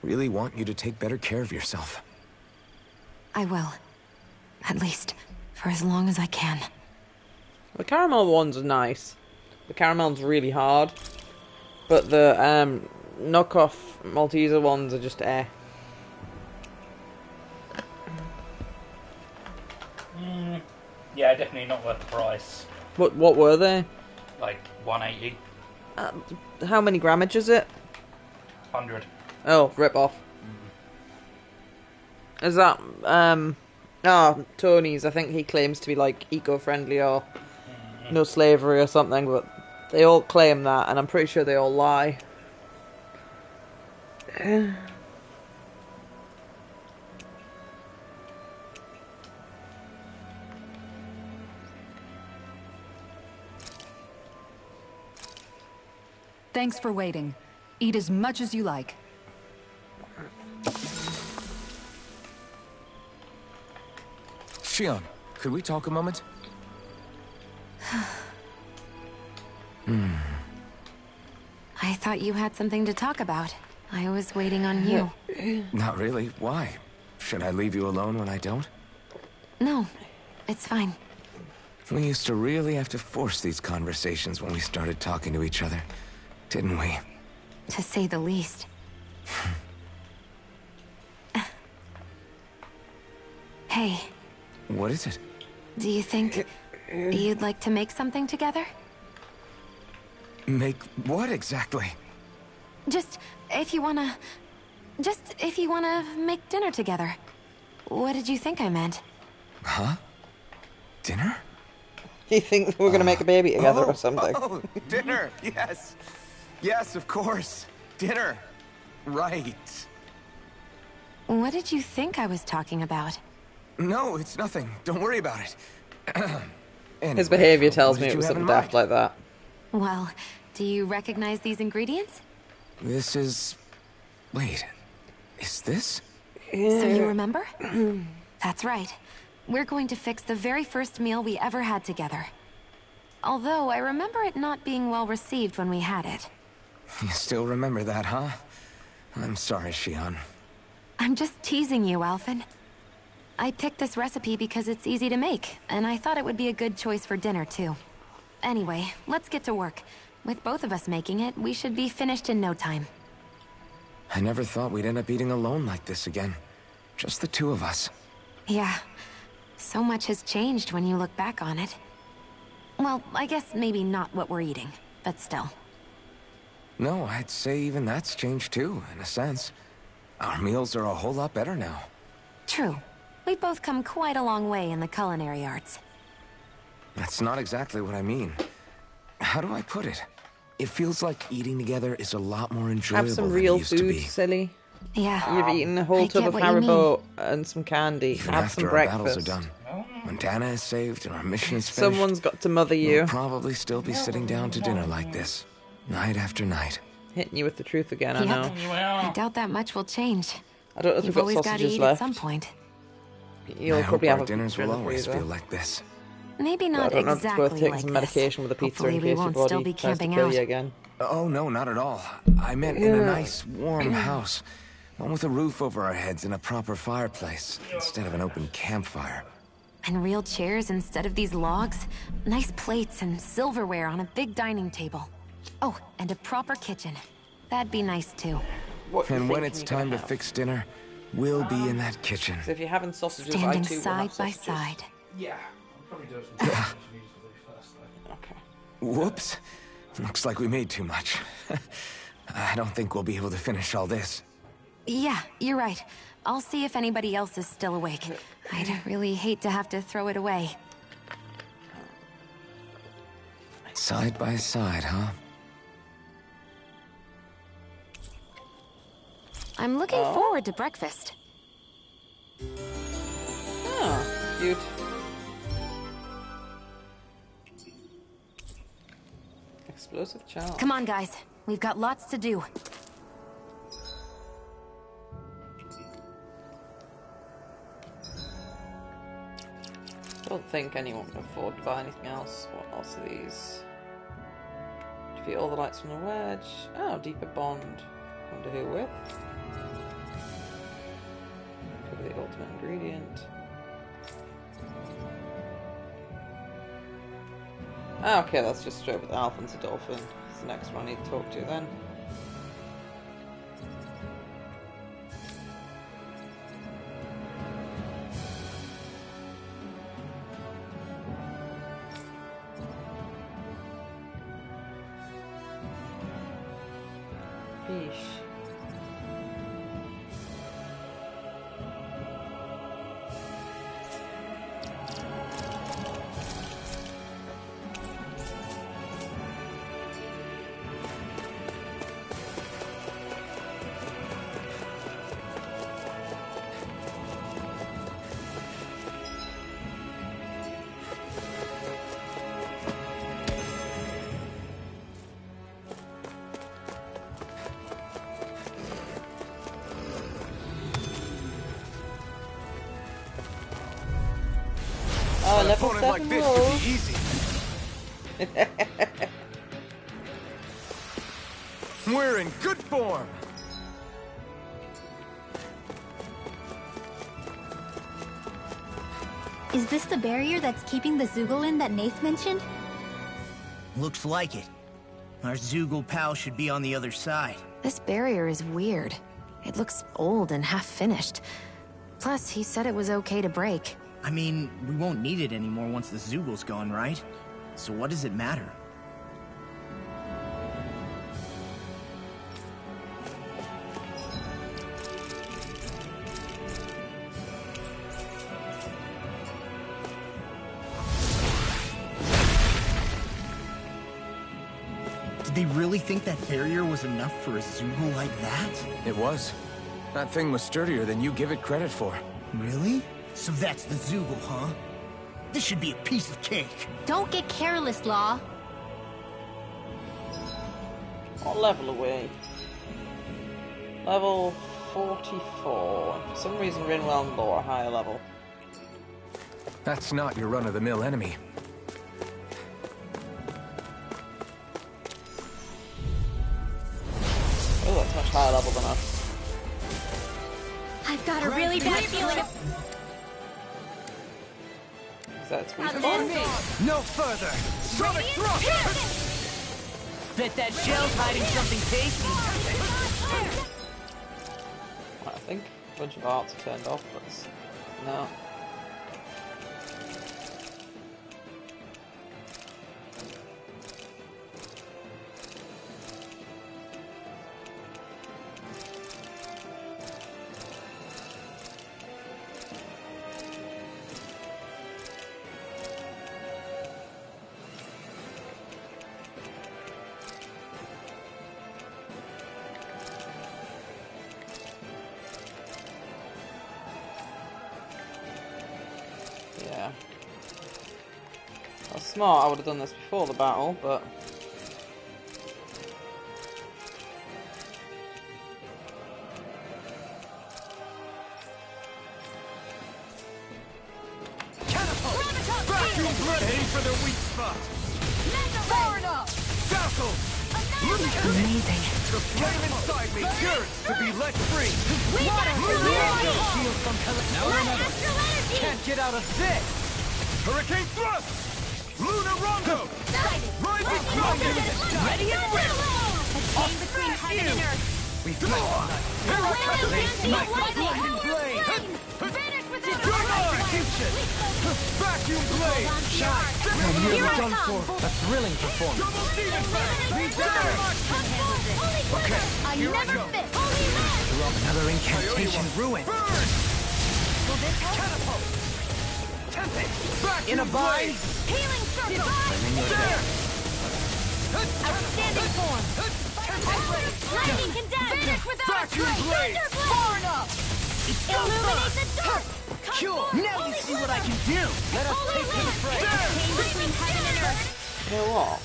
really want you to take better care of yourself. I will. At least, for as long as I can. The caramel ones are nice. The caramel's really hard. But the knockoff Malteser ones are just Yeah, definitely not worth the price. What were they? Like 180, How many grammage is it? 100. Oh, rip off. Is that Tony's? I think he claims to be like eco-friendly or no slavery or something, but they all claim that, and I'm pretty sure they all lie. Thanks for waiting. Eat as much as you like. Shion, could we talk a moment? I thought you had something to talk about. I was waiting on you. Not really. Why? Should I leave you alone when I don't? No, it's fine. We used to really have to force these conversations when we started talking to each other, didn't we? To say the least. Hey. What is it? Do you think you'd like to make something together? Make what exactly? Just if you wanna make dinner together. What did you think I meant? Huh? Dinner? You think we're gonna make a baby together or something? Oh, dinner! Yes! Yes, of course! Dinner! Right. What did you think I was talking about? No, it's nothing. Don't worry about it. Anyway, His behavior tells what me did it you was have something in daft mind? like that. Well, do you recognize these ingredients? This is... Wait. Is this? So you remember? That's right. We're going to fix the very first meal we ever had together. Although I remember it not being well received when we had it. You still remember that, huh? I'm sorry, Shion. I'm just teasing you, Alphen. I picked this recipe because it's easy to make, and I thought it would be a good choice for dinner, too. Anyway, let's get to work. With both of us making it, we should be finished in no time. I never thought we'd end up eating alone like this again. Just the two of us. Yeah. So much has changed when you look back on it. Well, I guess maybe not what we're eating, but still. No, I'd say even that's changed too, in a sense. Our meals are a whole lot better now. True. We've both come quite a long way in the culinary arts. That's not exactly what I mean. How do I put it? It feels like eating together is a lot more enjoyable Have some than it real used to food, be. silly. Yeah. You've eaten a whole I tub get of what you mean. Haribo and some candy. Even Have after some our breakfast. battles are done, when Dana is saved and our mission is finished, Someone's got to mother you. we'll probably still be sitting down to dinner like this, night after night. Hitting you with the truth again, I Yep. know. I doubt that much will change. I don't know if we've You've got always got to sausages eat left. at some point. You'll I hope probably have our a dinners pizza in will the always freezer. feel like this. Maybe But I not don't know if it's exactly worth taking like some this. medication with a pizza Hopefully in we case your won't still body be tries to camping kill out. you again. Oh, no, not at all. I meant in a nice, warm house. One with a roof over our heads and a proper fireplace, instead of an open campfire. And real chairs instead of these logs. Nice plates and silverware on a big dining table. Oh, and a proper kitchen. That'd be nice too. What you And when think it's you're gonna time to have? fix dinner, we'll be in that kitchen. So if you're having sausages, I Standing too will side have by sausages. side. Yeah, I'll probably do some first, though. Okay. Whoops. Looks like we made too much. I don't think we'll be able to finish all this. Yeah, you're right. I'll see if anybody else is still awake. I'd really hate to have to throw it away. Side by side, huh? I'm looking forward to breakfast. Oh, cute. Explosive child. Come on, guys. We've got lots to do. Don't think anyone can afford to buy anything else. What else are these? Defeat all the lights from the wedge. Oh, deeper bond. Wonder who with? Could be the ultimate ingredient. Ah, okay, that's just straight with Alphen's a dolphin. It's the next one I need to talk to then. Yeesh. level opponent like 7 this roll. should be easy. We're in good form. Is this the barrier that's keeping the Zoogle in that Nath mentioned? Looks like it. Our Zoogle pal should be on the other side. This barrier is weird. It looks old and half-finished. Plus, he said it was okay to break. I mean, we won't need it anymore once the Zoogle's gone, right? So what does it matter? Did they really think that barrier was enough for a Zoogle like that? It was. That thing was sturdier than you give it credit for. Really? So that's the Zoogle, huh? This should be a piece of cake. Don't get careless, Law. What level are we? Level 44. For some reason, Rinwell and Law are higher level. That's not your run-of-the-mill enemy. Oh, that's much higher level than us. I've got a really bad feeling. Is that sweet? No further! Sonic thrust! Bet that shell's hiding something tasty. I think a bunch of arts are turned off, but no. Yeah. I was smart, I would have done this before the battle, but... Vacuum blade! Aim for the weak spot! Dazzle! Amazing. The flame inside me yearns to be let free! Now remember, can't get out of this! Hurricane thrust! Lunar Rondo! Rising Thunder! Ready and win! Between heaven and earth. We fly! Blinding blade! Execution! Vacuum blade! Shine! Nearly done for a thrilling performance. Double demon fang! Okay, I here I never go. fit. Holy land. Threw up another incantation ruin. Burn! Will this help? Catapult! Tempest! Vacuum In a bind. Healing circle. I'm in your debt. Outstanding form. Lightning condemned. Finish without Vacuum blade! Far enough. Illuminate the dark. Sure. Now you see what I can do. Let us take to the fray. Came between heaven and earth. You know what?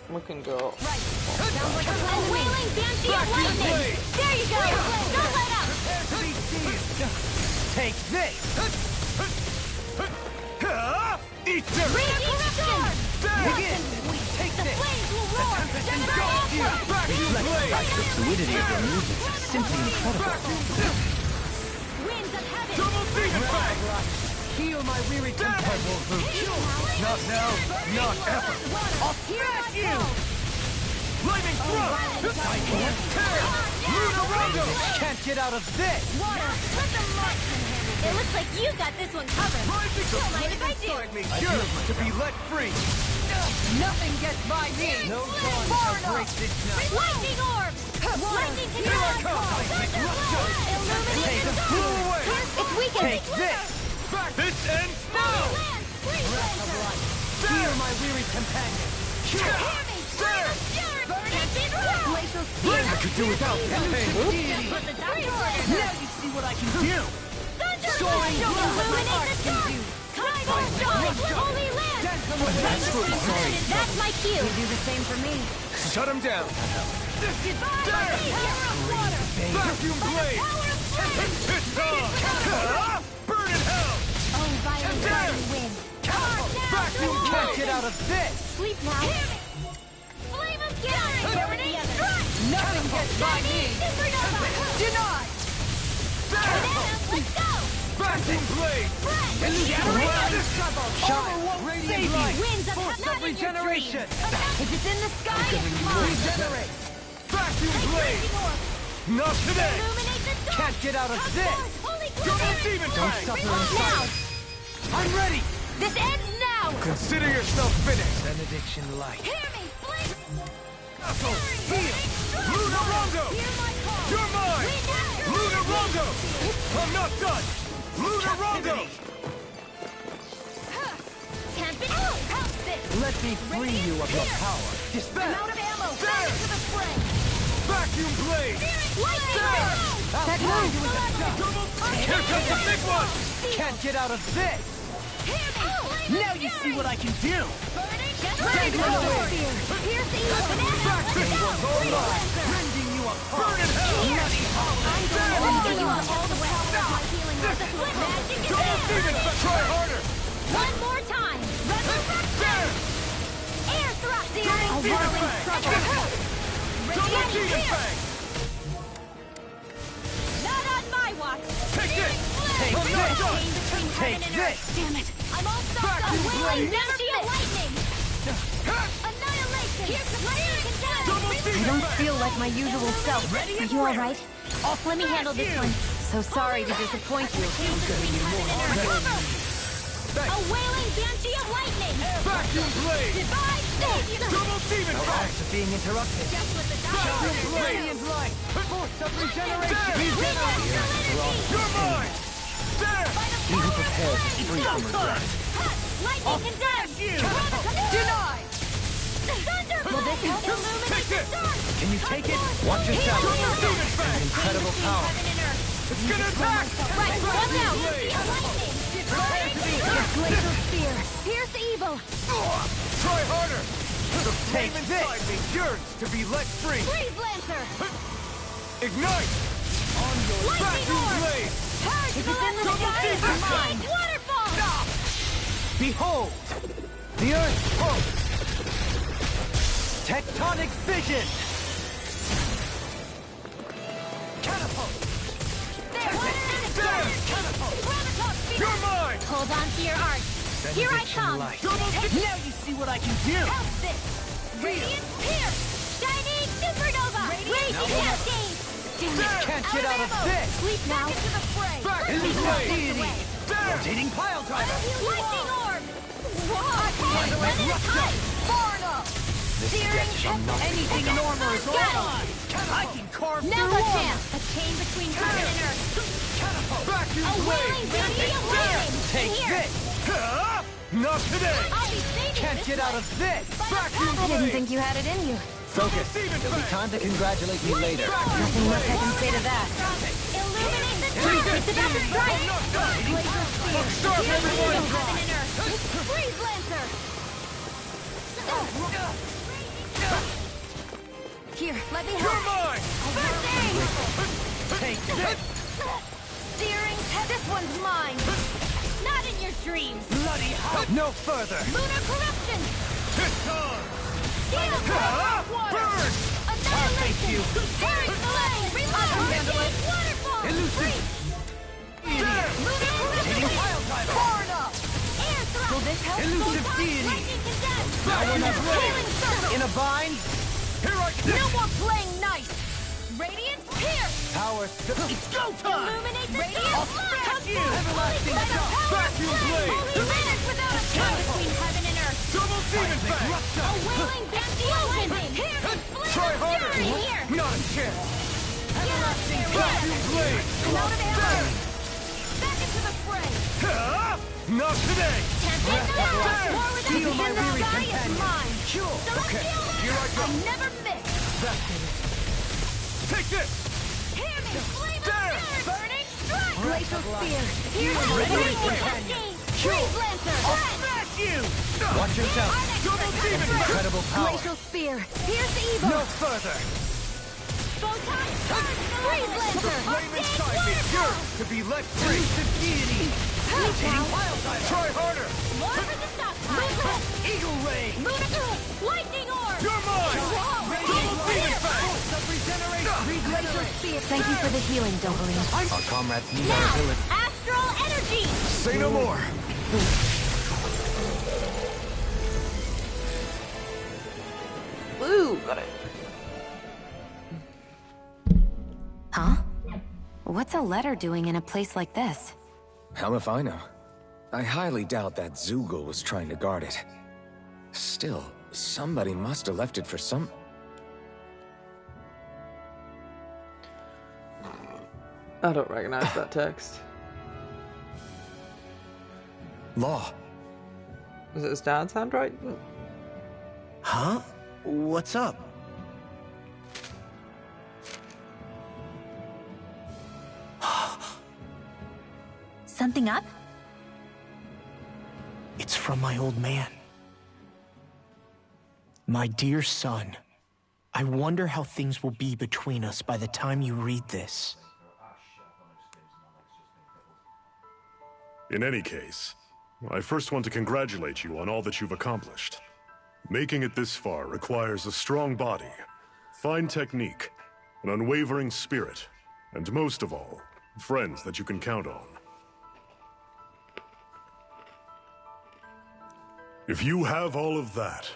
We can go... Sounds like a wailing banshee of lightning. There you go. Don't let up. Take this. Eat dirt! Radiant Begin. Take The this. flames will roar. Engulf you! Vacuum blade! The fluidity of your movements is simply incredible. Winds of heaven. Double demon fang! Heal my weary companion. Not now, not ever! I'll smash you. Lightning thrust! Tear! Lunar Rondo! Can't get out of this. Water. Let the marksman handle it. It looks like you got this one covered. Rising Don't mind if I do. inside me yearns to be let free! Nothing gets by me. No dawn shall break this night. Lightning orb. Lightning Here I condemned. come! Illuminate Take the a dark. fool away! It's weakened. Take this. Back! This ends Holy now! land. Free blazer. Heal my weary companion. Hear me. Flame of fury. Can't be wrong. Glacial spear. I could do without this pain! Put the doctor order. Now you see what I can do. Soaring illuminate the dark. Holy land. That's my cue. You do the same for me. Shut him down! Goodbye, hero of water. Vacuum blade! Power of flame. It's on! Burn in hell! Oh, violent wind. of this! Sleep now. Flame of Fury! Burning Strike! Nothing gets by me! Denied! Banana, let's go! Vacuum blade! Shine! Radiant light! Winds of Force of regeneration! If it's in the sky, it's mine! Regenerate! Vacuum blade! Not today! Illuminate the dark! Can't get out of this! Holy Double demon Don't fang! suffer in Now! silence! I'm ready! This ends now! Consider yourself finished! Benediction light. Hear me, flame! Muscle! Heal! Luna Rondo! Hear my call! You're mine! Luna Rondo! I'm not done! Luna Rondo! Can't be help this! Let me free you of your power. I'm Dispel! out of ammo! There! Back to the fray! Vacuum blade! Lightning round! That wound you with the Double! Here comes the big one! Can't get out of this! Hear me! Now you see what I can do! Burning! Take it away! Here's the evil banana! Vacuum was all mine! Rending you apart! Burn in hell! Bloody I'm going to offer you up all the power of my healing with the flip magic is Double demon fang! Try harder! One more time! Resurrection! There! Air thrust! Double demon fang! Double demon fang! Not on my watch! Take this! Take I'm not this! done! Take this! Damn it! I'm all stopped up! Vacuum blade! Never shield lightning! Annihilation! Here's the lightning condemned! Double I demon don't fang! feel like my usual self. Are you alright? Let me handle this one. So sorry to disappoint you. A wailing banshee of lightning! Vacuum blade! Divide savior! Double demon Our fang! arms are being interrupted. Just with the Vacuum blade! Radiant light! Force of regeneration! There! You're mine! There! He who prepares is free from regret. Lightning condemned! Denied! Thunder! Will this help illuminate Take the this! dark? Can you take it? Watch yourself! Double demon fang! Incredible power! It's gonna attack! Right, one now! Lightning! Glacial spear! Pierce evil! Try harder! The Take flame this! inside me yearns to be let free! Freeze Lancer! Ignite! On your Lightning vacuum orb! blade! Purge the Double sky! demon fang! Mine! Waterfall! Behold! The Earth's pulse! Tectonic fission! Catapult! There! Graviton spear! You're mine! Hold on to your art! Here I Benediction come! light. Double Now you see what I can do! Help this! Radiant Pierce! Shining Supernova! Raging Cascade! There! Can't get out of this! Sleep now! Into the fray! Vacuum blade! There! Rotating pile driver! Lightning orb! Whoa! Far enough! Searing Anything in armor is all mine! I can carve Now through a armor! chance! A chain between heaven and earth! Vacuum A wailing blade! beauty of lightning! Take Here! this! Huh? Not today! I'll be saving Can't this get out one. of this! Vacuum I didn't blade! think you had it in you. Focus! Demon There'll be fang! time to congratulate me later. Nothing much I can say to that. Illuminate the dark! It's about to strike! Glacial spear! Stop, Here's the everyone! evil heaven and earth! Freeze Lancer! Here, let me You're help! mine! First aid! Take this! Searing, this one's mine! Not in your dreams! Bloody hell! No further! Lunar corruption! It's on! Steel Ah! Burn! Annihilation! Tearing flame! Hurricane waterfall! Elusive! Freeze! There! Lunar corruption! Pile driver! Far enough! Air thrust! Will this help? Elusive deity! Lightning condemned! Now one Healing circle! In a bind? Here I No come! more playing nice! Radiant pierce! Power It's go time! Illuminate the I'll dark! smash you! Everlasting Let the shock! power of Vacuum flame! blade! Holy lands without a tongue between heaven and earth! Double demon fang! A wailing banshee of lightning! Here! Try harder! Fury here! Not a chance! Everlasting Vacuum blade! I'm out of ammo! Back into the fray! Huh? Not today! Can't get no There! more with Feel us my in the weary sky is companion. mine! Sure. Celestial Here I go! I never miss! Take this! Hear me! Flame There! of spirit! Burning strike! Glacial spear! Here's my the weary radiant companion. cascade! Freeze Lancer! Smash you! Watch yourself! Double demon fang! Incredible power! Glacial spear! Here's the evil! No further! Photon charge! Freeze Lancer! Flame inside me yearns to be let free! Elusive deity! Sleep now! Try harder! More for the stop! Eagle Ray! Lightning Orb! You're mine! Thank you for the healing, Doberine. Our comrades need our Now, ability. Astral Energy! Say no more! Woo! Got it. Huh? What's a letter doing in a place like this? Hell if I know. I highly doubt that Zoogle was trying to guard it. Still, somebody must have left it for some... I don't recognize that text. Law. Was it his dad's handwriting? Huh? What's up? Something up? It's from my old man. My dear son, I wonder how things will be between us by the time you read this. In any case, I first want to congratulate you on all that you've accomplished. Making it this far requires a strong body, fine technique, an unwavering spirit, and most of all, friends that you can count on. If you have all of that,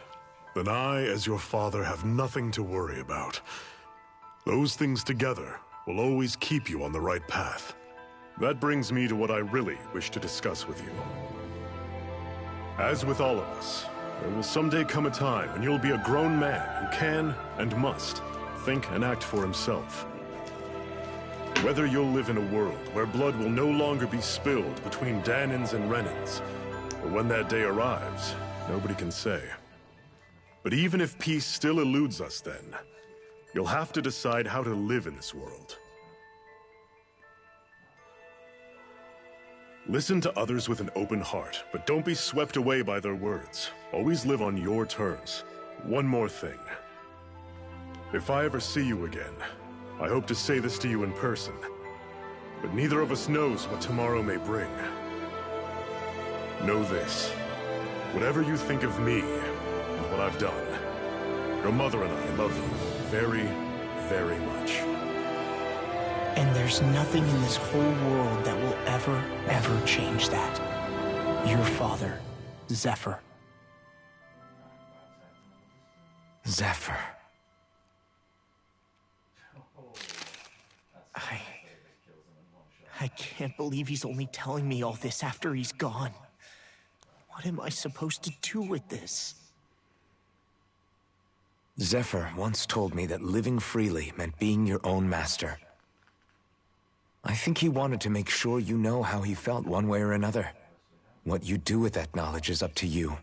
then I, as your father, have nothing to worry about. Those things together will always keep you on the right path. That brings me to what I really wish to discuss with you. As with all of us, there will someday come a time when you'll be a grown man who can and must think and act for himself. Whether you'll live in a world where blood will no longer be spilled between Danins and Renins, or when that day arrives, nobody can say. But even if peace still eludes us then, you'll have to decide how to live in this world. Listen to others with an open heart, but don't be swept away by their words. Always live on your terms. One more thing. If I ever see you again, I hope to say this to you in person, but neither of us knows what tomorrow may bring. Know this. Whatever you think of me and what I've done, your mother and I love you very, very much. And there's nothing in this whole world that will ever change that. Your father, Zephyr. Zephyr. I can't believe he's only telling me all this after he's gone. What am I supposed to do with this? Zephyr once told me that living freely meant being your own master. I think he wanted to make sure you know how he felt one way or another. What you do with that knowledge is up to you.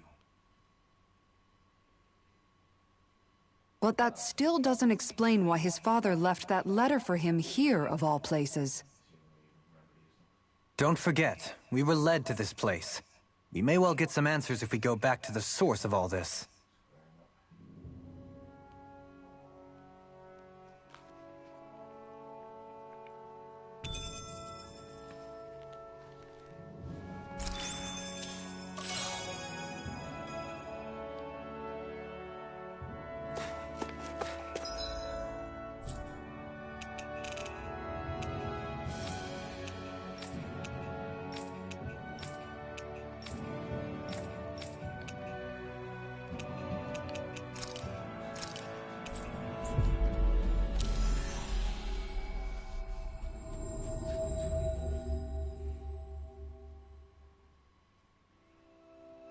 But that still doesn't explain why his father left that letter for him here, of all places. Don't forget, we were led to this place. We may well get some answers if we go back to the source of all this.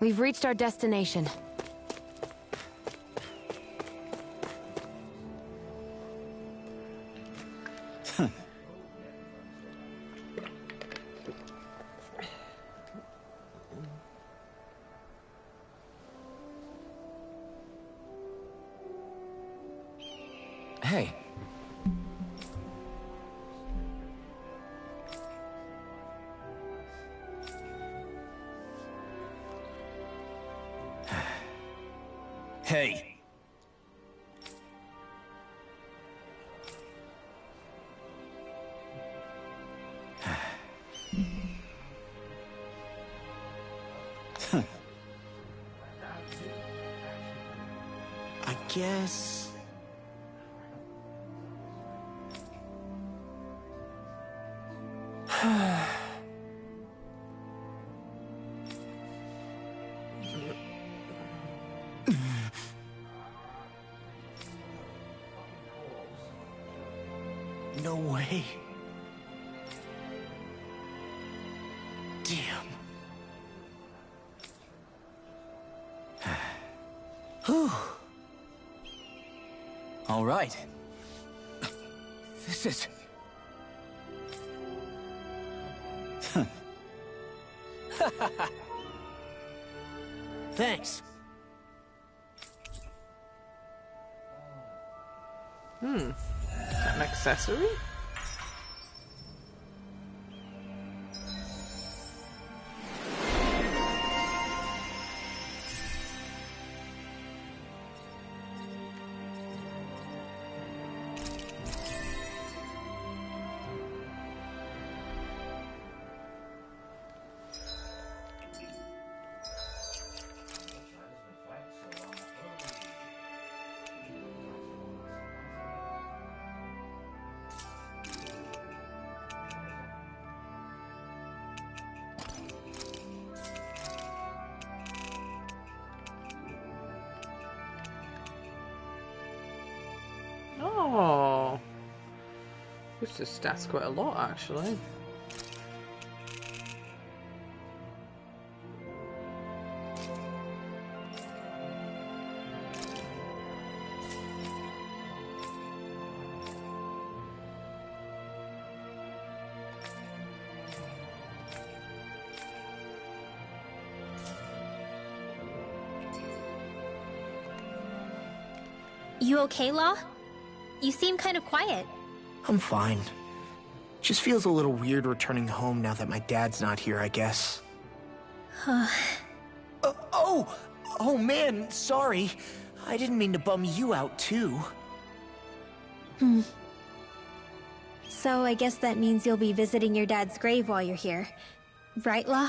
We've reached our destination. Hey. Hey. guess... No way. Damn. Whew. All right. This is... Thanks. An accessory? Oh, boosts his stats quite a lot, actually. You okay, Law? You seem kind of quiet. I'm fine. Just feels a little weird returning home now that my dad's not here, I guess. Oh man, sorry. I didn't mean to bum you out too. So I guess that means you'll be visiting your dad's grave while you're here. Right, Law?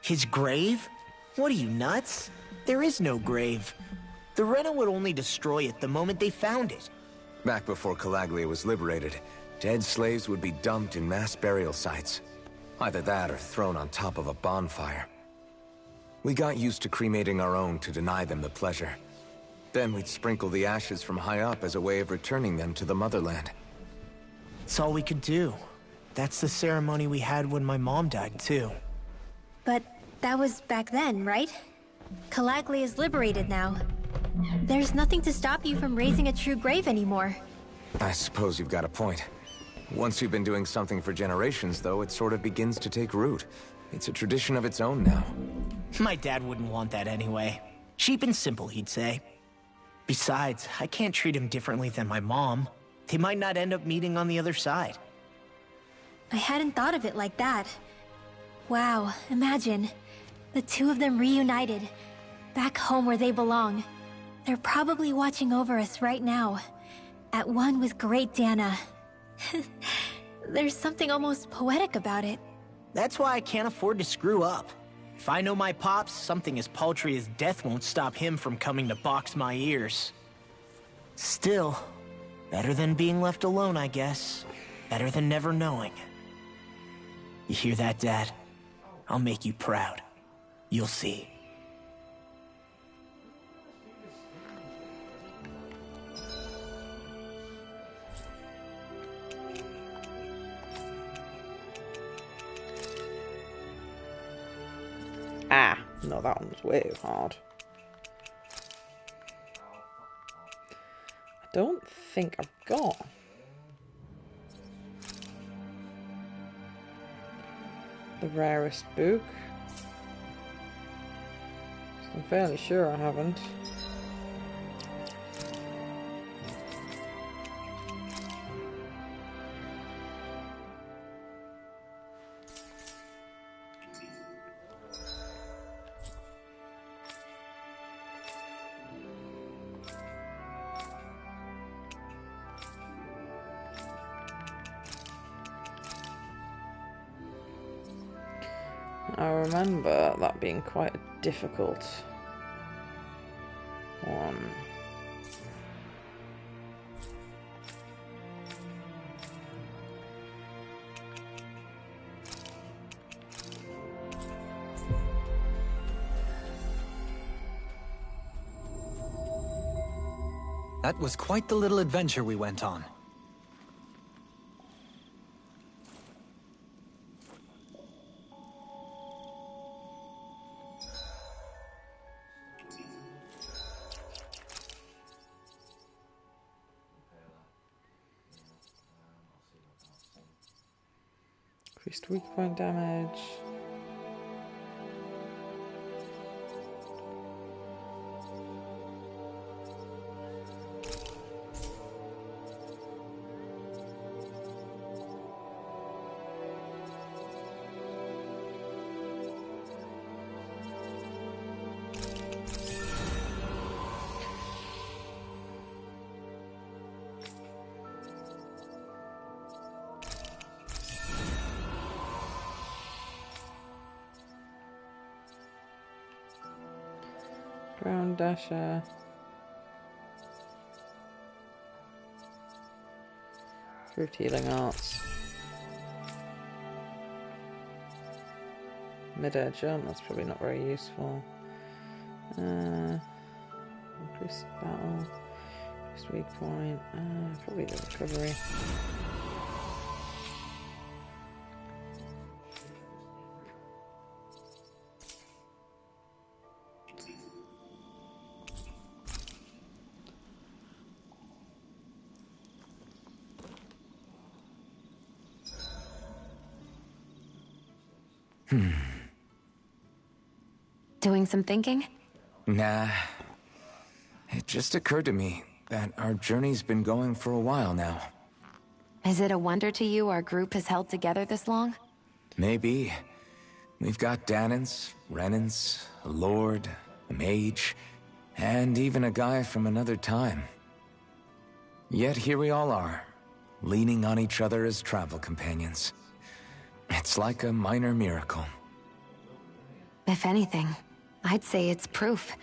His grave? What are you, nuts? There is no grave. The Rena would only destroy it the moment they found it. Back before Calaglia was liberated, dead slaves would be dumped in mass burial sites. Either that or thrown on top of a bonfire. We got used to cremating our own to deny them the pleasure. Then we'd sprinkle the ashes from high up as a way of returning them to the motherland. It's all we could do. That's the ceremony we had when my mom died, too. But that was back then, right? Calaglia is liberated now. There's nothing to stop you from raising a true grave anymore. I suppose you've got a point. Once you've been doing something for generations, though, it sort of begins to take root. It's a tradition of its own now. My dad wouldn't want that anyway. Cheap and simple, he'd say. Besides, I can't treat him differently than my mom. They might not end up meeting on the other side. I hadn't thought of it like that. Wow, imagine. The two of them reunited. Back home where they belong. They're probably watching over us right now. At one with great Dana. There's something almost poetic about it. That's why I can't afford to screw up. If I know my pops, something as paltry as death won't stop him from coming to box my ears. Still, better than being left alone, I guess. Better than never knowing. You hear that, Dad? I'll make you proud. You'll see. Ah, no, that one's way hard. I don't think I've got the rarest book. I'm fairly sure I haven't. I remember that being quite a difficult one. That was quite the little adventure we went on. Increased weak point damage. Ground dasher. Improved healing arts. Mid-air jump, that's probably not very useful. Increased battle. Increased weak point. Probably the recovery. Doing some thinking? Nah. It just occurred to me that our journey's been going for a while now. Is it a wonder to you our group has held together this long? Maybe. We've got Danans, Renans, a lord, a mage, and even a guy from another time. Yet here we all are, leaning on each other as travel companions. It's like a minor miracle. If anything, I'd say it's proof.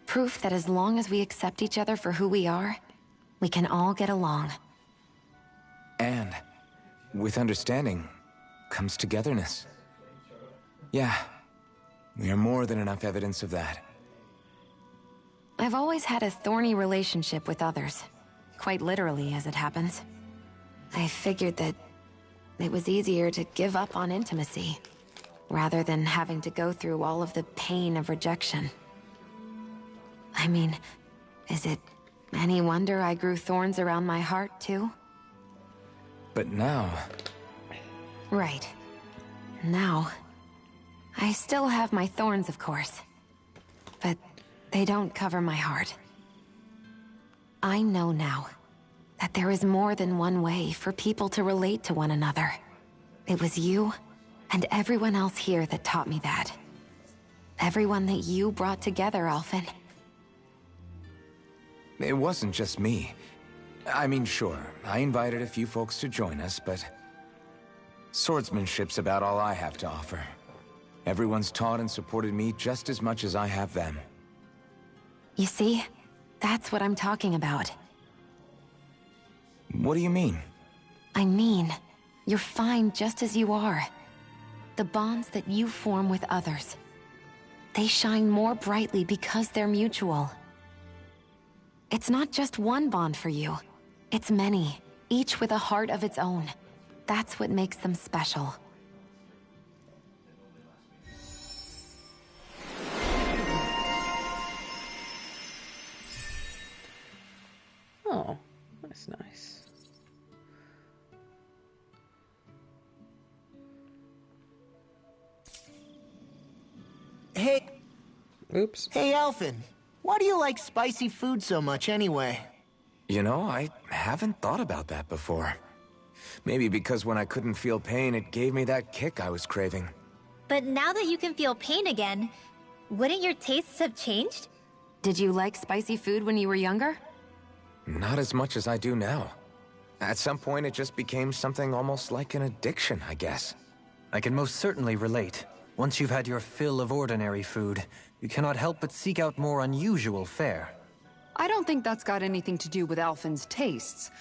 Proof that as long as we accept each other for who we are, we can all get along. And with understanding comes togetherness. Yeah, we are more than enough evidence of that. I've always had a thorny relationship with others. Quite literally, as it happens. I figured that it was easier to give up on intimacy, rather than having to go through all of the pain of rejection. I mean, is it any wonder I grew thorns around my heart, too? But now... Right. Now... I still have my thorns, of course. But they don't cover my heart. I know now that there is more than one way for people to relate to one another. It was you and everyone else here that taught me that. Everyone that you brought together, Alphen. It wasn't just me. I mean, sure, I invited a few folks to join us, but... swordsmanship's about all I have to offer. Everyone's taught and supported me just as much as I have them. You see? That's what I'm talking about. What do you mean? I mean, you're fine just as you are. The bonds that you form with others, they shine more brightly because they're mutual. It's not just one bond for you. It's many, each with a heart of its own. That's what makes them special. Oh, that's nice. Hey... Oops. Hey, Alphen. Why do you like spicy food so much anyway? You know, I haven't thought about that before. Maybe because when I couldn't feel pain, it gave me that kick I was craving. But now that you can feel pain again, wouldn't your tastes have changed? Did you like spicy food when you were younger? Not as much as I do now. At some point, it just became something almost like an addiction, I guess. I can most certainly relate. Once you've had your fill of ordinary food, you cannot help but seek out more unusual fare. I don't think that's got anything to do with Alphen's tastes.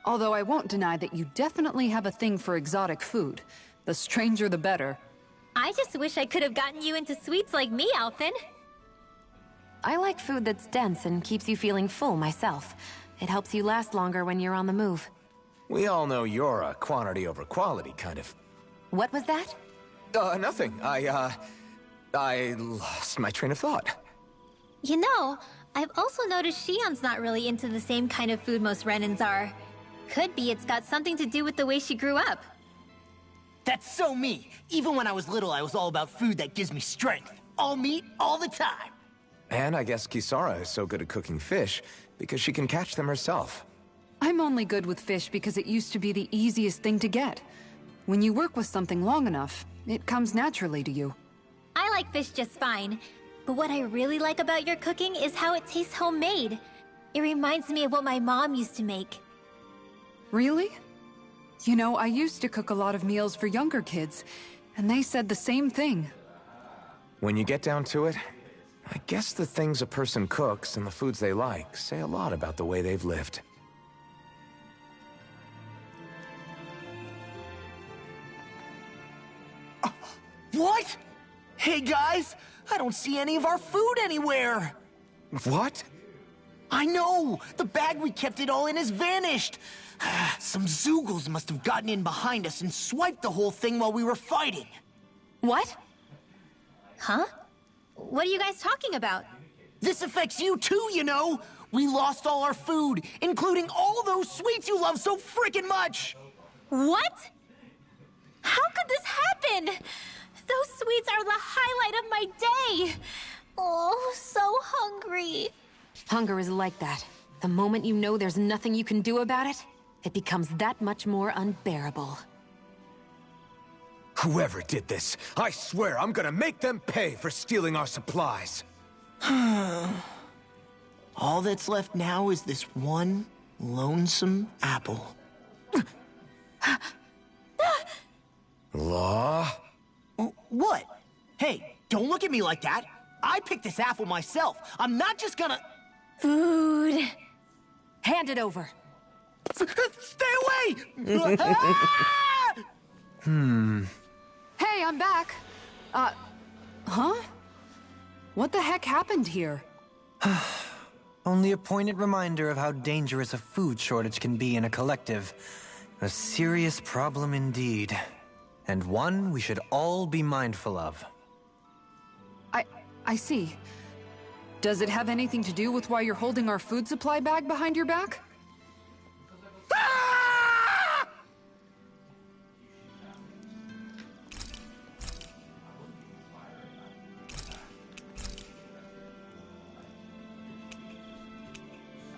Although I won't deny that you definitely have a thing for exotic food. The stranger the better. I just wish I could have gotten you into sweets like me, Alphen. I like food that's dense and keeps you feeling full myself. It helps you last longer when you're on the move. We all know you're a quantity over quality kind of... What was that? Nothing. I lost my train of thought. You know, I've also noticed Shion's not really into the same kind of food most Renans are. Could be it's got something to do with the way she grew up. That's so me. Even when I was little, I was all about food that gives me strength. All meat, all the time. And I guess Kisara is so good at cooking fish because she can catch them herself. I'm only good with fish because it used to be the easiest thing to get. When you work with something long enough, it comes naturally to you. I like fish just fine, but what I really like about your cooking is how it tastes homemade. It reminds me of what my mom used to make. Really? You know, I used to cook a lot of meals for younger kids, and they said the same thing. When you get down to it, I guess the things a person cooks and the foods they like say a lot about the way they've lived. What? Hey guys, I don't see any of our food anywhere. What? I know! The bag we kept it all in has vanished! Some Zoogles must have gotten in behind us and swiped the whole thing while we were fighting. What? Huh? What are you guys talking about? This affects you too, you know! We lost all our food, including all those sweets you love so frickin' much! What? How could this happen? Those sweets are the highlight of my day! Oh, so hungry. Hunger is like that. The moment you know there's nothing you can do about it, it becomes that much more unbearable. Whoever did this, I swear I'm gonna make them pay for stealing our supplies. All that's left now is this one lonesome apple. Law? What? Hey, don't look at me like that. I picked this apple myself. I'm not just gonna... Food. Hand it over. Stay away! Hey, I'm back. Huh? What the heck happened here? Only a poignant reminder of how dangerous a food shortage can be in a collective. A serious problem indeed. And one we should all be mindful of. I see. Does it have anything to do with why you're holding our food supply bag behind your back?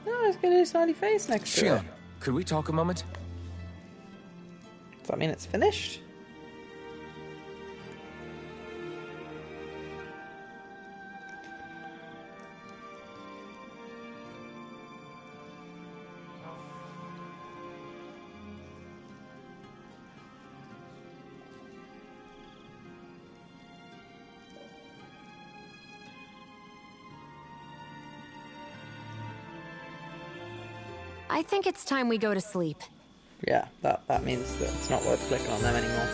Oh, it's got a smiley face next to it. Shion, could we talk a moment? Does that mean it's finished? I think it's time we go to sleep. Yeah, that means that it's not worth clicking on them anymore.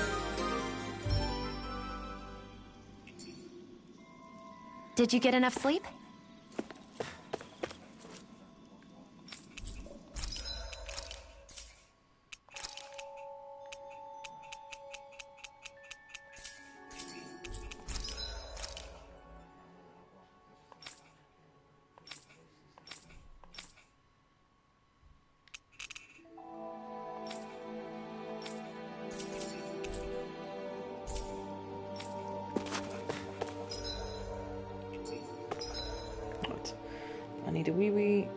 Did you get enough sleep? I need a wee wee.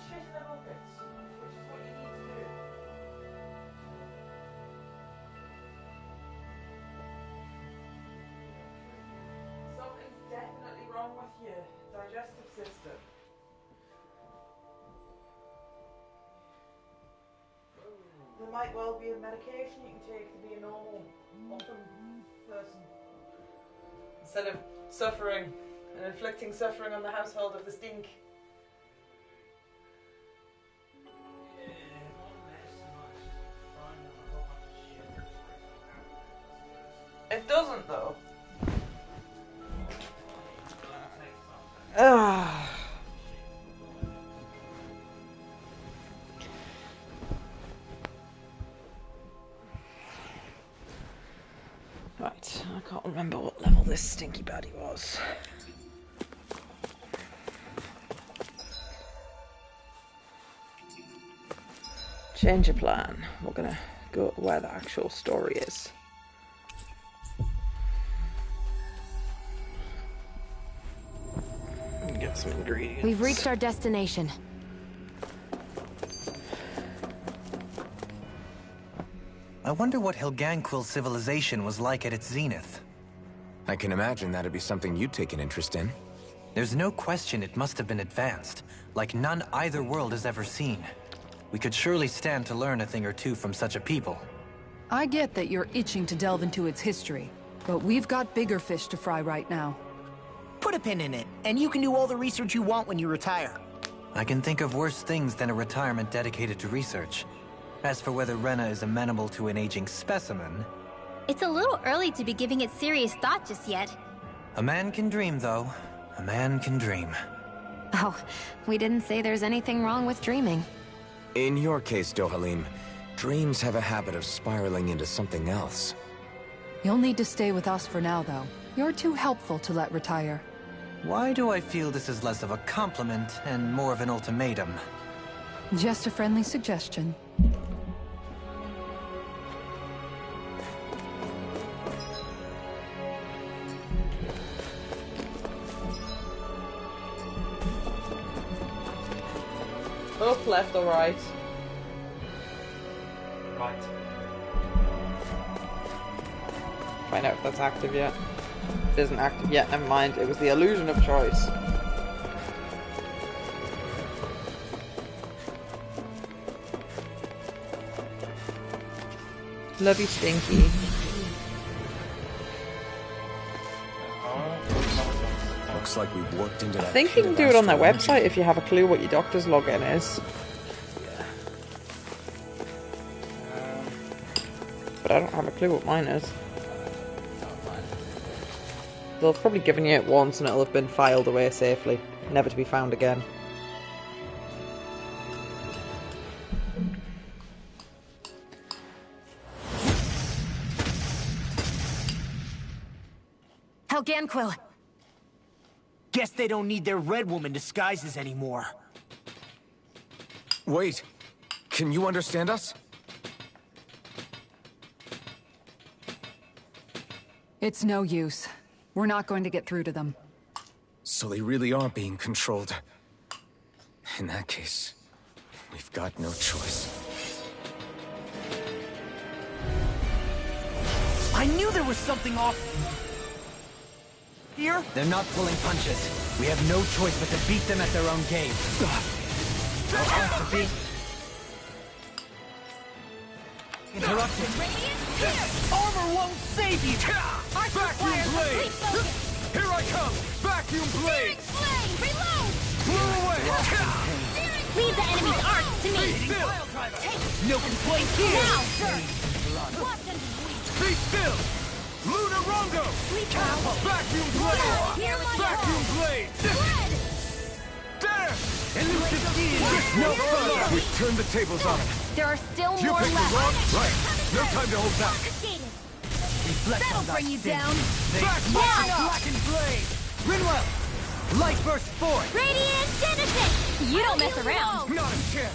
shit in the buckets, which is what you need to do. Something's definitely wrong with your digestive system. There might well be a medication you can take to be a normal, often person. Instead of suffering and inflicting suffering on the household of the stink. It doesn't though. Ah. Right, I can't remember what level this stinky baddie was. Change of plan. We're gonna go to where the actual story is. Get some ingredients. We've reached our destination. I wonder what Helganquil's civilization was like at its zenith. I can imagine that'd be something you'd take an interest in. There's no question it must have been advanced, like none either world has ever seen. We could surely stand to learn a thing or two from such a people. I get that you're itching to delve into its history, but we've got bigger fish to fry right now. Put a pin in it, and you can do all the research you want when you retire. I can think of worse things than a retirement dedicated to research. As for whether Rena is amenable to an aging specimen... It's a little early to be giving it serious thought just yet. A man can dream, though. A man can dream. Oh, we didn't say there's anything wrong with dreaming. In your case, Dohalim, dreams have a habit of spiraling into something else. You'll need to stay with us for now, though. You're too helpful to let retire. Why do I feel this is less of a compliment and more of an ultimatum? Just a friendly suggestion. Up, left, or right? Right. Find out if that's active yet. It isn't active yet, never mind. It was the illusion of choice. Love you, Stinky. Looks like we've worked into that. I think you can do it on their website if you have a clue what your doctor's login is. But I don't have a clue what mine is. They'll have probably given you it once and it'll have been filed away safely, never to be found again. Helganquil! Guess they don't need their Red Woman disguises anymore. Wait, can you understand us? It's no use. We're not going to get through to them. So they really are being controlled. In that case, we've got no choice. I knew there was something off here. They're not pulling punches. We have no choice but to beat them at their own game. Interrupted. Armor won't save you. Vacuum blade! Here I come! Vacuum blade! Reload! Blew away! Leave the enemy's arcs to me! No complaints here. Now, sir! Watch them Be still! Lunar Rongo! Vacuum blade! Hear my Vacuum call. blade! Red! There! Elusive skiing. No further! We've turned the tables on him. There are still You more picked the left. wrong... Right. No time to hold back. That'll bring you down! Back Now! Blackened blade! Rinwell! Light burst forth! Radiant Genesis! You don't mess around! Not a chance!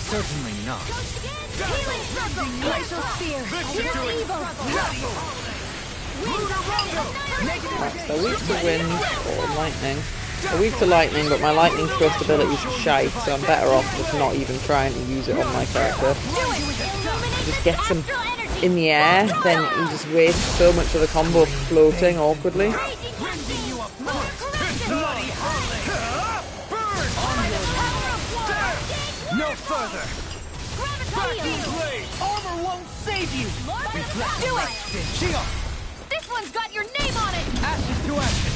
Certainly not. Healing circle! Glacial spear! Here's evil! That's the weak to wind or lightning. I'm weak to lightning, but my lightning thrust ability is shite, so I'm better off just not even trying to use it on my character. Just gets him in the air, then he just wastes so much of the combo floating awkwardly. No further! Armor won't save you! Do it! Shield! This one's got your name on it! Ashes to ashes!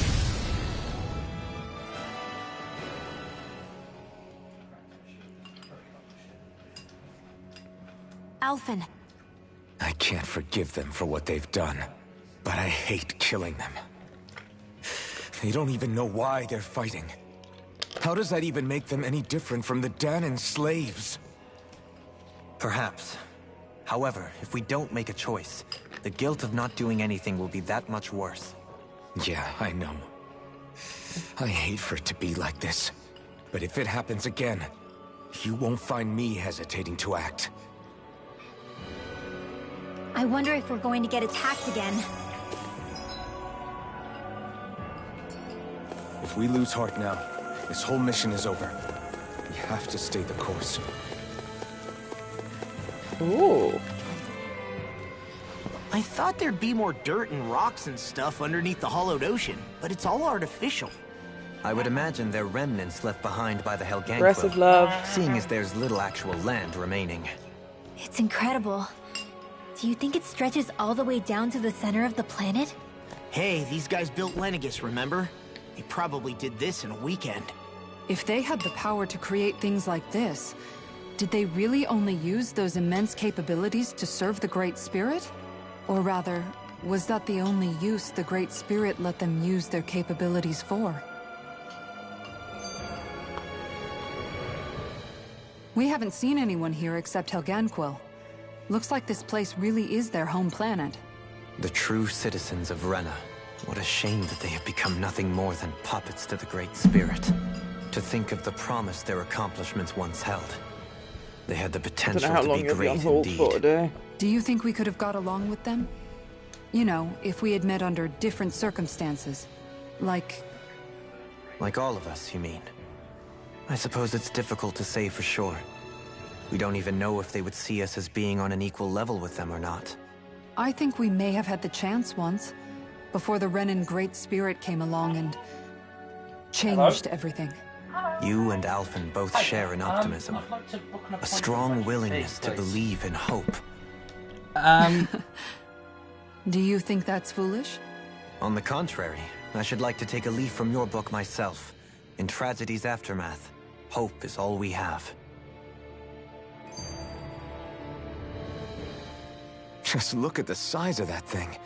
Alphen. I can't forgive them for what they've done, but I hate killing them. They don't even know why they're fighting. How does that even make them any different from the Danon slaves? Perhaps. However, if we don't make a choice, the guilt of not doing anything will be that much worse. Yeah, I know. I hate for it to be like this. But if it happens again, you won't find me hesitating to act. I wonder if we're going to get attacked again. If we lose heart now, this whole mission is over. We have to stay the course. Ooh. I thought there'd be more dirt and rocks and stuff underneath the hollowed ocean, but it's all artificial. I would imagine they're remnants left behind by the Helganquil. Aggressive love. Seeing as there's little actual land remaining. It's incredible. Do you think it stretches all the way down to the center of the planet? Hey, these guys built Lenegus, remember? They probably did this in a weekend. If they had the power to create things like this, did they really only use those immense capabilities to serve the Great Spirit? Or rather, was that the only use the Great Spirit let them use their capabilities for? We haven't seen anyone here except Helganquil. Looks like this place really is their home planet. The true citizens of Rena. What a shame that they have become nothing more than puppets to the Great Spirit. To think of the promise their accomplishments once held. They had the potential to be great indeed. Do you think we could have got along with them? You know, if we had met under different circumstances. Like all of us, you mean? I suppose it's difficult to say for sure. We don't even know if they would see us as being on an equal level with them or not. I think we may have had the chance once, before the Renan Great Spirit came along and changed everything. You and Alphen both share an optimism. A strong willingness to believe in hope. Do you think that's foolish? On the contrary, I should like to take a leaf from your book myself. In tragedy's aftermath, hope is all we have. Just look at the size of that thing.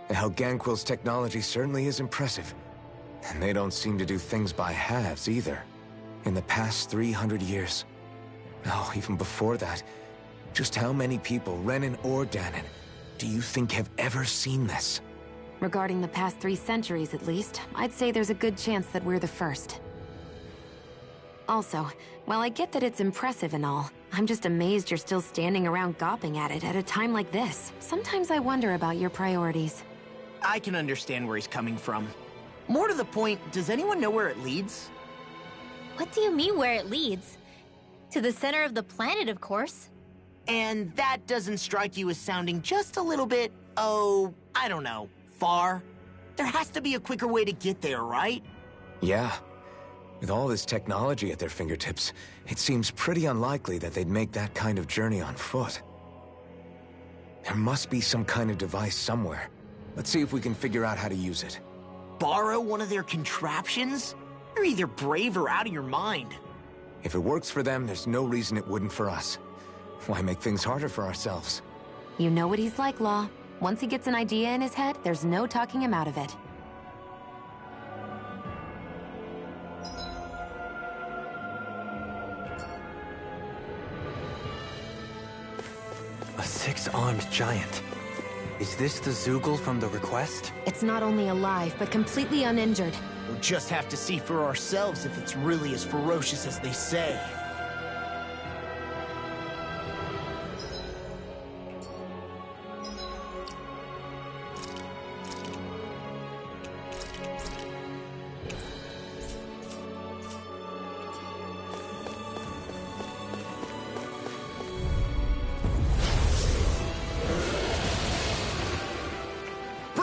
Helganquil's technology certainly is impressive. And they don't seem to do things by halves either. In the past 300 years. No, even before that. Just how many people, Renan or Danon, do you think have ever seen this? Regarding the past 3 centuries at least, I'd say there's a good chance that we're the first. Also, while I get that it's impressive and all, I'm just amazed you're still standing around gawping at it at a time like this. Sometimes I wonder about your priorities. I can understand where he's coming from. More to the point, does anyone know where it leads? What do you mean where it leads? To the center of the planet, of course. And that doesn't strike you as sounding just a little bit, oh, I don't know, far? There has to be a quicker way to get there, right? Yeah. With all this technology at their fingertips, it seems pretty unlikely that they'd make that kind of journey on foot. There must be some kind of device somewhere. Let's see if we can figure out how to use it. Borrow one of their contraptions? You're either brave or out of your mind. If it works for them, there's no reason it wouldn't for us. Why make things harder for ourselves? You know what he's like, Law. Once he gets an idea in his head, there's no talking him out of it. A 6-armed giant. Is this the Zoogle from the request? It's not only alive, but completely uninjured. We'll just have to see for ourselves if it's really as ferocious as they say.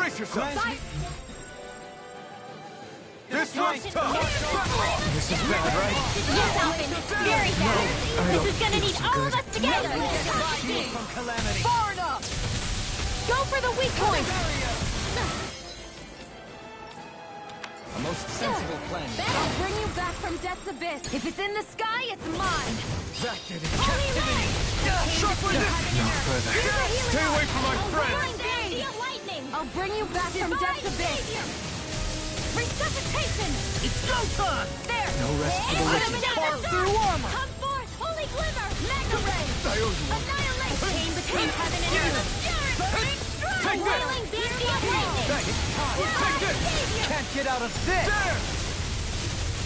Brace yourself! This one's tough! This is bad, right? Yes, Alvin. Very bad. This is gonna need all of us together. From calamity. Far enough. Go for the weak point. A most sensible plan. I'll bring you back from death's abyss. If it's in the sky, it's mine. Back to the captivity! Sharply this! No further. Stay away from my friend! I'll bring you back from death's abyss. Resuscitation! It's go time! There! No rest for the wicked. Spark through armor! Come forth! Holy Glimmer! Magna Ray! Annihilate! Came between heaven and earth! Take this! Whirling beauty of lightning! Take this! Can't get out of this! There!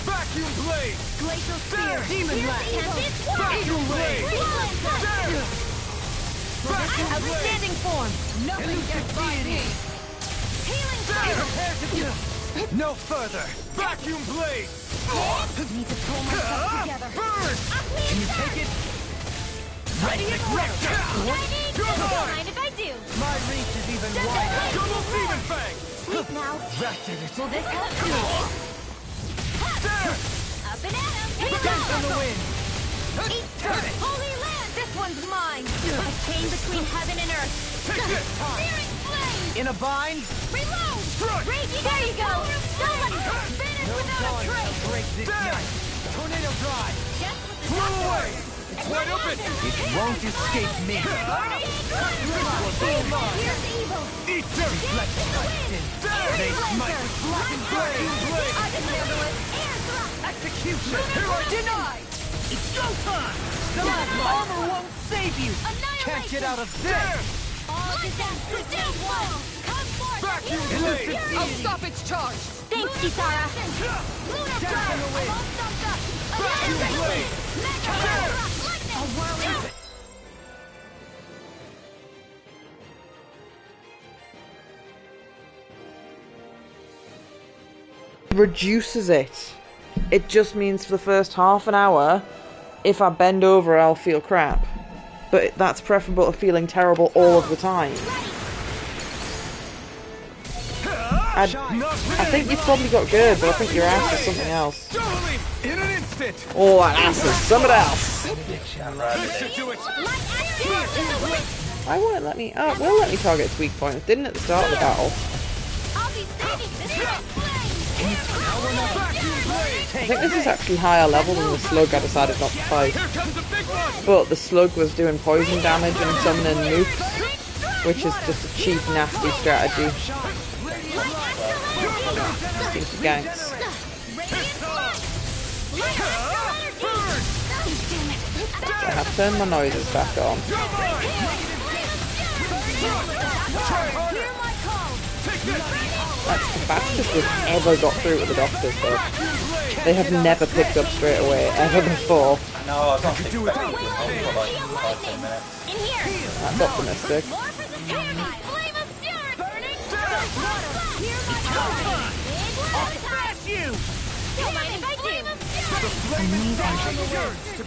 Vacuum blade! Glacial spear! Demon Blast! Vacuum blade! There! Vacuum blade! Outstanding form! Nothing gets by me! Healing fire! Prepare to do! No further! Vacuum blade! Need to pull myself together. Burn! Can you take it? Ready and ready! Don't mind if I do. My reach is even wider. Double demon fang! Sleep now. That did it! Will this help? There! Up and at 'em! Take Dance on the wind. Eat turn! Holy land! This one's mine! A chain between heaven and earth! Take this! Searing flame! In a bind? Reload! Strike! There you go! Don't let me finish No without a dawn trace! shall break this night. Tornado drive. Just with the Blow away! It's wide open! It won't escape me. Here's evil! Eat dirt! Reflect my sin. They smite with blackened blade. I can handle it! Air thrust! Execution. Here I Denied! It's go time! Armor won't save you. Can't get out of this. All disasters dead one! Come forth! Vacuum blade! I'll stop its charge! Thanks, Kisara! Lunar Drive! I'm all stumped up! Vacuum blade! Mega Thrust! Lightning! A whirling... Reduces it. It just means for the first half an hour, if I bend over, I'll feel crap. But that's preferable to feeling terrible all of the time. I think you've probably got good, but I think your ass is something else. In an instant! Oh, that ass is something else! This should do it! Why won't it let me... Oh, it will let me target its weak point. It didn't at the start of the battle. I'll be saving this flame! I think this is actually higher level than the slug I decided not to fight. But the slug was doing poison damage and summoning nukes, which is just a cheap, nasty strategy. Seems to ganks. I have turned my noises back on. That's the fastest we've ever got through with the doctors, though. They have never picked up straight away, ever before. No, I was not expecting it for like 5-10 minutes. That's optimistic.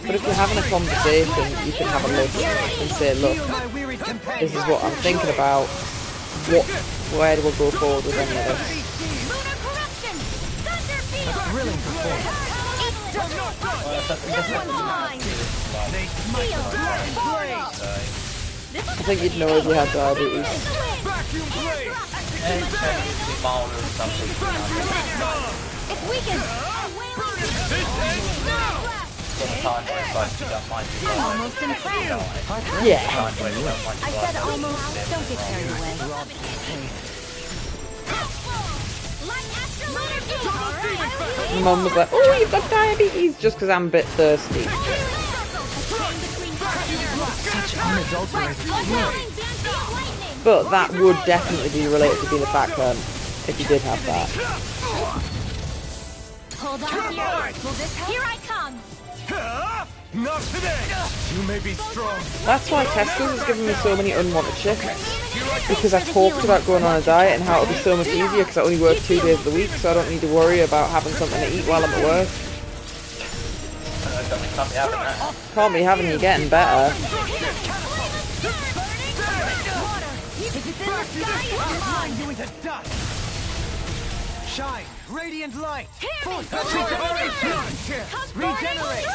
But if you're having a conversation, you can have a look and say, look, this is what I'm thinking about. Where do we go forward with any of this? Thrilling performance. I think you'd know if you had diabetes. It's weakened! I'm almost impressed. Yeah. I said almost. Don't get carried away. Mum was like, oh, you've got diabetes, just because I'm a bit thirsty. Such unadulterated fury. But that would definitely be related to being a back burn, if you did have that. Hold on here. Here I come. Not today! You may be strong. That's why Tesco's has given me so many unwanted shifts. Because I talked about going on a diet and how it'll be so much easier because I only work 2 days of the week, so I don't need to worry about having something to eat while I'm at work. Can't be having you getting better. Diamonds in the sky is mine! You into dust! Shine, radiant light! Force Regenerate!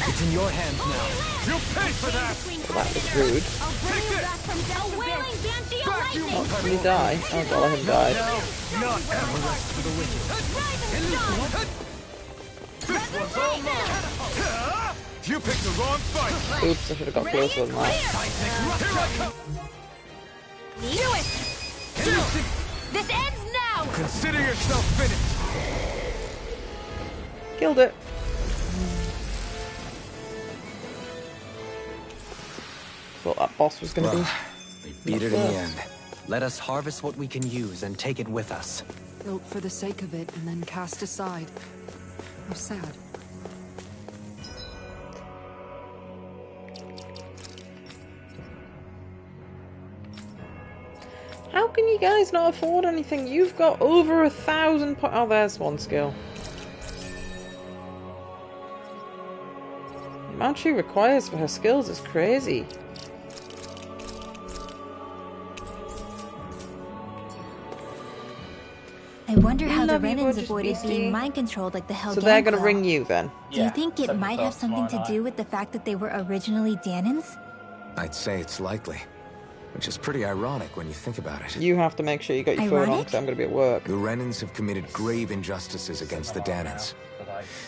It's in your hands now. You'll pay for that! Well, that was rude. I'll bring you back from death to wailing banshee of lightning! Did he die? Oh, well, let him die. Not ever rest for the wicked. This one's all mine! You picked the wrong fight! Oops, I should have got closer than that. Do it! This ends now! Consider yourself finished! Killed it. Thought that boss was going to be. We beat it in the end. Let us harvest what we can use and take it with us. Built for the sake of it and then cast aside. How sad. How can you guys not afford anything? You've got over 1,000 points. Oh, there's one skill. The amount she requires for her skills is crazy. I wonder how the Renans avoided being mind-controlled like the Hell So they're Gang gonna ring you then? Do you think it might have something to do with the fact that they were originally Danans? I'd say it's likely. Which is pretty ironic when you think about it. You have to make sure you got your phone on because I'm going to be at work. The Renans have committed grave injustices against the Danans.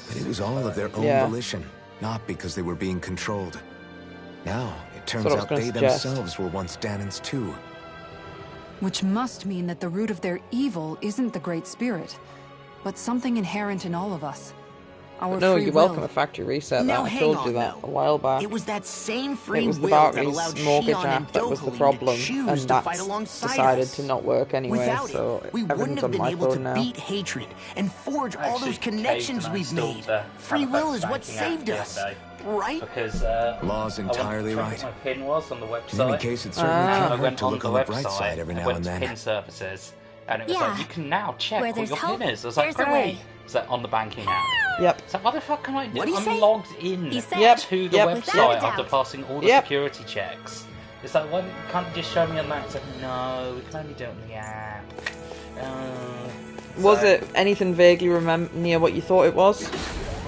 But it was all of their own volition, not because they were being controlled. Now, it turns out they themselves were once Danans too. Which must mean that the root of their evil isn't the Great Spirit, but something inherent in all of us. Our no, free you're will. welcome. A factory reset. Now, That I told you that a while back. It was that same free It was the will that Barclays allowed mortgage Shion and app that was the Dohalim problem, to choose and to that's fight alongside decided us. to not work anyway. Without So it, we wouldn't everything's have on been my able to phone now. beat hatred and forge all those Actually, connections Kate we've and I made. installed Free will is what banking app saved the us, other day. right? Because Law's entirely I went right. to check what my PIN was on the website. In any case, it certainly I can't hurt went to on look the on the bright website side every now went and to then. PIN services, and it was Yeah. like you can now check Where what there's your help, PIN is. I was like, there's a way. great. Is that on the banking app? Yep. So what the fuck can I do? What do you I'm say? logged in He said, to the Yep. website Without after doubt. passing all the security checks. It's like, why can't you just show me on that? It's like, no, we can only do it on the app. Was So- it anything vaguely near what you thought it was?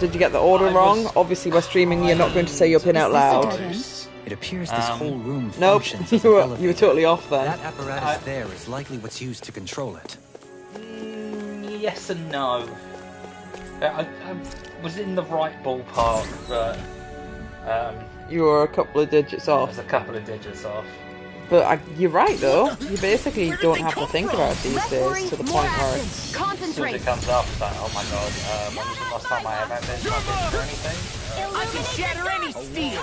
Did you get the order wrong? Obviously, we're streaming. You're not going to say your pin out loud. It appears this whole room Nope. functions You as an were elevator. totally off then. That apparatus there is likely what's used to control it. Yes and no. I was in the right ballpark, but You were a couple of digits I off. was a couple of digits off. But you're right though. You basically don't have to think about it these days to the point where it's. As soon as it comes up, it's like, oh my god, when was the last time I ever had this? Not this or anything? I can shatter any steel!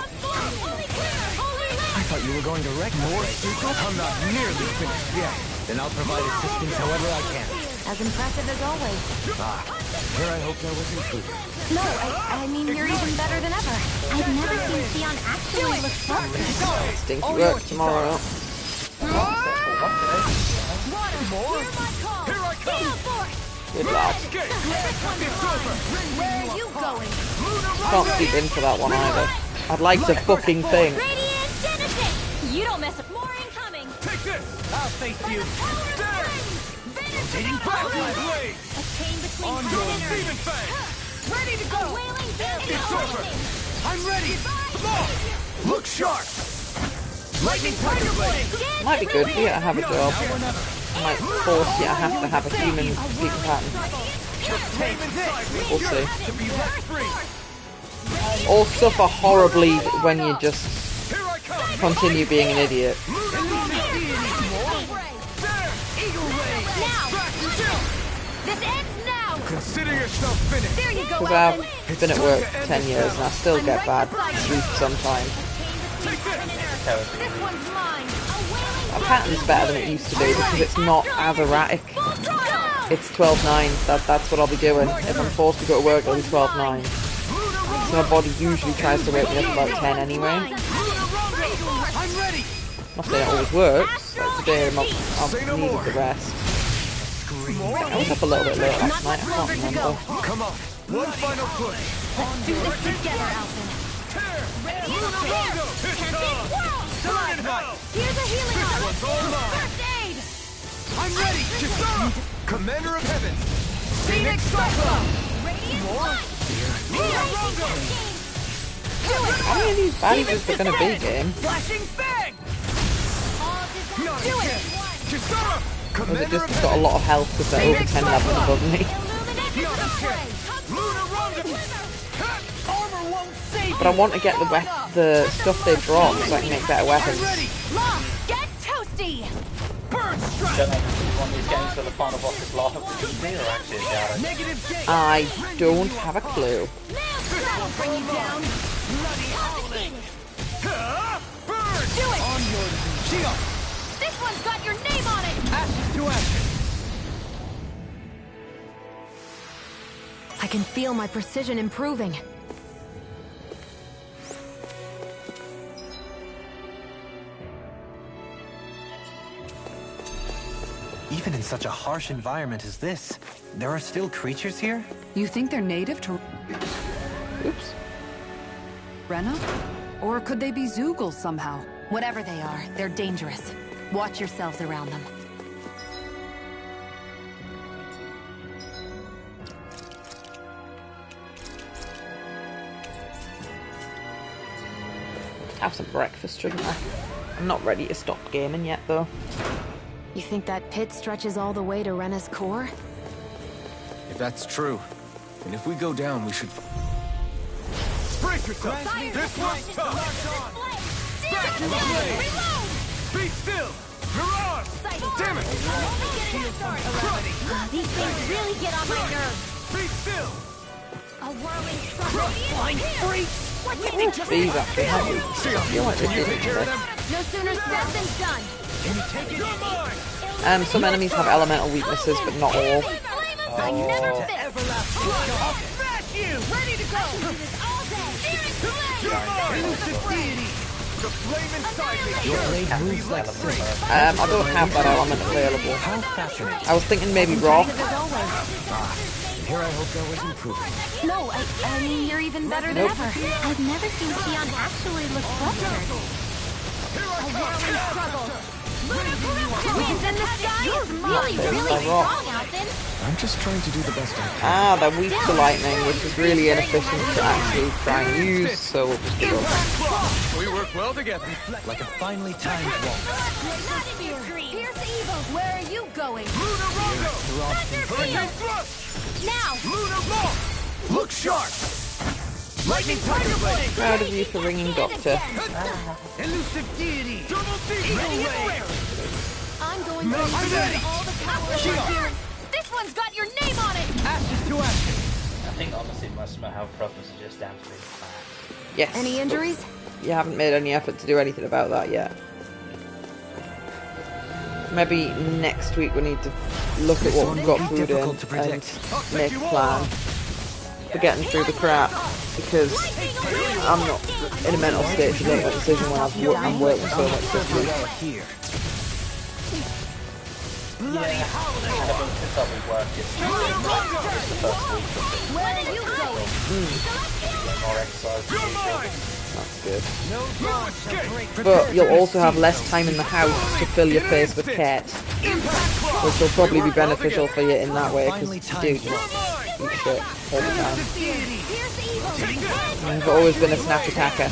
I thought you were going to wreck more. I'm not nearly finished yet. Then I'll provide assistance however I can. As impressive as always. Here I hope there was improvement. No, I mean, you're even better than ever. I've never seen Shion actually look flustered. Stinky work tomorrow. Good lad. Where are you going? Can't sleep in for that one either. I'd like to fucking think. Radiant Genesis! You don't mess up. More incoming! Take this! I'll face you. Rotating back your blade! A chain between On heaven your and demon earth. fang! Ready to go! A wailing banshee It's of over. lightning. I'm ready! Law! Look sharp! Lightning Tiger Blade! Might be good for you to have a job. Might force you to have a human sleeping pattern. We'll see. To be let free! Or suffer horribly when you just Here I come! continue being an idiot. Now! This ends now! Consider yourself finished! There you go, Because Elvin! I've been at work 10 years and I still get bad sleep sometimes. This one's mine! A wailing My pattern's better than it used to be because it's not as erratic. It's 12-9, that's what I'll be doing. If I'm forced to go to work, it'll be 12-9. So my body usually tries to wake me up about 10 anyway. I'm ready! Not saying it always works, but today I've needed the rest. I was up a little bit late last night, I can't remember. Come on! One final push! Let's do this together, Alvin! Lunarongo! It's time! Turn it out! Here's a healing This one's all mine! First aid! Commander of Heaven! Phoenix Cyclone! More? How many of these baddies is there gonna be, game? Flashing Fang! Do it! Or is it just it's got a lot of health because they're over 10 levels above me? But I want to get the stuff they drop so I can make better weapons. Get toasty! Don't know if this is one of these games where the final boss is live or actually a shadow. I don't have a clue. That'll bring you down! Do it! On your shield! This one's got your name on it! Ashes to ashes! I can feel my precision improving. Even in such a harsh environment as this, there are still creatures here? You think they're native to... Oops. Rena? Or could they be Zeugles somehow? Whatever they are, they're dangerous. Watch yourselves around them. Have some breakfast, shouldn't I? I'm not ready to stop gaming yet, though. You think that pit stretches all the way to Rena's core? If that's true, and if we go down, we should... Brace yourself! This one's tough! Back to the blade! Be still! Mirage! Damn it! These things really get on my nerves. Be still! A whirling struggle. Flying free! These actually help me. I feel like they do it. No sooner said than done. Can you take it? Some enemies have elemental weaknesses, but not all. I never fit. I'll smash you! Ready to go. Do this all day. Elusive deity! The flame inside me! Your blade moves like silk. I don't have that element available. How fascinating. I was thinking maybe rock. Here I hoped I was improving. No, I mean, you're even better than ever. I've never seen Keon actually look flustered. A whirling struggle. Wings in the sky. You're really rock. strong, Alvin. I'm just trying to do the best I can. Ah, they're weak to lightning, which is really inefficient to actually try and use, so we'll just give up. We work well together. Like a finely timed walk. Not in your dreams. Here's evil. Where are you going? Lunar Rondo! Hurricane thrust! Now. Lunar Law! Look sharp! Lightning Tiger Blade! Proud of you for ringing Doctor. Elusive deity! Double Eagle Ray! I'm going to use all the power of my demons. This one's got your name on it. Ashes to ashes! I think honestly most of my health problems are just down to being fat. Yes. Any injuries? You haven't made any effort to do anything about that yet. Maybe next week we need to look at what we've got food in and make a plan for getting through the crap, because I'm not in a mental state to make that decision when I'm working so much this week. Yeah, and I've been probably working the first week or two. Where are you going? More exercise than usual. That's good. But you'll also have less time in the house to fill your face with cats, which will probably be beneficial for you in that way, because you do just eat shit all the time. I've always been a snap attacker.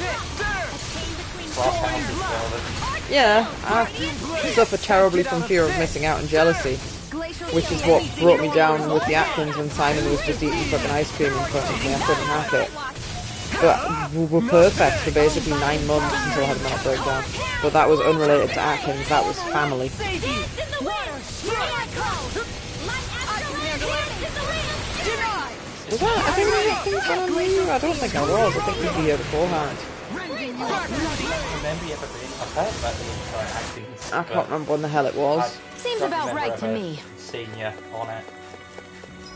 Yeah, I suffer terribly from fear of missing out and jealousy, which is what brought me down with the Atkins when Simon was just eating fucking ice cream in front of me. I couldn't hack it. But we were perfect for basically 9 months until I had a mental breakdown. But that was unrelated to Atkins, that was family. Was that? I think Atkins when I knew? I don't think I was. I think we were here beforehand. I can't remember when the hell it was. Seems about right to me. Seen you on it.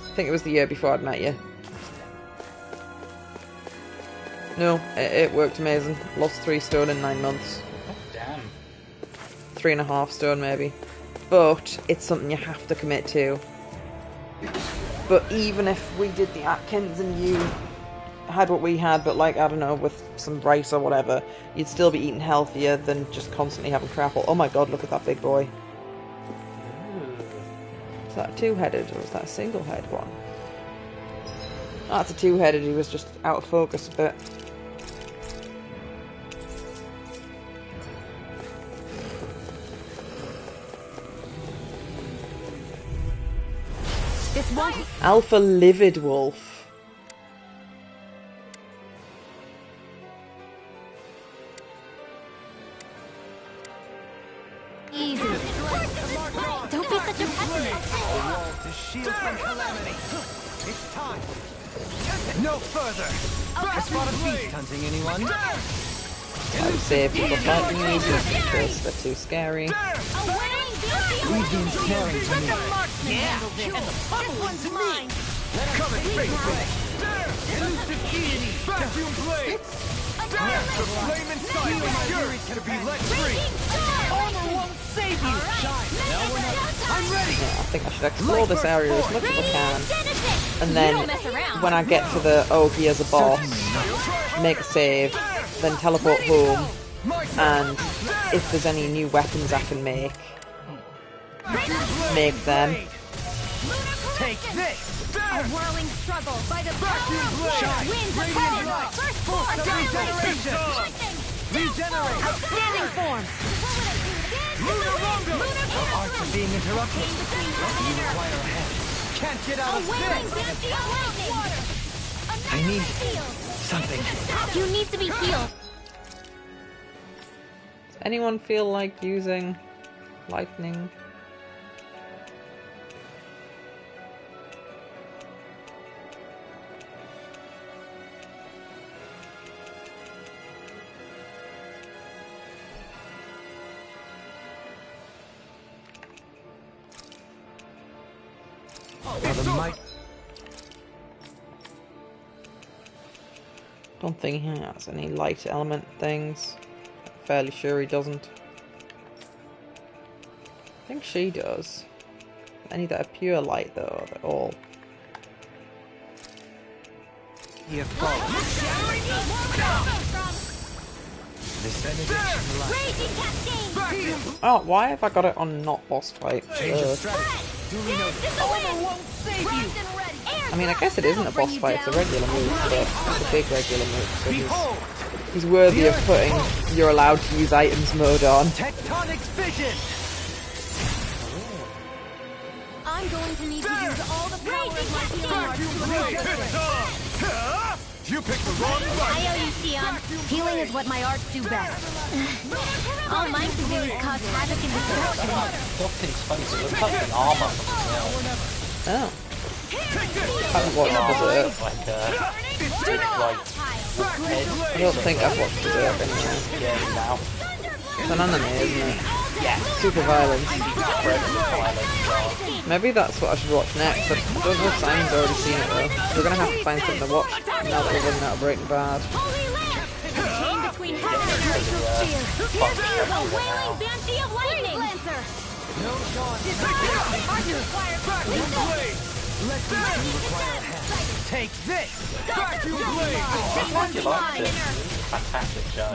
I think it was the year before I'd met you. No, it worked amazing. Lost 3 stone in 9 months. Oh, damn. 3.5 stone maybe. But it's something you have to commit to. But even if we did the Atkins and you had what we had, but like, I don't know, with some rice or whatever, you'd still be eating healthier than just constantly having crapple. Oh my god, look at that big boy. Is that a two-headed or is that a single-head one? Oh, that's a two-headed. He was just out of focus a bit. This one. Alpha Livid Wolf. Easy. Don't be such a pessimist. To shield from calamity. It's time. No further. I spot a beast hunting, anyone? I would say if people fighting me, because they're too scary. We've been snaring to me. Yeah, and the bubble one's mine. Come and face me. Elusive deity. Vacuum blade. The flame inside is yours to be let free. Armor won't save you. I'm ready. Yeah, I think I should explore this area as much as I can. And then, when I get to the, oh, here's a boss, make a save, then teleport home, and if there's any new weapons I can make them. Take this. A whirling struggle by the power of wind wins a power. First force Regeneration. Regenerate. Outstanding form. Lunar Rondo. Our arts are being interrupted. You require a hand. Can't get out of this. I need something. You need to be healed. Does anyone feel like using lightning? Don't think he has any light element things. I'm fairly sure he doesn't. I think she does. Any that are pure light though, they're all. Here follows. This energy light. Oh, why have I got it on not boss fight? I mean, I guess it isn't a boss fight, it's a regular move, but it's a big regular move, so he's worthy of putting you're allowed to use items mode on. Tectonic vision. I'm going to need to use all the power of my healing arts. You picked the wrong fight. I owe you, Xion. Healing is what my arts do best. All mine can do is cause havoc and destruction. Look at his face, it looks like an armor. Oh. I haven't watched Berserk. I don't think I've watched Berserk anyway. Yeah, now. It's an anime, isn't it? Yeah. Super violent. Maybe that's what I should watch next. I don't know if Simon's already seen it though. We're gonna have to find something to watch now that we're running out of Breaking Bad. Between heaven and earth. Here's a wailing banshee of lightning. No blade. Take this. Vacuum blade. Fantastic show.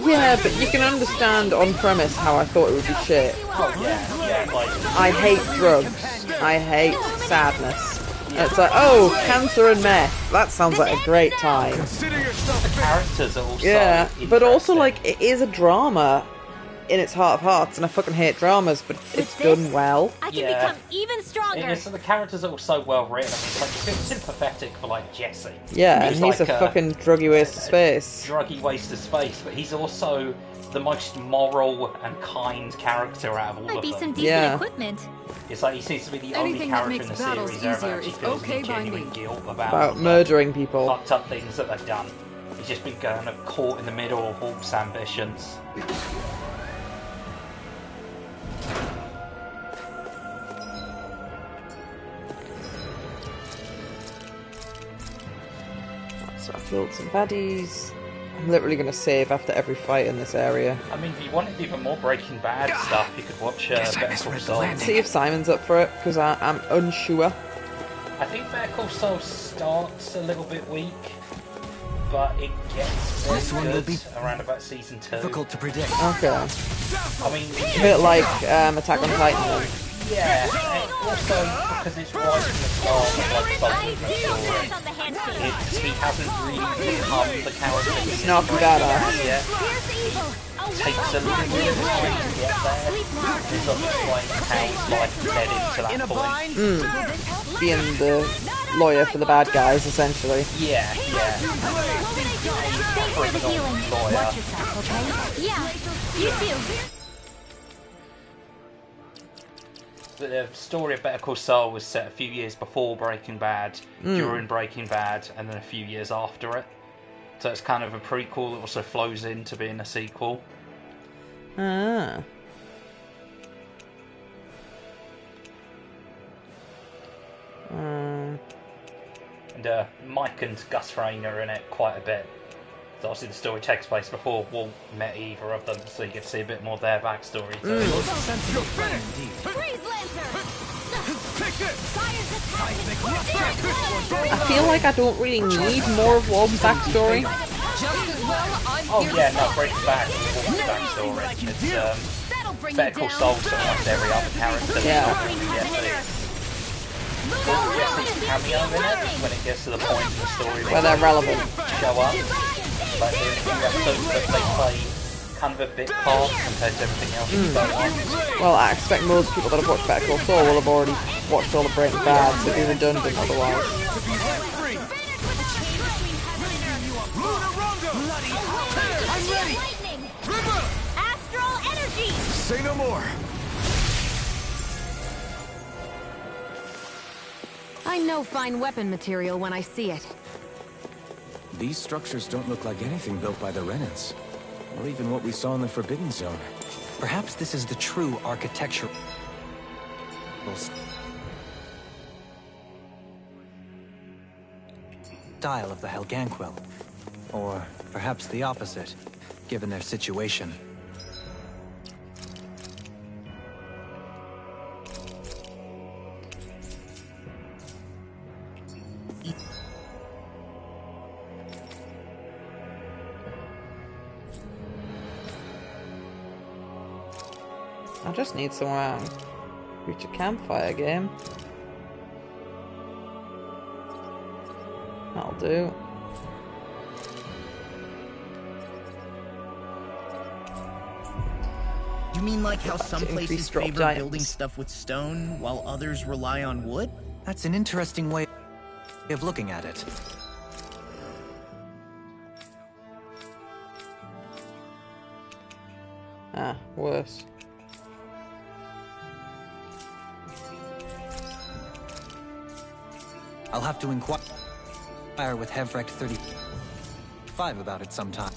Yeah, but you can understand on premise how I thought it would be shit. Oh yeah, like I hate drugs. I hate sadness. And it's like, oh, cancer and meth. That sounds like a great time. Consider yourself the characters are also yeah, but also like it is a drama in its heart of hearts, and I fucking hate dramas, but it's done well. I can become even stronger. So the characters are all so well written. I mean, it's like you feel sympathetic for like Jesse. Yeah, and he's like a fucking druggy waste of space. Druggy waste of space, but he's also the most moral and kind character out of all Might of be them. some decent equipment. It's like he seems to be the only Anything that character in makes the battles series that ever easier actually is feels okay any by genuine me. guilt About murdering people. Fucked up things that they've done. He's just been kind of caught in the middle of Wolf's ambitions. So I killed some baddies. I'm literally going to save after every fight in this area. I mean, if you wanted even more Breaking Bad stuff, you could watch Better Call Saul. See if Simon's up for it, because I'm unsure. I think Better Call Saul starts a little bit weak, but it gets very good around about season 2. Difficult to predict. Okay. I mean, A bit like Attack on Titan then. Yeah, and also because it's right from the start of like Sultan's story, he hasn't really become the character he is Not badass yet. It takes a little bit of time to get there. It's not explain how his life led into that point. Being the lawyer for the bad guys, essentially. Yeah. Thanks for the healing. Watch yourself, okay? Yeah, you too. The story of Better Call Saul was set a few years before Breaking Bad, during Breaking Bad, and then a few years after it. So it's kind of a prequel that also flows into being a sequel. Ah. And Mike and Gus Fring are in it quite a bit. So obviously the story takes place before Walt met either of them, so you get to see a bit more of their backstory too. I feel like I don't really need more of Walt's backstory. Oh yeah, no, Breaking Bad is Walt's backstory. It's Better Call Saul to almost every other character. Yeah. Well, yes, it's cameo in it when it gets to the point in the story where they're relevant. Show up. But in a few episodes that they play kind of a bit part compared to everything else that's going on. Well, I expect most people that have watched Better Call Saul will have already watched all of Breaking Bad, so it'd be redundant otherwise. I'm ready! Astral energy! Say no more! I know fine weapon material when I see it. These structures don't look like anything built by the Renans, or even what we saw in the Forbidden Zone. Perhaps this is the true architecture style of the Helganquil. Or perhaps the opposite, given their situation. I just need somewhere to reach a campfire game. That'll do. You mean like how some places favor building stuff with stone, while others rely on wood? That's an interesting way of looking at it. Ah, worse. I'll have to inquire with Hevrecht 35 about it sometime.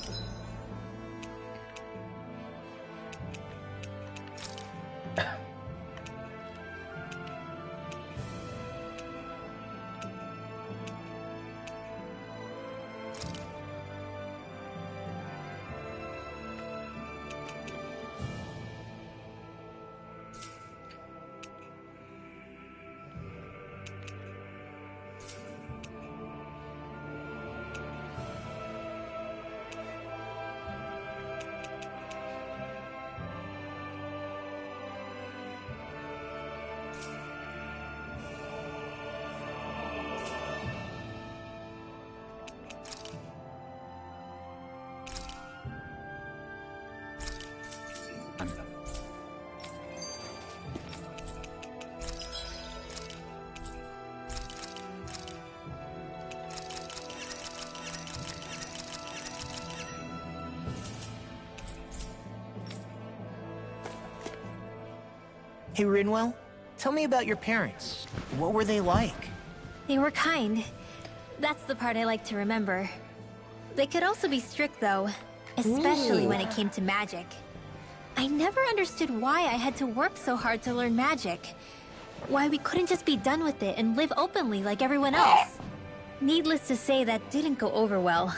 Hey, Rinwell, tell me about your parents. What were they like? They were kind. That's the part I like to remember. They could also be strict, though, especially when it came to magic. I never understood why I had to work so hard to learn magic. Why we couldn't just be done with it and live openly like everyone else. Needless to say, that didn't go over well.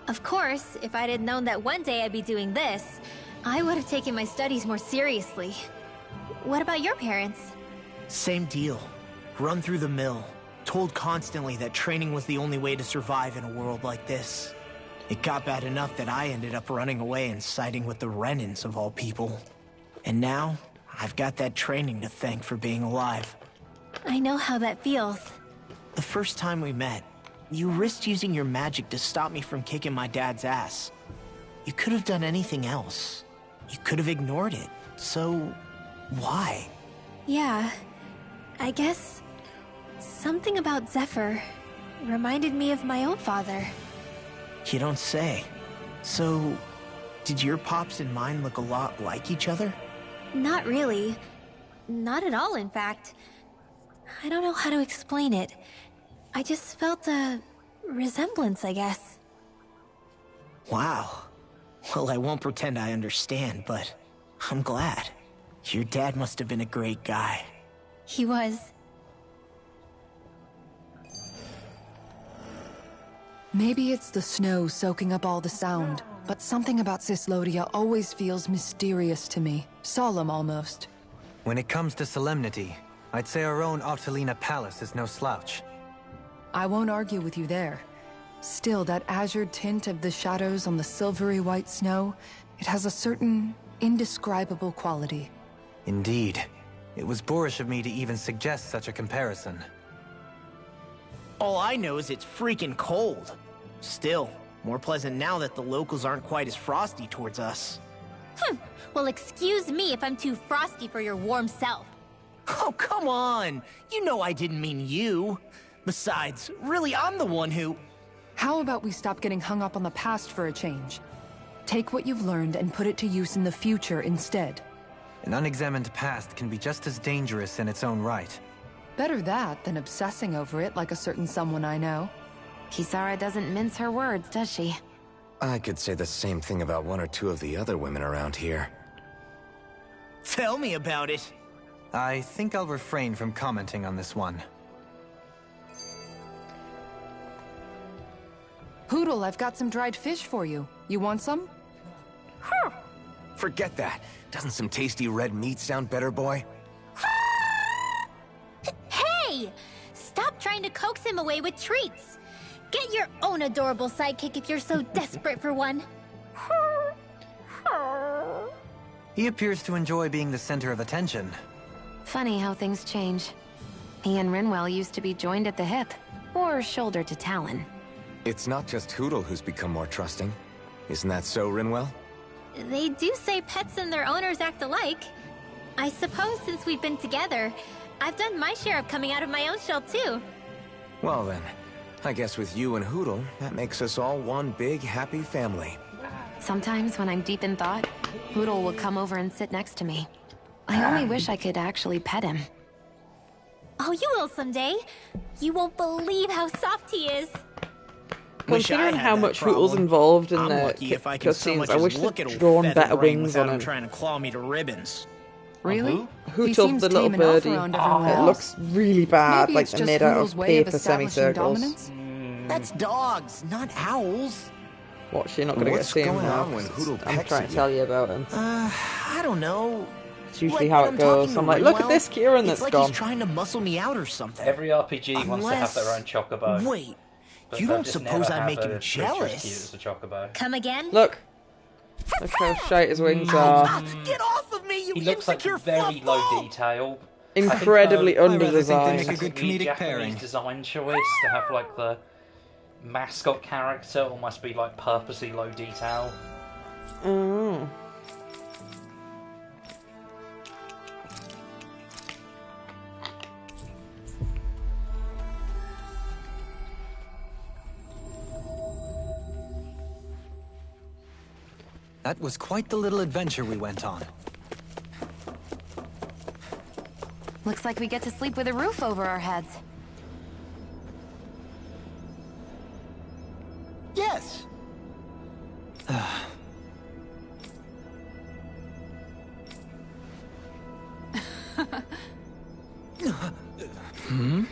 Of course, if I'd had known that one day I'd be doing this, I would have taken my studies more seriously. What about your parents? Same deal. Run through the mill. Told constantly that training was the only way to survive in a world like this. It got bad enough that I ended up running away and siding with the Renans of all people. And now, I've got that training to thank for being alive. I know how that feels. The first time we met, you risked using your magic to stop me from kicking my dad's ass. You could have done anything else. You could have ignored it. So, why? Yeah, I guess something about Zephyr reminded me of my own father. You don't say. So, did your pops and mine look a lot like each other? Not really. Not at all, in fact. I don't know how to explain it. I just felt a resemblance, I guess. Wow. Well, I won't pretend I understand, but I'm glad. Your dad must have been a great guy. He was. Maybe it's the snow soaking up all the sound, but something about Cislodia always feels mysterious to me. Solemn, almost. When it comes to solemnity, I'd say our own Altalina Palace is no slouch. I won't argue with you there. Still, that azure tint of the shadows on the silvery white snow, it has a certain indescribable quality. Indeed. It was boorish of me to even suggest such a comparison. All I know is it's freaking cold. Still, more pleasant now that the locals aren't quite as frosty towards us. Well, excuse me if I'm too frosty for your warm self. Oh, come on! You know I didn't mean you. Besides, really, I'm the one who... How about we stop getting hung up on the past for a change? Take what you've learned and put it to use in the future instead. An unexamined past can be just as dangerous in its own right. Better that than obsessing over it like a certain someone I know. Kisara doesn't mince her words, does she? I could say the same thing about one or two of the other women around here. Tell me about it. I think I'll refrain from commenting on this one. Hoodle, I've got some dried fish for you. You want some? Forget that. Doesn't some tasty red meat sound better, boy? Hey! Stop trying to coax him away with treats. Get your own adorable sidekick if you're so desperate for one. He appears to enjoy being the center of attention. Funny how things change. He and Rinwell used to be joined at the hip, or shoulder to talon. It's not just Hoodle who's become more trusting. Isn't that so, Rinwell? They do say pets and their owners act alike. I suppose since we've been together, I've done my share of coming out of my own shell too. Well then, I guess with you and Hoodle, that makes us all one big happy family. Sometimes when I'm deep in thought, Hoodle will come over and sit next to me. I only wish I could actually pet him. Oh, you will someday. You won't believe how soft he is. Considering how much Hootle's involved in the cutscenes, I wish they'd drawn better wings on him. Trying to claw me to ribbons. Really? Hootle, the little birdie. It looks really bad, like they're made out of paper semicircles. That's dogs, not owls. What, you're not going to get to see him now? I'm trying to tell you about him. I don't know. It's usually how it goes. I'm like, look at this Kieran that's gone. It's like he's trying to muscle me out or something. Every RPG wants to have their own chocobo. Wait, you don't suppose I make him jealous? Come again? Look how shite his wings are. Get off of me, you He looks like very low detail. Incredibly under-designed. They make a good comedic pairing. Design choice to have like the mascot character almost be like purposely low detail. Oh. That was quite the little adventure we went on. Looks like we get to sleep with a roof over our heads. Yes. Hmm?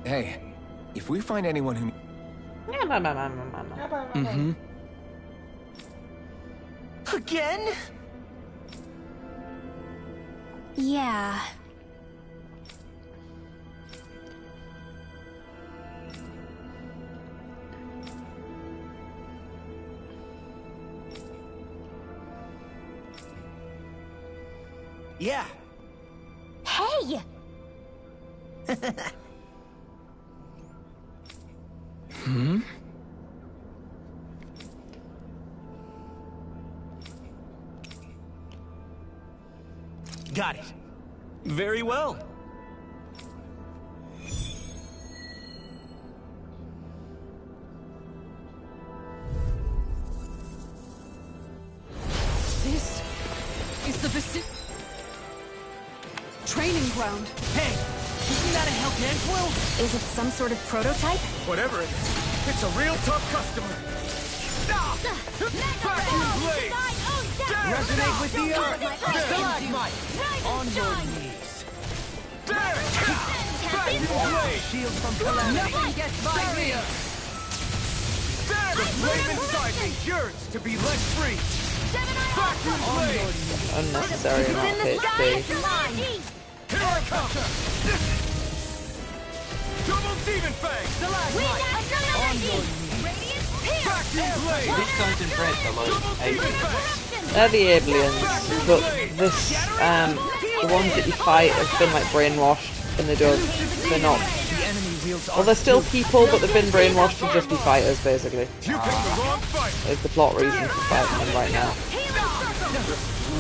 Hey, if we find anyone who... Mm-hmm. Again? Yeah. Yeah. Hey! Hmm? Got it. Very well. This is the training ground. Hey, isn't that a Hellcat Quill? Is it some sort of prototype? Whatever it is, it's a real tough customer. Vacuum blade! Resonate with the earth! Stalagmite! On your knees! Vacuum blade! Shield from calamity! Nothing gets by me. The flame inside me yearns to be let free. Vacuum blade! Unnecessary amount of HP. Here I come! Double demon fang! On your knees! Vacuum blade! These guys in red are like aliens. They're the aliens, but this, the ones that you fight have been like brainwashed, and they're not. Well, they're still people, but they've been brainwashed to just be fighters, basically. It's the plot reason for fighting them right now.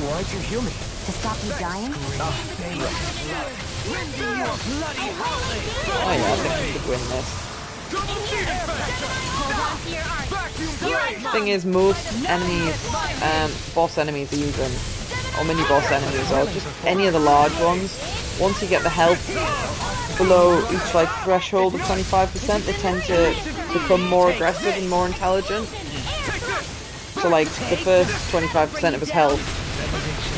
Why'd you heal me? To stop you dying? Oh yeah, I think we could win this. Thing is, most enemies, boss enemies even, or mini boss enemies, or just any of the large ones, once you get the health below each like threshold of 25%, they tend to become more aggressive and more intelligent. So like the first 25% of his health,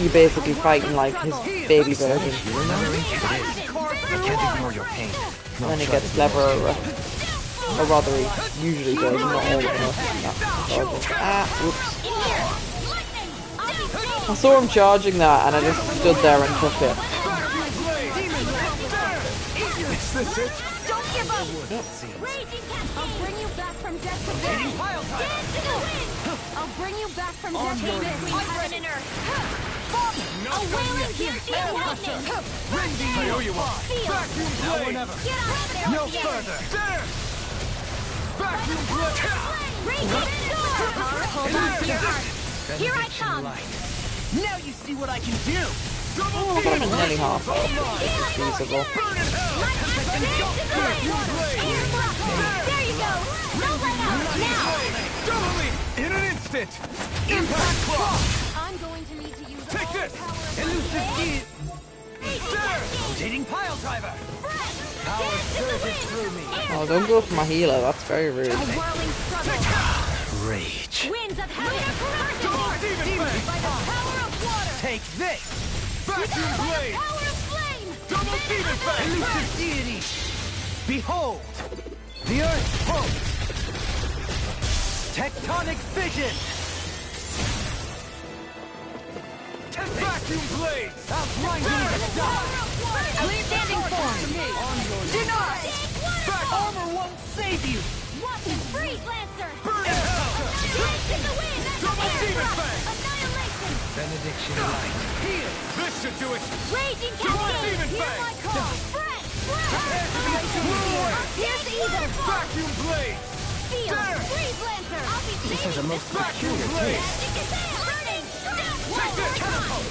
you're basically fighting like his baby version. And then it gets cleverer. Or rather, he usually does, not all of them. Whoops. I saw him charging that, and I just stood there and took it. Don't give up! Raging Cascade! I'll bring you back from death to death! Dance in the wind! I'll bring you back from death to death between heaven and earth! A wailing piercing lightning! I know you are! Vacuum blade! Get out of there! No further! There! Vacuum blade! Raging sword! Hold on to your heart! Here I come! Now you see what I can do! Oh, I got him at nearly half health. Feasible. There you go! No let out! Now! Doubly! In an instant! Impact claw! I'm going to need to use Take all this! the power of Elusive gear! There! Rotating pile driver! Power surges through me! Oh, don't go for my healer, that's very rude. a whirling struggle! Rage! Winds of heaven! Demon By the power of water! Take this! Vacuum blade! Power of flame! Double demon fang! Elusive deity! Behold! The earth pulse! Tectonic vision! Vacuum blade! Outgrinding the stars! Outstanding form! Denied! Armor won't save you! Watch it freeze, Lancer! Burn it! Dance in the wind! Double demon fang! Annihilation! Benediction light! Here! This should do it! Raging Double Cascade! demon Hear fang! my call! Spread! Here's the evil! Vacuum blade! Feel! Freeze, Lancer! I'll be This has a most Vacuum peculiar blade! taste. Burning! One more time!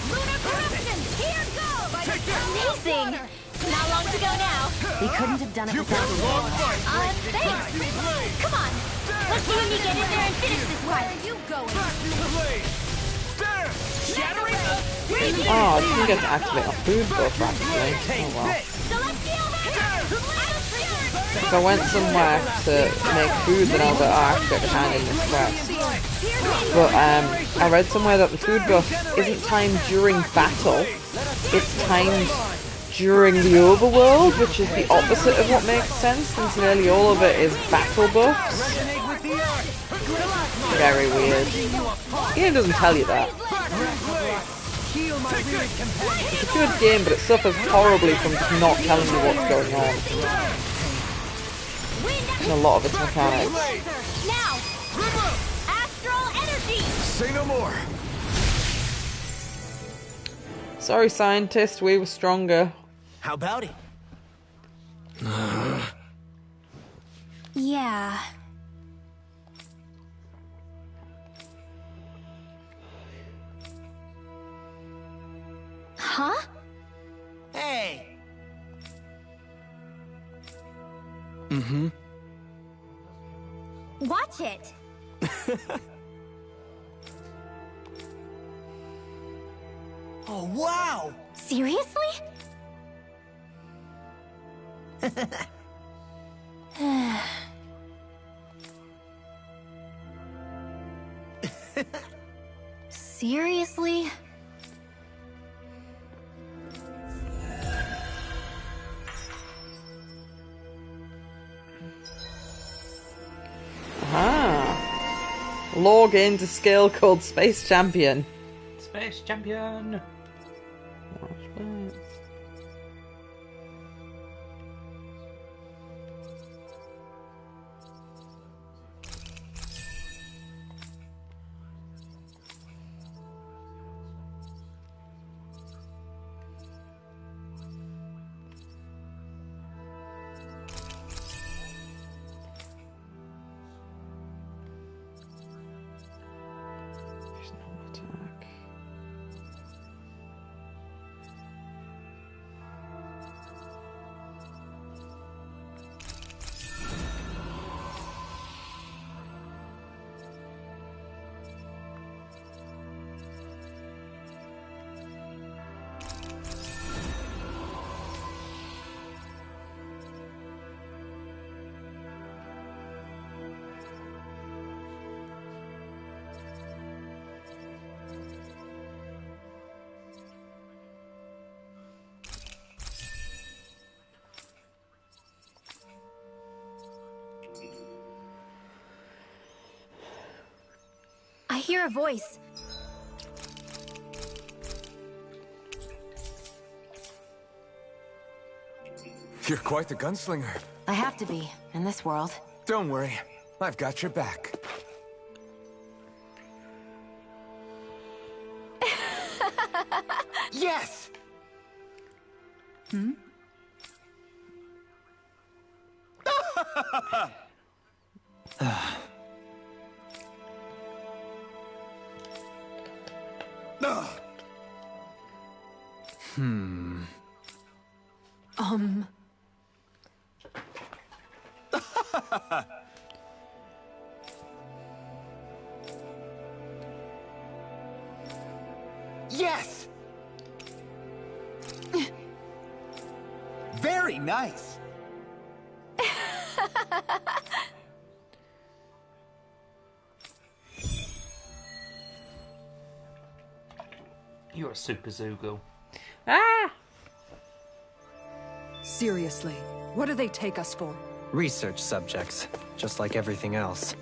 Lunar corruption! Here goes! Amazing! Not long to go now. We couldn't have done it You without picked the you. wrong fight! Thanks! Come on! Let's see when you get in there and finish this fight! Where are you going? Vacuum blade! There! Shattering! Oh, I didn't get to activate my food buff actually. Oh well. Celestial If I went somewhere to make food, then I was like, oh, actually I can hand in this quest. But I read somewhere that the food buff isn't timed during battle, it's timed during the overworld, which is the opposite of what makes sense, since nearly all of it is battle buffs. Very weird. Game doesn't tell you that. It's a good game, but it suffers horribly from just not telling you what's going on. And a lot of its mechanics. Now! Astral energy! Say no more! Sorry, scientist, we were stronger. How about it? Yeah. Huh? Hey! Mm-hmm. Watch it! Oh, wow! Seriously? Seriously? Ah. Law gains a skill called Space Champion. Space Champion! I hear a voice. You're quite the gunslinger. I have to be, in this world. Don't worry, I've got your back. Yes! Hmm? Yes! Very nice! You're a super Zoogle. Ah! Seriously, what do they take us for? Research subjects, just like everything else.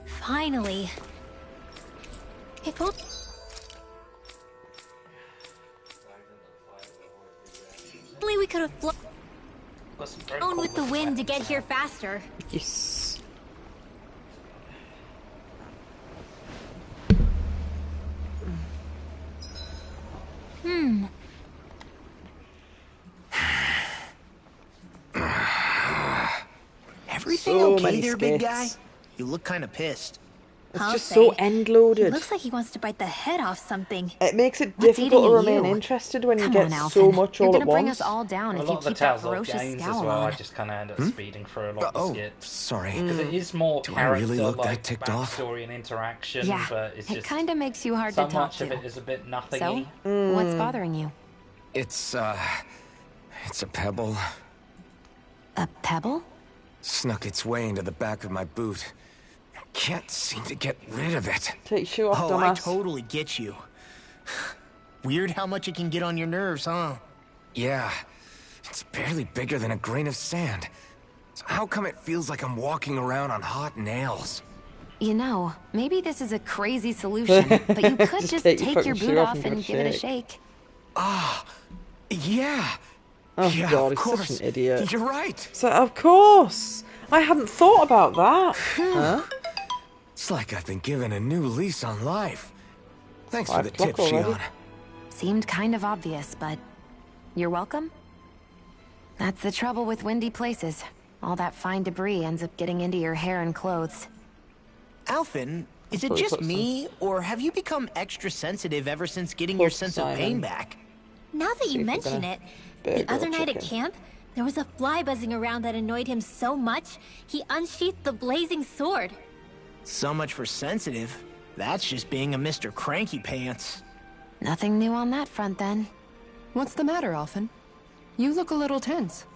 Finally. If only we could have flown with the wind to get here faster. Yes. Everything So okay many there, big guy? skits. You look kind of pissed. It's I'll just say. so end-loaded. He looks like he wants to bite the head off something. It makes it What's difficult to eating at remain you? interested when you Come get on, so Alphen. much You're all gonna at bring once. us all down A if lot you of the keep that Telltale ferocious games as scowl well, I on. just kind of end up speeding through a lot of the skits. Sorry. Because it is more Do I really character, look that like ticked off? backstory and interaction, Yeah, but it's it just kind of makes you hard so to talk much to. of it is a bit So, nothingy. what's bothering you? It's a pebble. A pebble? Snuck its way into the back of my boot. Can't seem to get rid of it. Take your shoe off, Oh, I dumbass. totally get you. Weird how much it can get on your nerves, huh? Yeah, it's barely bigger than a grain of sand. So how come it feels like I'm walking around on hot nails? You know, maybe this is a crazy solution, but you could just take your boot off and give it a shake. Ah, yeah. Oh yeah, god, of he's course. such an idiot. You're right. So, of course! I hadn't thought about that. Huh? It's like I've been given a new lease on life. Thanks for the 5 o'clock tip, already. Shion. Seemed kind of obvious, but you're welcome? That's the trouble with windy places. All that fine debris ends up getting into your hair and clothes. Alphen, is it just me, or have you become extra sensitive ever since getting your sense of pain back? Now that you mention it, the other night at camp, there was a fly buzzing around that annoyed him so much, he unsheathed the blazing sword. So much for sensitive. That's just being a Mr. Cranky Pants. Nothing new on that front, then. What's the matter, Alphen? You look a little tense.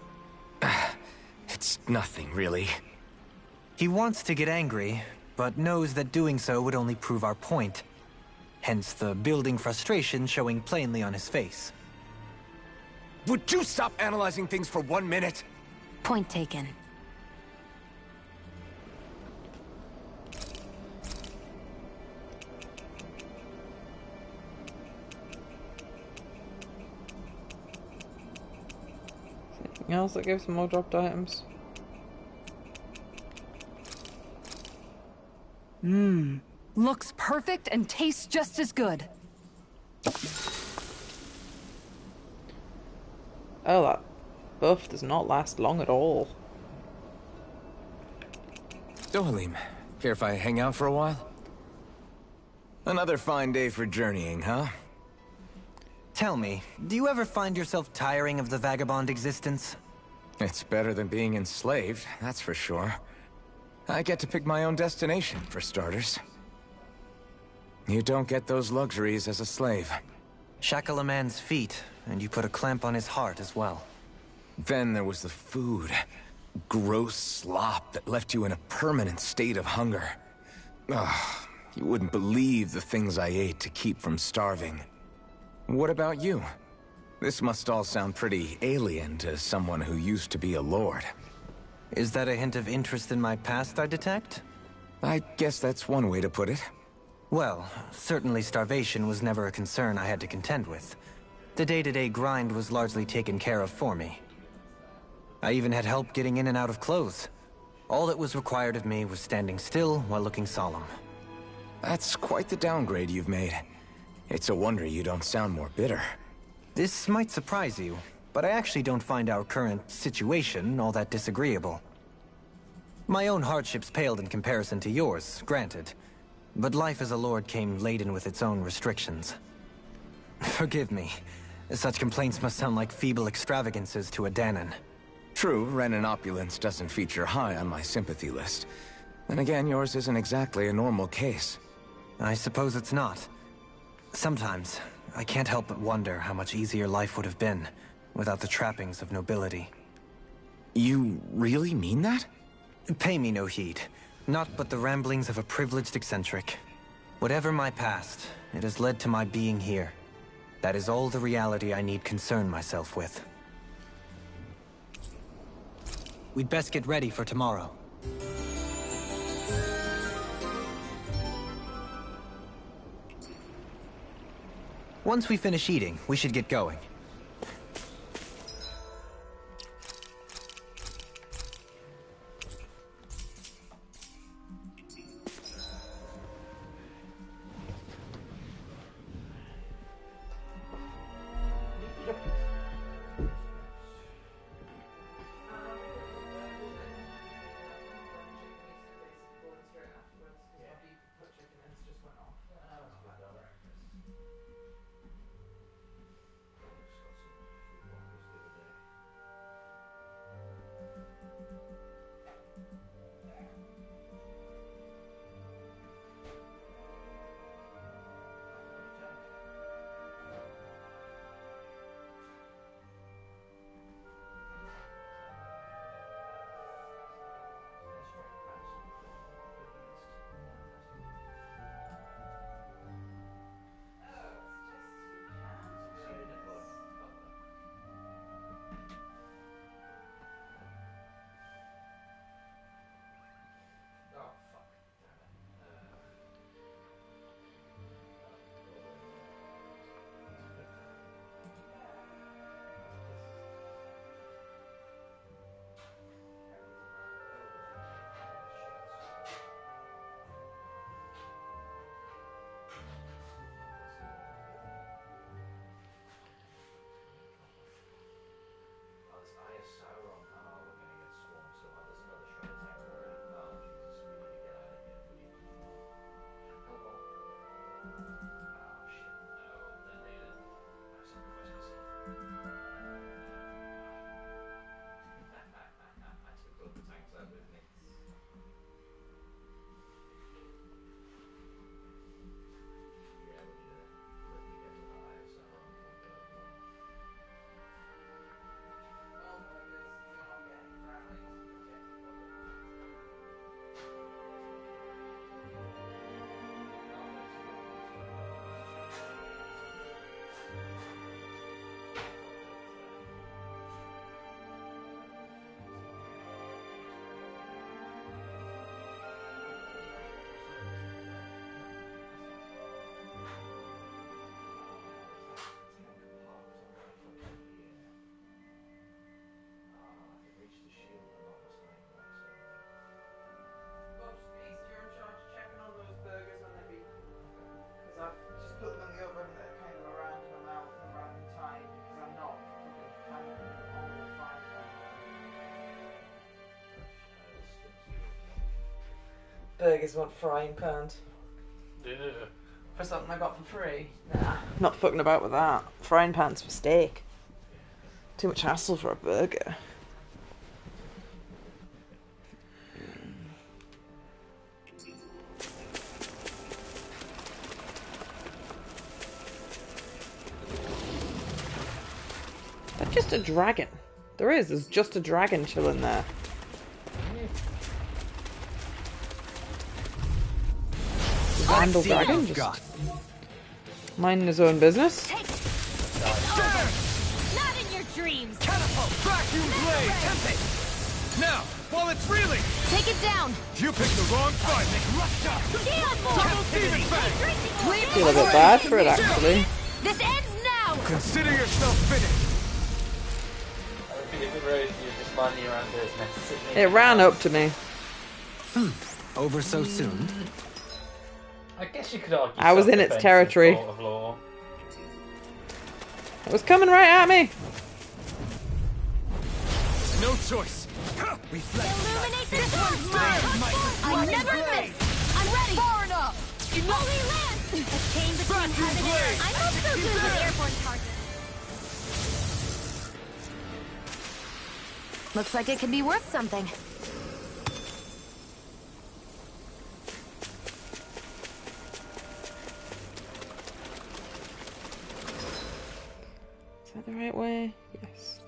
It's nothing, really. He wants to get angry, but knows that doing so would only prove our point. Hence the building frustration showing plainly on his face. Would you stop analyzing things for 1 minute? Point taken. Anything else that gives more dropped items? Mmm. Looks perfect and tastes just as good. Oh, that buff does not last long at all. Dohalim, care if I hang out for a while? Another fine day for journeying, huh? Tell me, do you ever find yourself tiring of the vagabond existence? It's better than being enslaved, that's for sure. I get to pick my own destination, for starters. You don't get those luxuries as a slave. Shackle a man's feet, and you put a clamp on his heart as well. Then there was the food. Gross slop that left you in a permanent state of hunger. Ugh, you wouldn't believe the things I ate to keep from starving. What about you? This must all sound pretty alien to someone who used to be a lord. Is that a hint of interest in my past I detect? I guess that's one way to put it. Well, certainly starvation was never a concern I had to contend with. The day-to-day grind was largely taken care of for me. I even had help getting in and out of clothes. All that was required of me was standing still while looking solemn. That's quite the downgrade you've made. It's a wonder you don't sound more bitter. This might surprise you, but I actually don't find our current situation all that disagreeable. My own hardships paled in comparison to yours, granted. But life as a lord came laden with its own restrictions. Forgive me. Such complaints must sound like feeble extravagances to a Danon. True, Renan opulence doesn't feature high on my sympathy list. And again, yours isn't exactly a normal case. I suppose it's not. Sometimes, I can't help but wonder how much easier life would have been without the trappings of nobility. You really mean that? Pay me no heed. Not but the ramblings of a privileged eccentric. Whatever my past, it has led to my being here. That is all the reality I need concern myself with. We'd best get ready for tomorrow. Once we finish eating, we should get going. I've just put them in the oven at kind of a random amount and a random time because I'm not fucking hammering them on the frying pan. Burgers want frying pans. Yeah. For something I got for free? Nah. Not fucking about with that. Frying pans for steak. Too much hassle for a burger. That's just a dragon. There's just a dragon chilling there. Vandal dragon just minding his own business. Not in your dreams. Catapult! Vacuum blade! Tempe! Now, while it's reeling! Take it down! You picked the wrong fight! Double demon fang! Feel a bit bad for it actually. This ends now! Consider yourself finished! It ran up to me. Over so soon? I guess you could argue. I was in its territory. It was coming right at me. No choice. Illuminate this one! I never miss! I'm ready! Far enough! Holy land! A chain between heaven and earth. I'm not so good with airborne targets. Looks like it could be worth something. Is that the right way? Yes.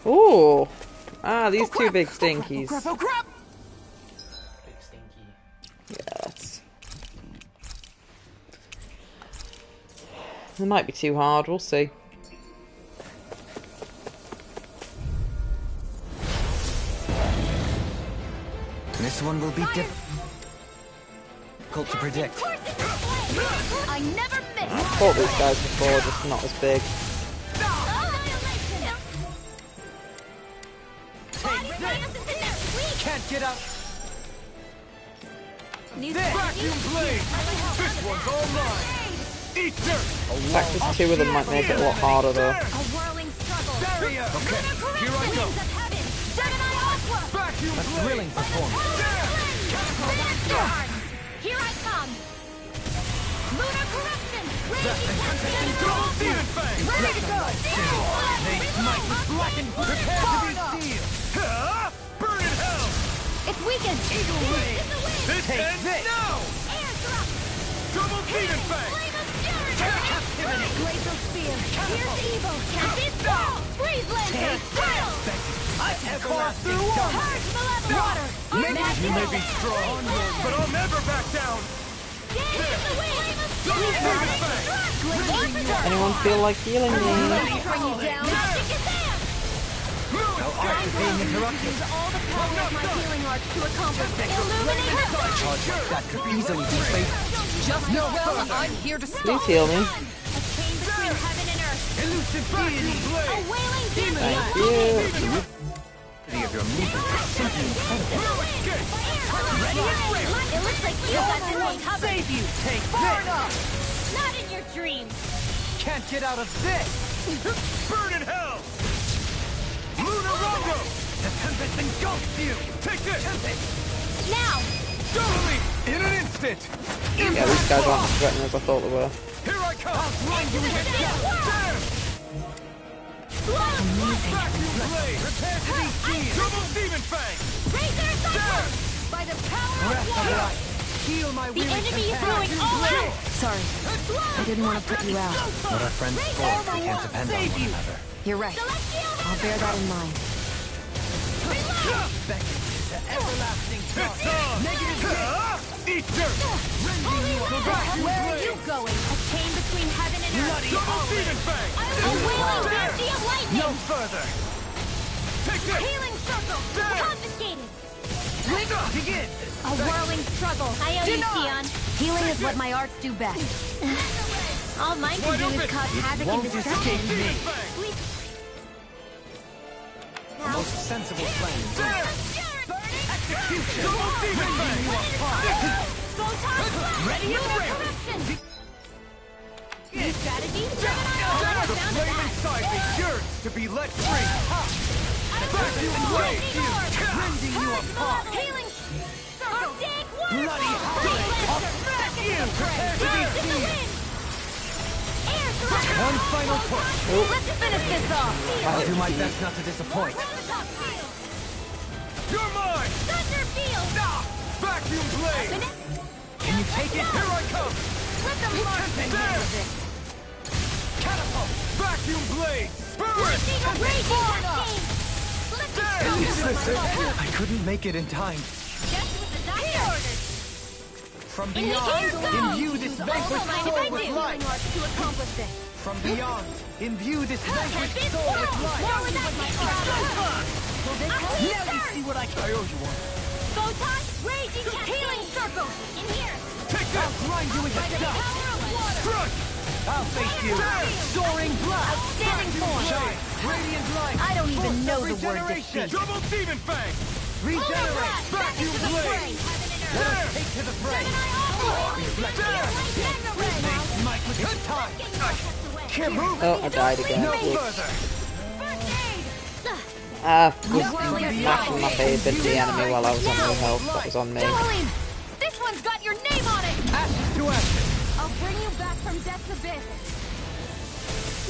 Ooh. Ah, these two big stinkies. Oh crap! Big stinky. Yes. It might be too hard, we'll see. This one will be difficult to predict. I never miss! I've fought these guys before, just not as big. Can't get out. Vacuum blade. This one's all mine. Eat dirt. Practice two of them might make it a lot harder though. A whirling struggle. Barrier. Okay, here I go. Vacuum A thrilling performance. Here I come. Lunar corruption. Double demon fang. Ready to go. They might be blackened. Prepare to be sealed. Burn in hell. It's weakened. Eagle wave. This ends now. Double demon fang. Captivity. Glacial spear. Here's evil. Can't be stopped. Freeze lancer. Drill. I can cross through water. Purge malevolent water. You may be strong, but I'll never back down. Double demon fang. Anyone feel like healing me? No art is being interrupted. All the power of my healing arts to accomplish illuminate her. Charge that could easily be faced. Just no well, I'm here to stop. Please heal me. A chain between heaven and earth. Elusive deity. A wailing demon. Thank you. The of your movement is simply incredible. It looks like you got this one covered. Save you. Take Far this. enough. Not in your dreams. Can't get out of this. Burn in hell! Lunar Rondo! The Tempest engulfs you! Take this! Tempest! Now! Totally! In an instant! Yeah, these guys aren't as threatening as I thought they were. Here I come! I'll grind you with a there! Vacuum blade! Prepare to be sealed! Double demon fang! Razor cycle! By the power of water! Heal my The enemy is going all out! Sorry, I didn't want to put you out. What are friends for if they can't depend on one another? You're right. I'll bear that in mind. Beckon to everlasting dark! Negative eat dirt! Where are you going? A chain between heaven and earth! Double demon fang! A wailing energy of lightning! No further! Take this! Healing circle! Confiscated! Begin! A whirling struggle! I owe you, Tion. Healing is what my arts do best. All mine can do is cause havoc and destruction. The most sensible plan is Execution! Double demon fang! Ready and ready! New strategy? The flame inside me yearns to be let free! Vacuum blade! Rending you apart! Healing circle! Bloody howling! I'll smash you! Prepare to be sealed! One final push! Let's finish this off! I'll do my best not to disappoint. You're mine! Thunder field! Vacuum blade! Can you take it? Here I come! Let them march and There! use it! Catapult! Vacuum blade! Burn! I couldn't make it in time. From beyond, imbue this vanquished soul with light. From beyond, imbue this vanquished soul with light. Now you see what I owe you one. Photon, raging healing circle! In here! Take this! I'll grind you into By the dust. power of water! Crush! I'll face you. Soaring blast. Outstanding form! Shine. Radiant light. I don't even Force know of the word regeneration. defeat. Double demon fang! Regenerate. Vacuum blade! Let us take to the fray. Might with his time. Can't move. Oh, I died again. No Whoops. further. Was smashing my face at the enemy while I was on low health. That was on me. Jolene! This one's got your name on it! Ashes to ashes. I'll bring you back from death's abyss.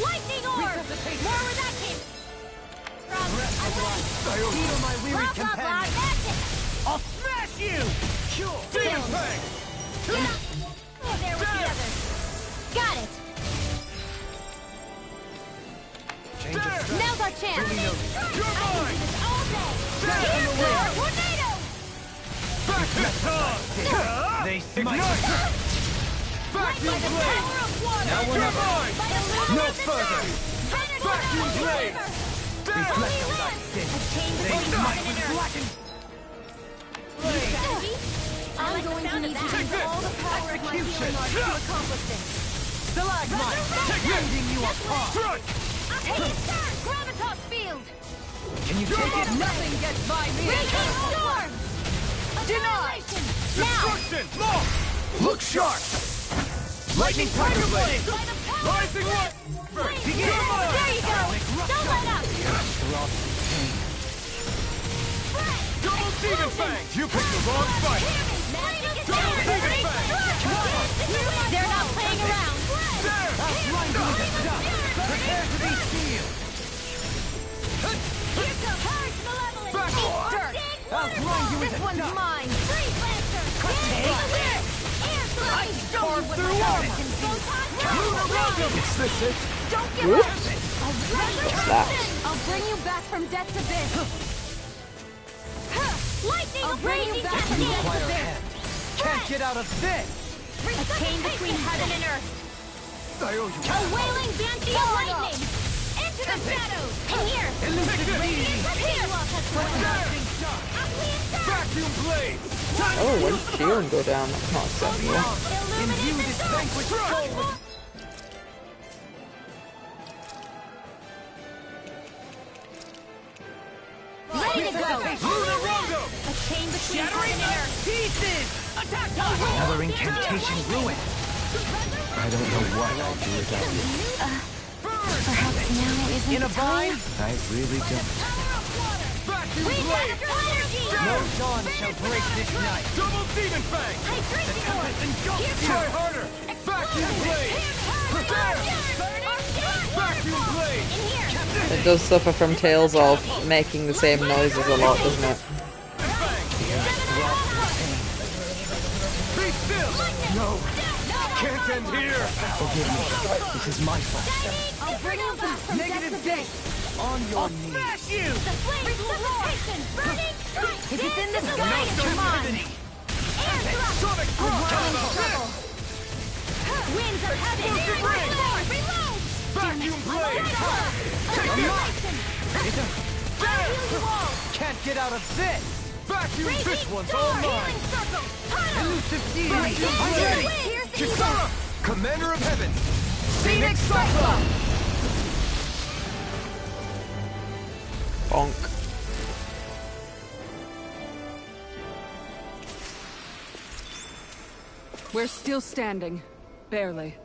Lightning orb! More where that came from. Heal my weary Blah, blah, blah. companion. That's it! I'll smash you. Cure. Demon fang! Oh, there with the others. Got it! Change of strategy. Now's our chance! Duly noted. You're mine! This all day! Stand Here's in the way. your tornado! Back this time! They smite. Ignite! By Vacuum the blade! power of water! Now we're You're not. mine! By the No luminous further. sun! Vacuum blade! Reflect Only on thy one! sin. A chain They between smite heaven with and earth! blackened. Strategy? I'm going to need to use all the power of my healing arts to accomplish this. Stalagmite. Rending you apart. Front! Take it, sir! Gravitas field! Can you take it? Nothing gets by me! Raging storm! Annihilation! Now! Destruction! Law! Look sharp. Lightning tiger blade. By the power Rising light! Begin! There you go! Don't let up! Double demon fang! You picked the wrong fight! Double demon fang! They're not playing around! There! Grind you into dust. Prepare to be sealed. Here comes Purge Malevolence! Back Eat off! dirt! I'll grind you This into one's dust. mine! Freeze Lancer! Air Slash! Storm through water. Is this it? Don't give Whoops. up! What's that? I'll bring you back from death's abyss! Lightning I'll bring you back from death's abyss! Can't get out of this! A chain between heaven and earth! I owe you. A wailing banshee of lightning! Into the shadows! In here! Elusive Radiant here! Vacuum blade! Oh, when did Sheeran go down? That's not acceptable. Imbue this vanquished soul with Ready to go! Lunar Rondo! A chain between heaven and earth! pieces! Attack time! Another incantation ruined. I don't know what I'd do without you. Perhaps isn't In the a bind? time. I really don't. Vacuum We blade! have your energy! No dawn shall break this night. Double demon fang! Hydration orb! Here's Try your harder! Vacuum blade! Vacuum blade! in here! It does suffer from Tales of making the same noises a lot, doesn't it? Be still! No! Can't end here! Forgive me. This is my fault. I'll bring you back from Negative days. On your knees. Smash you! The flames will roar! Burning strike! If it's in the sky, it's mine! Air thrust! Sonic We're thrust! in trouble! Winds of heaven! Reload! Vacuum blade! Take this! I'll heal you all! Can't get out of this. Vacuum! This one's all mine! Healing circle! Elusive deed. I'm ready! Here's the Kisara! Commander of Heaven! Phoenix Cyclone! Bonk. We're still standing. Barely.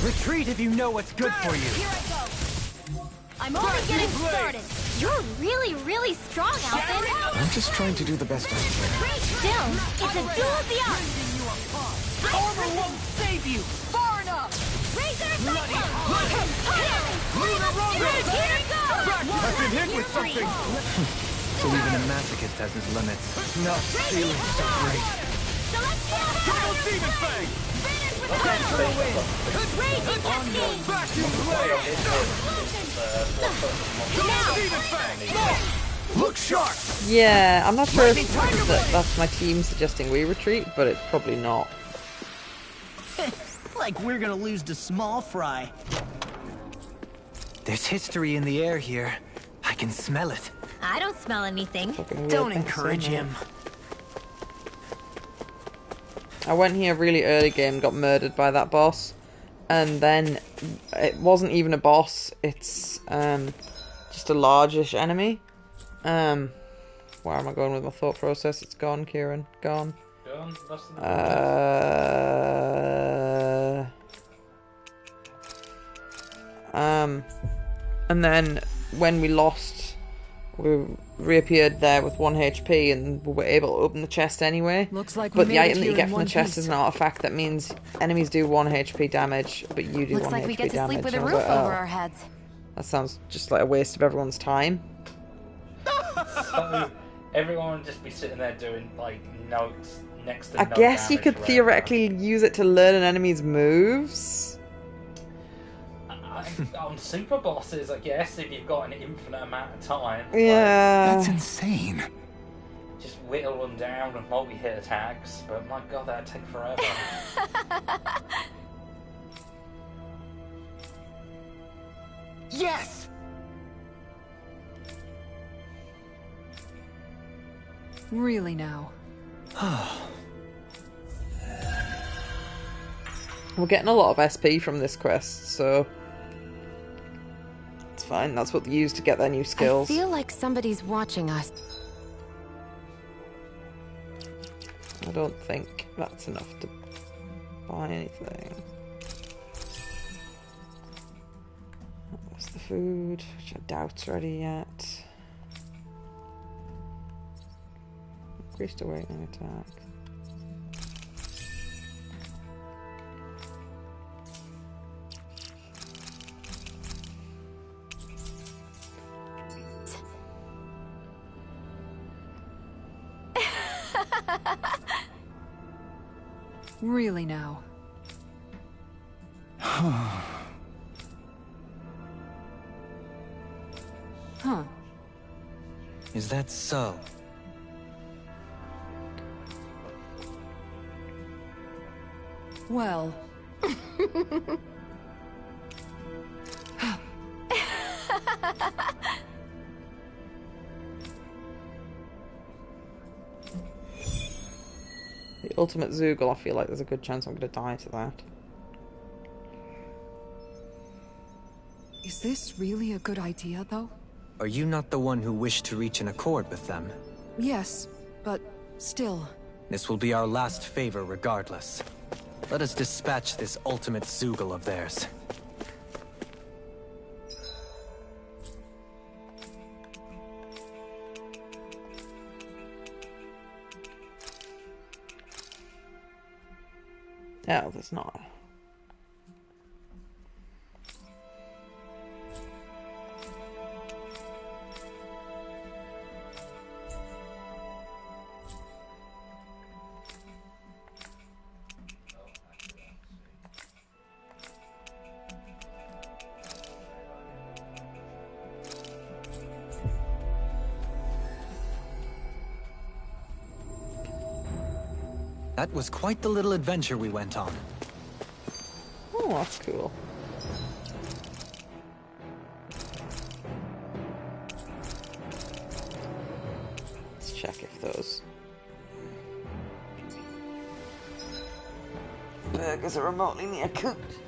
Retreat if you know what's good for you. Here I go! I'm only getting started! You're really, really strong, Alvin! I'm just trying to do the best I can. Still, it's a duel of the arts! Armor won't save you. Far enough! Razor Cyclone! Here it goes! I've been hit with something! So even a masochist has his limits. No feeling so great. Double demon fang! Raging Cascade! Vacuum blade! Double demon fang! Look sharp! Yeah, I'm not sure if that's my team suggesting we retreat, but it's probably not. Like we're gonna lose to small fry. There's history in the air here. I can smell it. I don't smell anything. Don't encourage him. I went here really early game, got murdered by that boss, and then it wasn't even a boss, it's just a largish enemy. Where am I going with my thought process? It's gone, Kieran. Gone. And then when we lost, we reappeared there with 1 HP and we were able to open the chest anyway. Looks like but the item that you get from the chest is an artifact that means enemies do 1 HP damage, but you do Looks 1 like HP we get to damage. sleep with a And I was roof like, over oh, our heads. that sounds just like a waste of everyone's time. So everyone would just be sitting there doing like notes next to I no guess you damage could wherever. theoretically use it to learn an enemy's moves. On super bosses, I guess, if you've got an infinite amount of time. Yeah. That's insane. Just whittle them down with multi-hit attacks, but my god, that'd take forever. Yes! Really now. We're getting a lot of SP from this quest, so it's fine. That's what they use to get their new skills. I feel like somebody's watching us. I don't think that's enough to buy anything. What's the food? Which I doubt's ready yet. Increased awakening attack. Really now. Huh. Is that so? Well. The ultimate Zoogle, I feel like there's a good chance I'm going to die to that. Is this really a good idea, though? Are you not the one who wished to reach an accord with them? Yes, but still. This will be our last favor regardless. Let us dispatch this ultimate Zoogle of theirs. No, there's not. That was quite the little adventure we went on. Oh, that's cool. Let's check if those burgers are remotely near cooked.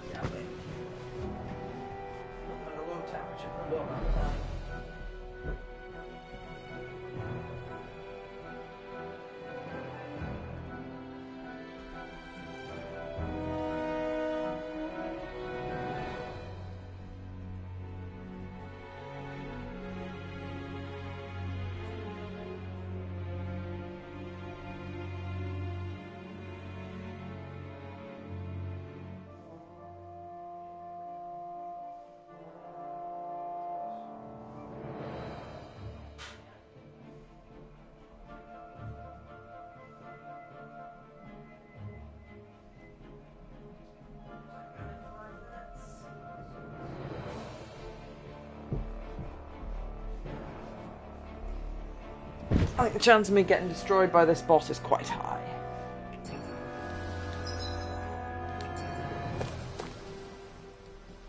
I think the chance of me getting destroyed by this boss is quite high.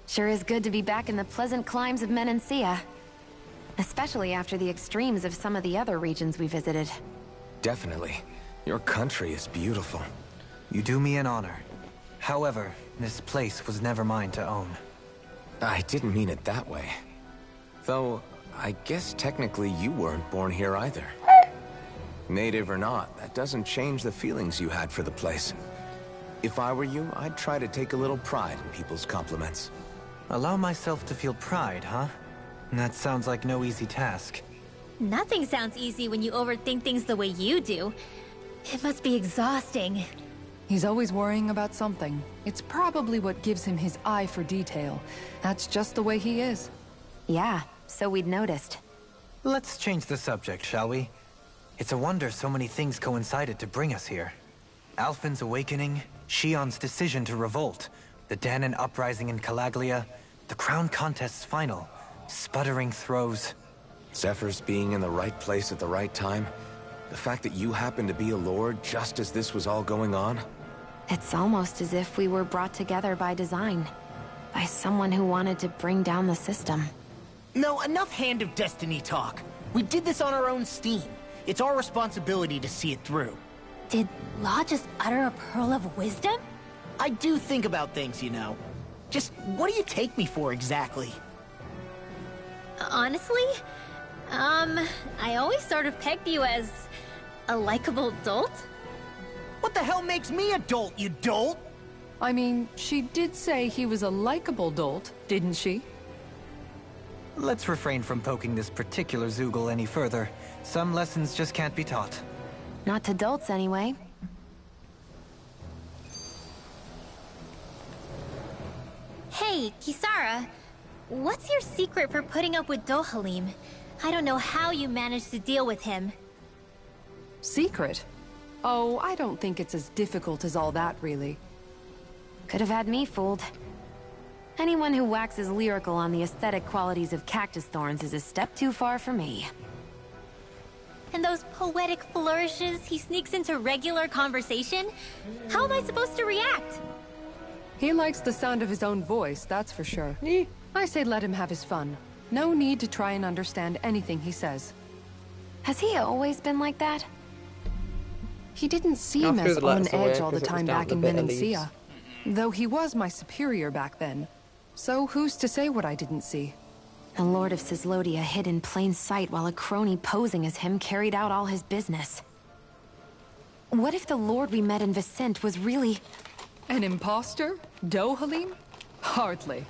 Sure is good to be back in the pleasant climes of Menancia. Especially after the extremes of some of the other regions we visited. Definitely. Your country is beautiful. You do me an honor. However, this place was never mine to own. I didn't mean it that way. Though, I guess technically you weren't born here either. Native or not, that doesn't change the feelings you had for the place. If I were you, I'd try to take a little pride in people's compliments. Allow myself to feel pride, huh? That sounds like no easy task. Nothing sounds easy when you overthink things the way you do. It must be exhausting. He's always worrying about something. It's probably what gives him his eye for detail. That's just the way he is. Yeah, so we'd noticed. Let's change the subject, shall we? It's a wonder so many things coincided to bring us here. Alphen's awakening, Shion's decision to revolt, the Danon uprising in Calaglia, the crown contest's final, sputtering throws. Zephyr's being in the right place at the right time. The fact that you happened to be a lord just as this was all going on. It's almost as if we were brought together by design. By someone who wanted to bring down the system. No, enough Hand of Destiny talk. We did this on our own steam. It's our responsibility to see it through. Did Law just utter a pearl of wisdom? I do think about things, you know. Just what do you take me for exactly? Honestly, I always sort of pegged you as a likable dolt. What the hell makes me a dolt, you dolt? I mean, she did say he was a likable dolt, didn't she? Let's refrain from poking this particular Zoogle any further. Some lessons just can't be taught. Not to dolts, anyway. Hey, Kisara. What's your secret for putting up with Dohalim? I don't know how you managed to deal with him. Secret? Oh, I don't think it's as difficult as all that, really. Could have had me fooled. Anyone who waxes lyrical on the aesthetic qualities of cactus thorns is a step too far for me. And those poetic flourishes he sneaks into regular conversation? How am I supposed to react? He likes the sound of his own voice, that's for sure. I say let him have his fun. No need to try and understand anything he says. Has he always been like that? He didn't seem as on edge all the time back in Menancia. Though he was my superior back then. So who's to say what I didn't see? The Lord of Cislodia hid in plain sight while a crony posing as him carried out all his business. What if the Lord we met in Vicente was really... An imposter? Dohalim? Hardly.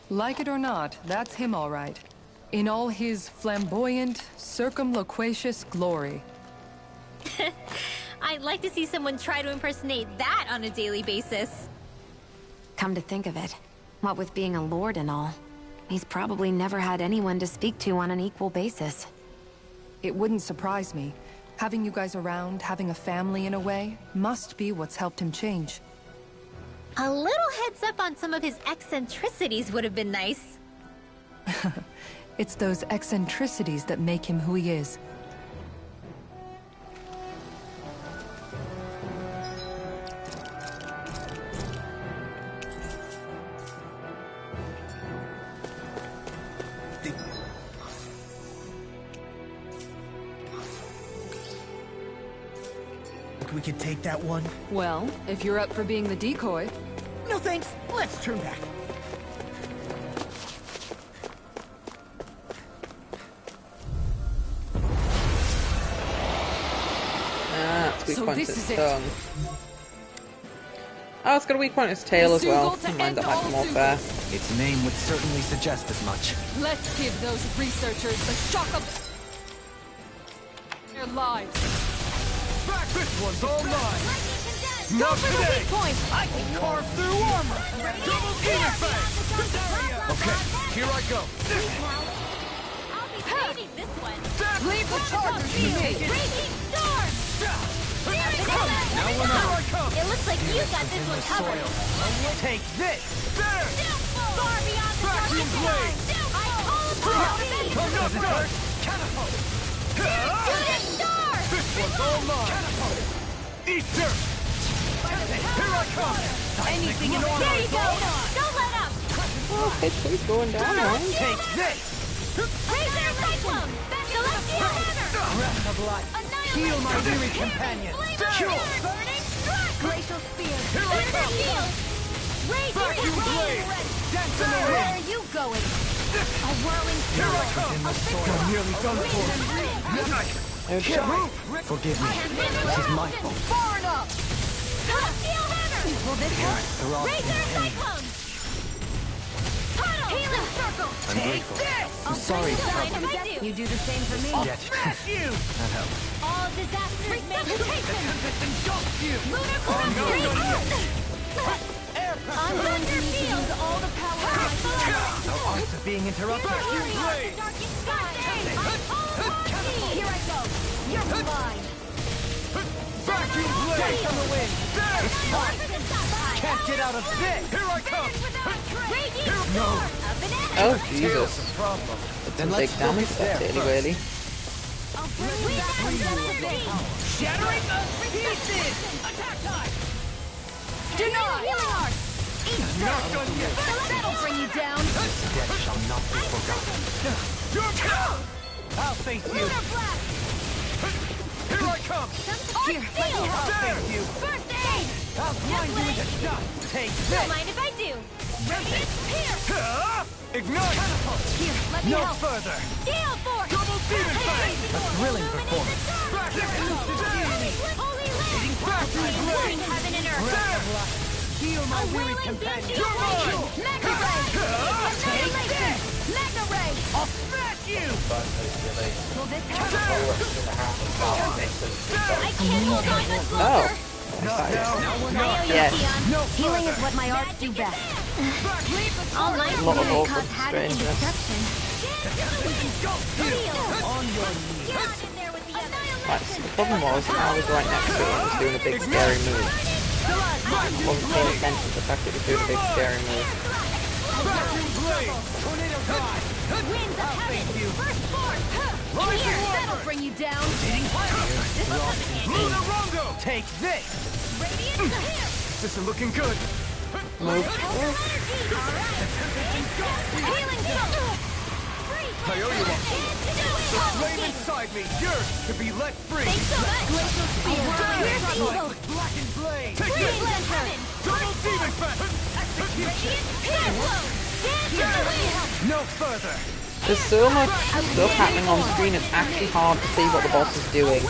Like it or not, that's him all right. In all his flamboyant, circumloquacious glory. I'd like to see someone try to impersonate that on a daily basis. Come to think of it, what with being a lord and all, he's probably never had anyone to speak to on an equal basis. It wouldn't surprise me. Having you guys around, having a family in a way, must be what's helped him change. A little heads up on some of his eccentricities would have been nice. It's those eccentricities that make him who he is. We could take that one. Well, if you're up for being the decoy. No thanks. Let's turn back. It's weak point its tongue. Oh, it's got a weak point its tail as well. Never mind, that might be more fair. Its name would certainly suggest as much. Let's give those researchers the shock of their lives. Back, this one's all mine! Go for the weak point! I can carve through armor! Double demon fang! Okay, here I go! I'll be saving this one. Leave the chargers to me! Raging storm! Now we're not. It looks like you got this one covered. Take this! There! Far beyond the Vacuum blade! I call upon the Come up first! Catapult! Shooting star! This one's all mine! Eat dirt! Here I come! Anything in order! There you go! Don't let up! Oh, it's going down, right? Take this! Razor Cyclone! Celestial Hammer! Breath of life! Heal my weary companion! Cure! Burning Strike! Glacial Spear! Thunder Shield! Razor Blade! Dancing Where away! are you going? A whirling Here I swirl! come! You're nearly done for. Forgive me. This is my fault. Far enough! Celestial Hammer! Will this work? Throbbing in Razor pain. Cyclone! Puddle! Healing Circle! I'm grateful. I'm sorry for troubling. You do the same for me. Get it. That helps. All disasters may be taken! Engulf you! Lunar Corruption! I'm going to need to use all the power of my soul! No arts of being interrupted. Glory of the darkest sky! Here I go! You're mine! Vacuum blade! Dance on the wind! It's fine! Can't get out of this! Here I come! Raging No! a banana! Oh, Jesus. Then Some big let's damage focus that there did, first. really. Shattering the pieces! Attack time! Deny! Not done yet! That'll bring you down! Death shall not be forgotten. I'll face you! Lunar Blast! Here I come! Here, let me help! I'll face you! First aid! I'll grind you into dust! Take Don't this! mind if I do! Radiant Pierce! Ignite! Here, let me No help! further! Gale Force! Double demon fang! A thrilling performance! Holy Land! Vacuum blade! Between heaven and earth! There! Heal my A weary whirling companion! Banshee of Rage! Mega Ray! Annihilation! Mega Ray! I'll smash I can't hold on much longer. Yes. Healing is what my arts do best. All my A lot of healing awkward cause havoc and strangeness. destruction. Right, so the problem was I was right next to it and it was doing a big scary move. I wasn't paying attention to the fact that it was doing a big scary move. That'll bring you down. Take this! This isn't looking good. Move. I owe you one. The flame inside me yearns to be let free. Blackened blade. Take this! Double demon fest! No further. There's so much stuff happening on screen, it's actually hard to see what the boss is doing.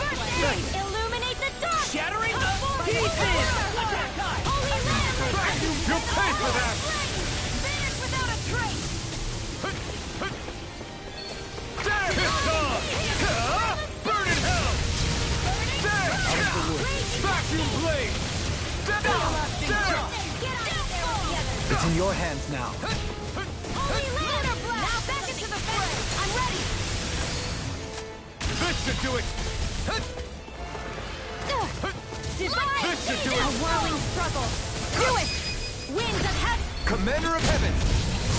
Illuminate the dark. Shattering pieces. You'll pay for that. Vanish without a trace. Damn it, dog! Burn in hell! Damn! Vacuum blade! It's in your hands now. Now back into the fray. I'm ready. This should do it. This should do it. A whirling struggle. Do it. Winds of heaven. Commander of heaven.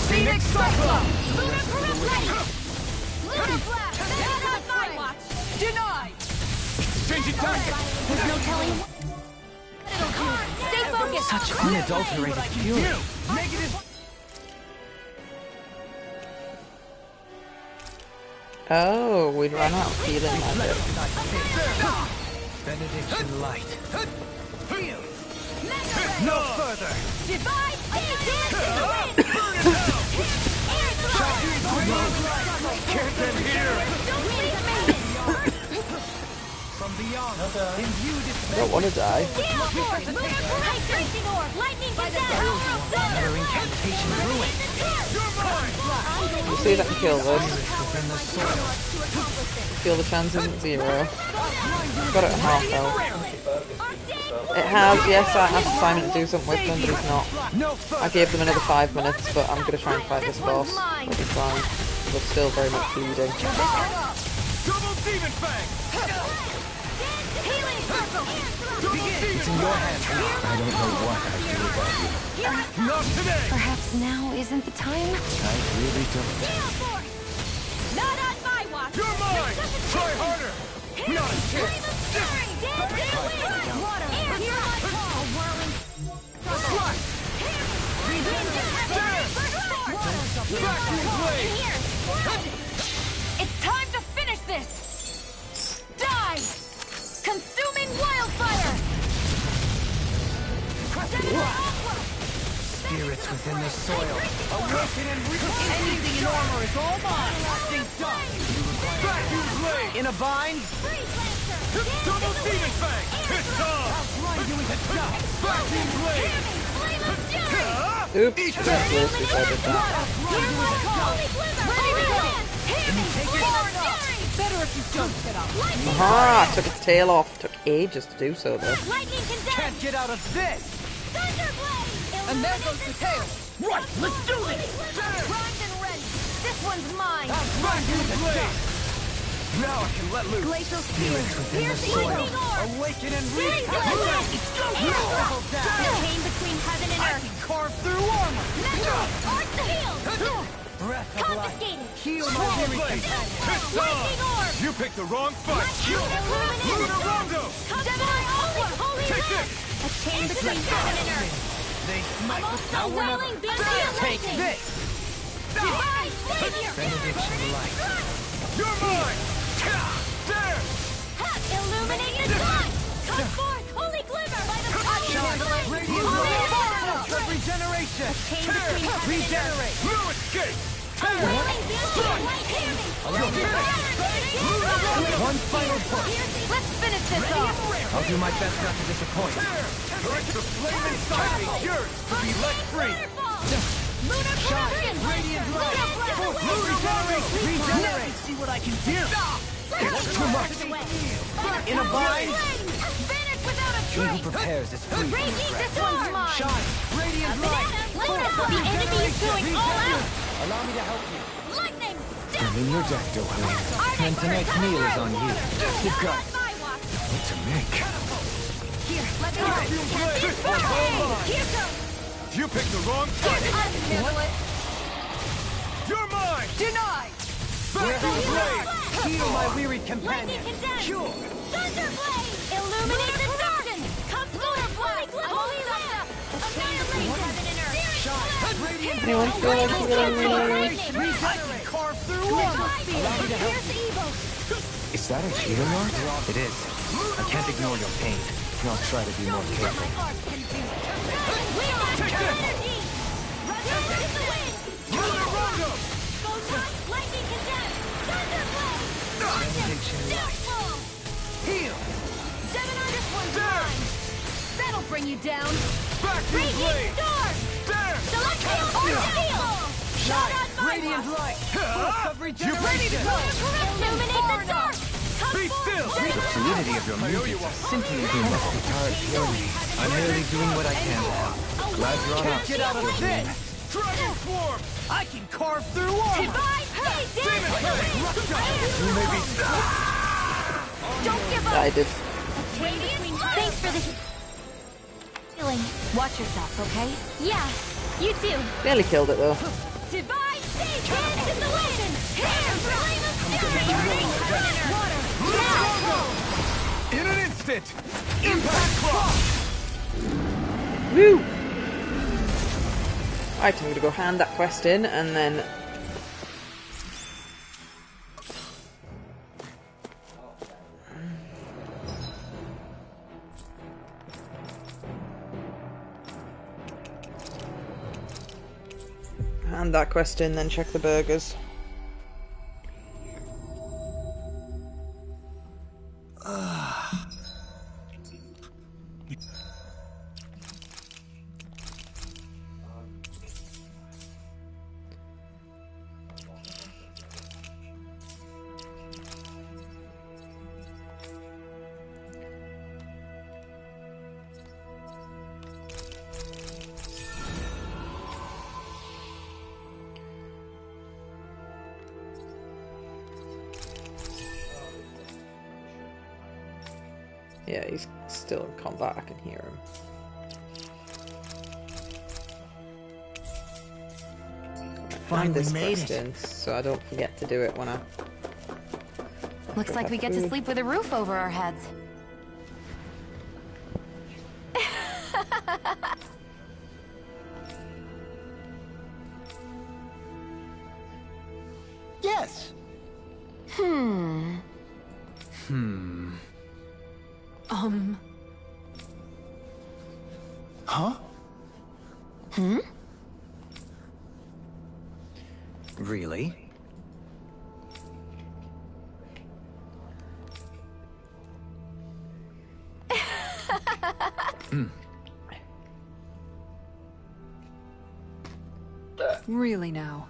Phoenix Cyclone. Lunar Blast. Lunar Blast. That's on my watch. Denied. Changing target. There's no telling. It'll do. Stay focused. Such unadulterated fury. Negative. Oh, we'd run out of healing magic. Benediction light. No further. Divide. Can't end here. From beyond, imbued its I don't want to die. another incantation ruined. We'll see if I can kill this. Within the soil. Feel the chance isn't zero. Got it at half health. It has, yes, I asked Simon to do something with them, but he's not. I gave them another 5 minutes, but I'm going to try and fight this boss. It'll be fine. But still very much bleeding. Double demon fang. It's in your hands now. I don't know what I'd do without you. Not today. Perhaps now isn't the time? I really don't. Not on my watch. You're mine. Try harder. Not a chance. Water. Hear my call. Whirling. Slash. Vacuum blade. It's time to finish this. Die. Consuming wildfire. Spirits within the soil. Awaken and Anything in armor is all mine. vacuum blade. In a bind. Double demon fang. It's on. Vacuum blade. Oops, that's close if I did that. Better if you don't get up. Aha! Took its tail off. Took ages to do so though. Lightning condemned. Can't get out of this. Thunderblade. And there goes the tail. Right, let's do this. Primed and ready. This one's mine. Vacuum blade. Now I can let loose. Glacial spear. Piercing lightning orb. Awaken and reach. Level down. The chain between heaven and earth. Carve through armor. Art the heal. Breath of life. Confiscated. Heal my weary companion. Lightning orb. You picked the wrong fight. Illuminate. Lunar Rondo. Gemini Aqua. Holy Take light. this. A chain between heaven and earth. They smite Almost with a power never. welling beam. Take this. Divine savior. Benediction light. You're mine. There. Illuminated sun. Come forth. Holy glimmer. By the touch. Radiant light. Of regeneration. Chain between heaven and earth. Regenerate. No escape. Whirling beam. Light healing. One final push. Let's finish this off. I'll do my best not to disappoint. The flame inside me yearns to be let free. Shine, radiant light. Regenerate. See what I can do. It's too much. In a bind. He who prepares is free. This one's mine. Shine, radiant light. The enemy is going all out. Allow me to help you. Lightning. I'm in your deck, Dohain. And tonight's meal is on you. You've got what to make. Here, let me go. Here goes. You picked the wrong target. Handle it. You're mine. Denied. Back to the blade. Heal my wearied companion. Cure. Thunderblade. Illuminate the dark. Come Thunderblade. Holy lamp. Annihilate heaven and earth. Shine. Radiant Anyone feel like healing me? Regenerate. Carve through one. Allow me to help you. Is that a healing art? It is. I can't ignore your pain. I'll try to be more careful. Heal! Gemini, this one's mine! That'll bring you down! Back to the blade. Storm! There! Celestial Steel! Shot on my Radiant light. You ready to go? Illuminate the dark! Be still! The fluidity of your movements are simply incredible. I'm merely doing what I can to help. Glad you're on Can't get out of this! Dragon Swarm! I can carve through armor! You may be Don't give up! I did. Thanks for the healing. Watch yourself, okay? Yeah, you too. Barely killed it though. Divine Siege! Into the wind! Here! Flame of Fury! Water! Now! in an instant! Impact Cross! Woo! Right, I'm gonna go hand that quest in and then hand that quest in, then check the burgers. Yeah, he's still in combat, I can hear him. Find this quest in, so I don't forget to do it when I... Looks like we get to sleep with a roof over our heads. Yes. Huh? Really? Really now.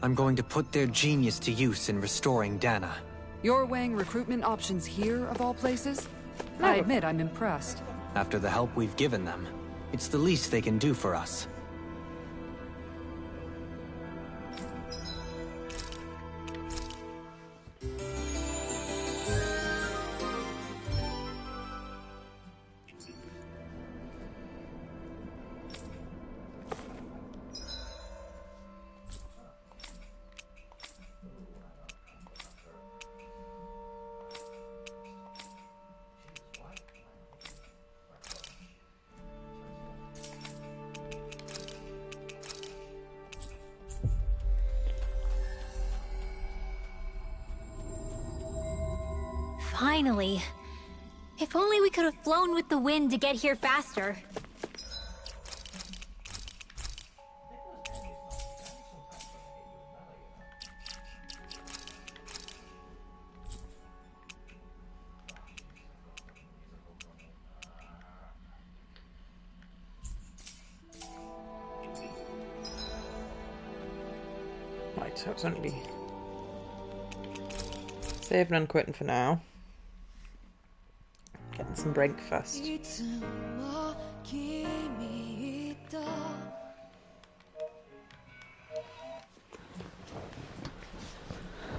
I'm going to put their genius to use in restoring Dana. You're weighing recruitment options here, of all places? I admit I'm impressed. After the help we've given them, it's the least they can do for us. Finally. If only we could have flown with the wind to get here faster. So it's only saving and quitting for now. Getting some breakfast.